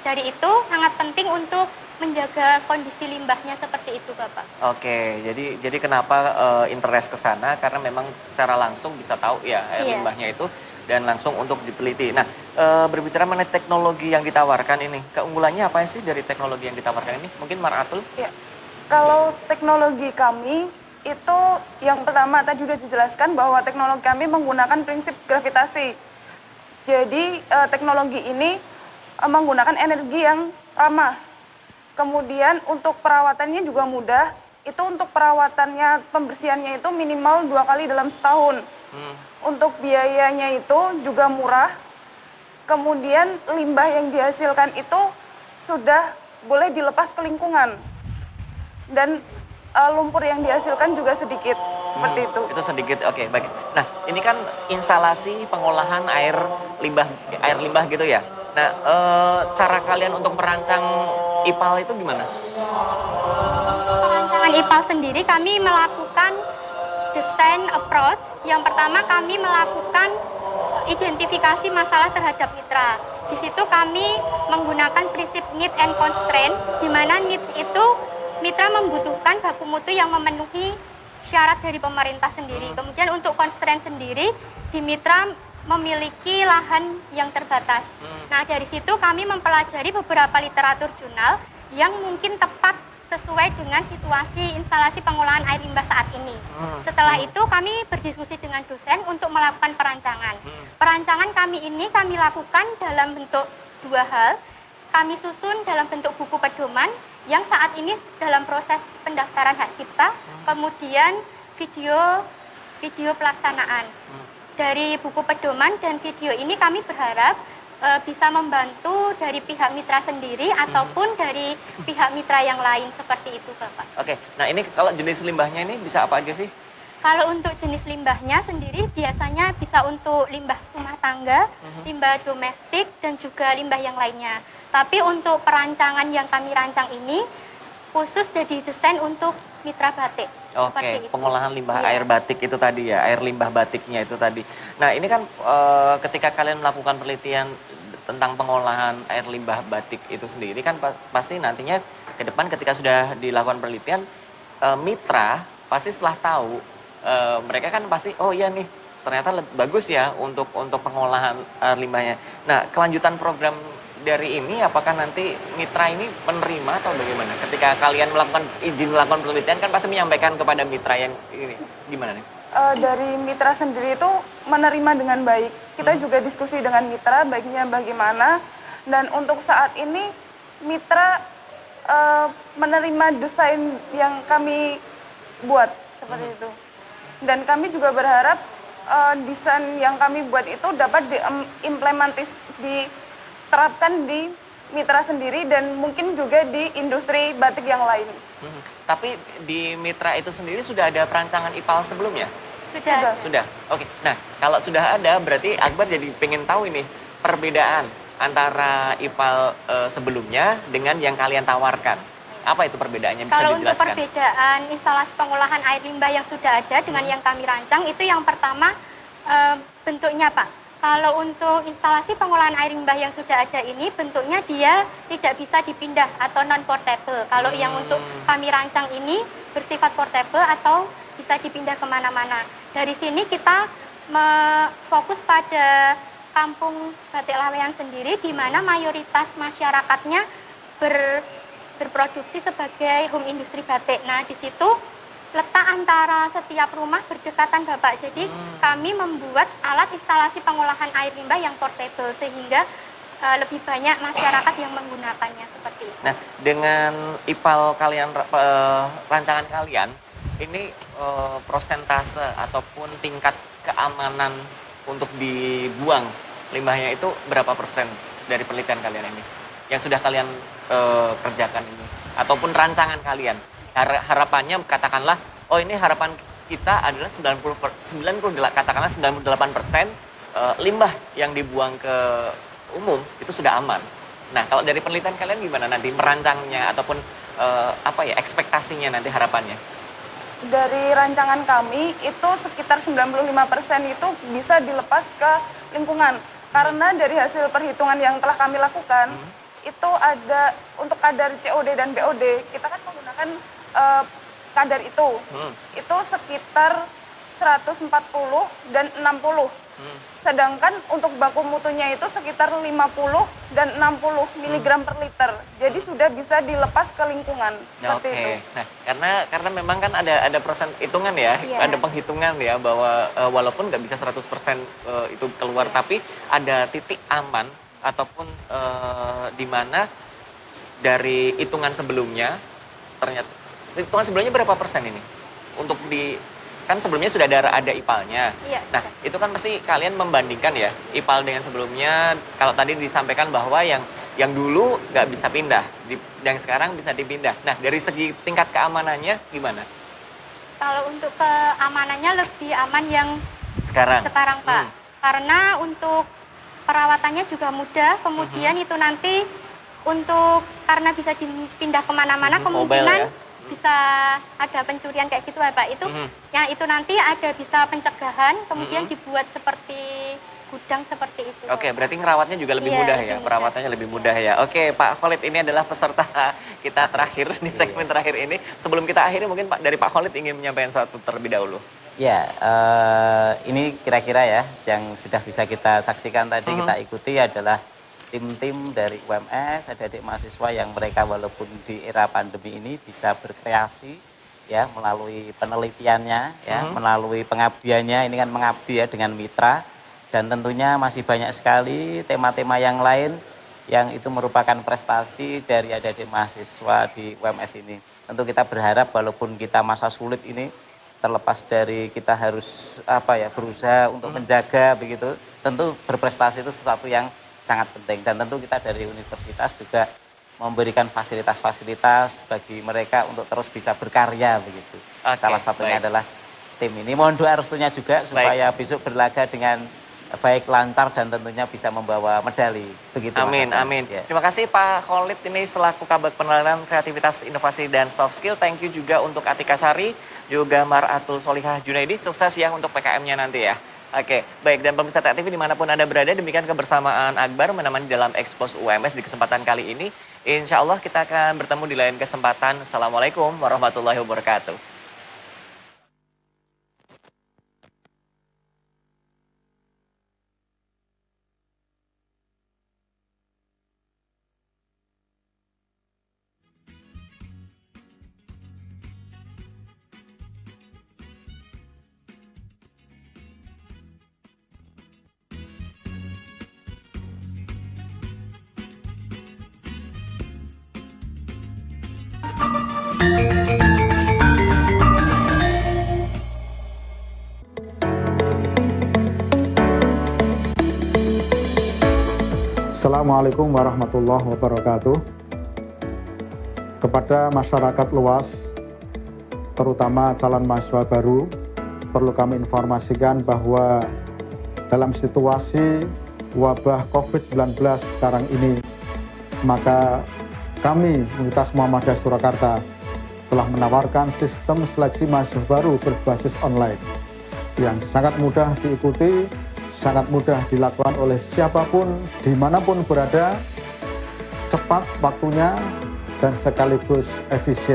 dari itu sangat penting untuk menjaga kondisi limbahnya seperti itu, Bapak. Oke, jadi kenapa interest ke sana? Karena memang secara langsung bisa tahu ya air limbahnya itu dan langsung untuk diteliti. Nah, berbicara mengenai teknologi yang ditawarkan ini, keunggulannya apa sih dari teknologi yang ditawarkan ini? Mungkin Maratul? Ya, kalau teknologi kami itu yang pertama tadi sudah dijelaskan bahwa teknologi kami menggunakan prinsip gravitasi. Jadi teknologi ini menggunakan energi yang ramah. Kemudian untuk perawatannya juga mudah. Itu untuk perawatannya, pembersihannya itu minimal 2 kali dalam setahun. Untuk biayanya itu juga murah. Kemudian limbah yang dihasilkan itu sudah boleh dilepas ke lingkungan. Dan lumpur yang dihasilkan juga sedikit, seperti itu. Itu sedikit, oke, baik. Nah, ini kan instalasi pengolahan air limbah gitu ya. Nah, cara kalian untuk merancang IPAL itu gimana? Perancangan IPAL sendiri kami melakukan design approach. Yang pertama kami melakukan identifikasi masalah terhadap mitra. Di situ kami menggunakan prinsip need and constraint, di mana needs itu mitra membutuhkan baku mutu yang memenuhi syarat dari pemerintah sendiri. Kemudian untuk constraint sendiri, di mitra memiliki lahan yang terbatas. Nah, dari situ kami mempelajari beberapa literatur jurnal yang mungkin tepat sesuai dengan situasi instalasi pengolahan air limbah saat ini. Setelah itu kami berdiskusi dengan dosen untuk melakukan perancangan. Perancangan kami ini kami lakukan dalam bentuk 2 hal. Kami susun dalam bentuk buku pedoman yang saat ini dalam proses pendaftaran hak cipta, kemudian video pelaksanaan. Dari buku pedoman dan video ini kami berharap bisa membantu dari pihak mitra sendiri ataupun dari pihak mitra yang lain seperti itu, Bapak. Oke, nah ini kalau jenis limbahnya ini bisa apa aja sih? Kalau untuk jenis limbahnya sendiri biasanya bisa untuk limbah rumah tangga, limbah domestik, dan juga limbah yang lainnya. Tapi untuk perancangan yang kami rancang ini khusus jadi desain untuk mitra batik. Oke, pengolahan limbah air batik itu tadi ya, air limbah batiknya itu tadi. Nah, ini kan ketika kalian melakukan penelitian tentang pengolahan air limbah batik itu sendiri kan pasti nantinya ke depan ketika sudah dilakukan penelitian, mitra pasti setelah tahu, mereka kan pasti, oh iya nih, ternyata bagus ya untuk pengolahan air limbahnya. Nah, kelanjutan program dari ini apakah nanti mitra ini menerima atau bagaimana? Ketika kalian melakukan izin melakukan penelitian kan pasti menyampaikan kepada mitra yang ini gimana nih? Dari mitra sendiri itu menerima dengan baik. Kita juga diskusi dengan mitra baiknya bagaimana. Dan untuk saat ini mitra menerima desain yang kami buat seperti itu. Dan kami juga berharap desain yang kami buat itu dapat diterapkan di mitra sendiri dan mungkin juga di industri batik yang lain. Tapi di mitra itu sendiri sudah ada perancangan IPAL sebelumnya? Sudah. Oke. Nah, kalau sudah ada berarti Akbar jadi pengen tahu ini perbedaan antara IPAL sebelumnya dengan yang kalian tawarkan. Apa itu perbedaannya? Bisa kalau dijelaskan? Untuk perbedaan instalasi pengolahan air limbah yang sudah ada dengan yang kami rancang itu yang pertama bentuknya, Pak. Kalau untuk instalasi pengolahan air limbah yang sudah ada ini bentuknya dia tidak bisa dipindah atau non-portable. Kalau yang untuk kami rancang ini bersifat portable atau bisa dipindah kemana-mana. Dari sini kita fokus pada kampung Batik Lawean sendiri di mana mayoritas masyarakatnya berproduksi sebagai home industri batik. Nah, di situ letak antara setiap rumah berdekatan Bapak. Jadi kami membuat alat instalasi pengolahan air limbah yang portable sehingga lebih banyak masyarakat yang menggunakannya seperti itu. Nah, dengan IPAL kalian, rancangan kalian, ini prosentase ataupun tingkat keamanan untuk dibuang limbahnya itu berapa persen dari penelitian kalian ini? Yang sudah kalian kerjakan ini? Ataupun rancangan kalian? Harapannya katakanlah, oh ini harapan kita adalah 98% limbah yang dibuang ke umum itu sudah aman. Nah, kalau dari penelitian kalian gimana nanti merancangnya ataupun ekspektasinya nanti harapannya? Dari rancangan kami itu sekitar 95% itu bisa dilepas ke lingkungan. Karena dari hasil perhitungan yang telah kami lakukan, itu ada untuk kadar COD dan BOD, kita kan menggunakan kadar itu. Itu sekitar 140 dan 60. Sedangkan untuk baku mutunya itu sekitar 50 dan 60 mg per liter. Jadi sudah bisa dilepas ke lingkungan seperti itu. Nah, karena memang kan ada proses hitungan ya, ada penghitungan ya bahwa walaupun nggak bisa 100% itu keluar, tapi ada titik aman ataupun di mana dari hitungan sebelumnya ternyata hitungan sebelumnya berapa persen ini untuk kan sebelumnya sudah ada IPAL-nya. Iya, nah, itu kan pasti kalian membandingkan ya IPAL dengan sebelumnya. Kalau tadi disampaikan bahwa yang dulu nggak bisa pindah, yang sekarang bisa dipindah. Nah, dari segi tingkat keamanannya gimana? Kalau untuk keamanannya lebih aman yang sekarang Pak. Karena untuk perawatannya juga mudah. Kemudian itu nanti karena bisa dipindah kemana-mana, kemungkinan bisa ada pencurian kayak gitu Pak. Itu yang itu nanti ada bisa pencegahan, kemudian dibuat seperti gudang seperti itu. Oke, berarti ngerawatnya juga lebih mudah ya, perawatannya lebih mudah ya. Oke, Pak Khalid, ini adalah peserta kita terakhir di segmen terakhir ini. Sebelum kita akhiri mungkin dari Pak Khalid ingin menyampaikan sesuatu terlebih dahulu. Ya, ini kira-kira ya yang sudah bisa kita saksikan tadi, kita ikuti adalah tim-tim dari UMS, adik-adik mahasiswa yang mereka walaupun di era pandemi ini bisa berkreasi ya melalui penelitiannya ya, melalui pengabdiannya. Ini kan mengabdi ya dengan mitra, dan tentunya masih banyak sekali tema-tema yang lain yang itu merupakan prestasi dari adik-adik mahasiswa di UMS ini. Tentu kita berharap walaupun kita masa sulit ini, terlepas dari kita harus berusaha untuk menjaga begitu, tentu berprestasi itu sesuatu yang sangat penting, dan tentu kita dari universitas juga memberikan fasilitas-fasilitas bagi mereka untuk terus bisa berkarya begitu. Salah satunya adalah tim ini. Mohon doa restunya juga supaya besok berlaga dengan baik, lancar, dan tentunya bisa membawa medali. Begitu. Amin, amin. Ya. Terima kasih Pak Khalid ini selaku Kabag Penelitian Kreativitas Inovasi dan Soft Skill. Thank you juga untuk Atika Sari, juga Maratul Solihah Junaidi. Sukses ya untuk PKM-nya nanti ya. Oke, baik, dan pemirsa TEK TV dimanapun Anda berada, demikian kebersamaan Akbar menemani dalam Expose UMS di kesempatan kali ini. Insya Allah kita akan bertemu di lain kesempatan. Assalamualaikum warahmatullahi wabarakatuh. Assalamualaikum warahmatullahi wabarakatuh. Kepada masyarakat luas, terutama calon mahasiswa baru, perlu kami informasikan bahwa dalam situasi wabah COVID-19 sekarang ini, maka kami Universitas Muhammadiyah Surakarta telah menawarkan sistem seleksi mahasiswa baru berbasis online yang sangat mudah diikuti, sangat mudah dilakukan oleh siapapun, dimanapun berada, cepat waktunya, dan sekaligus efisien.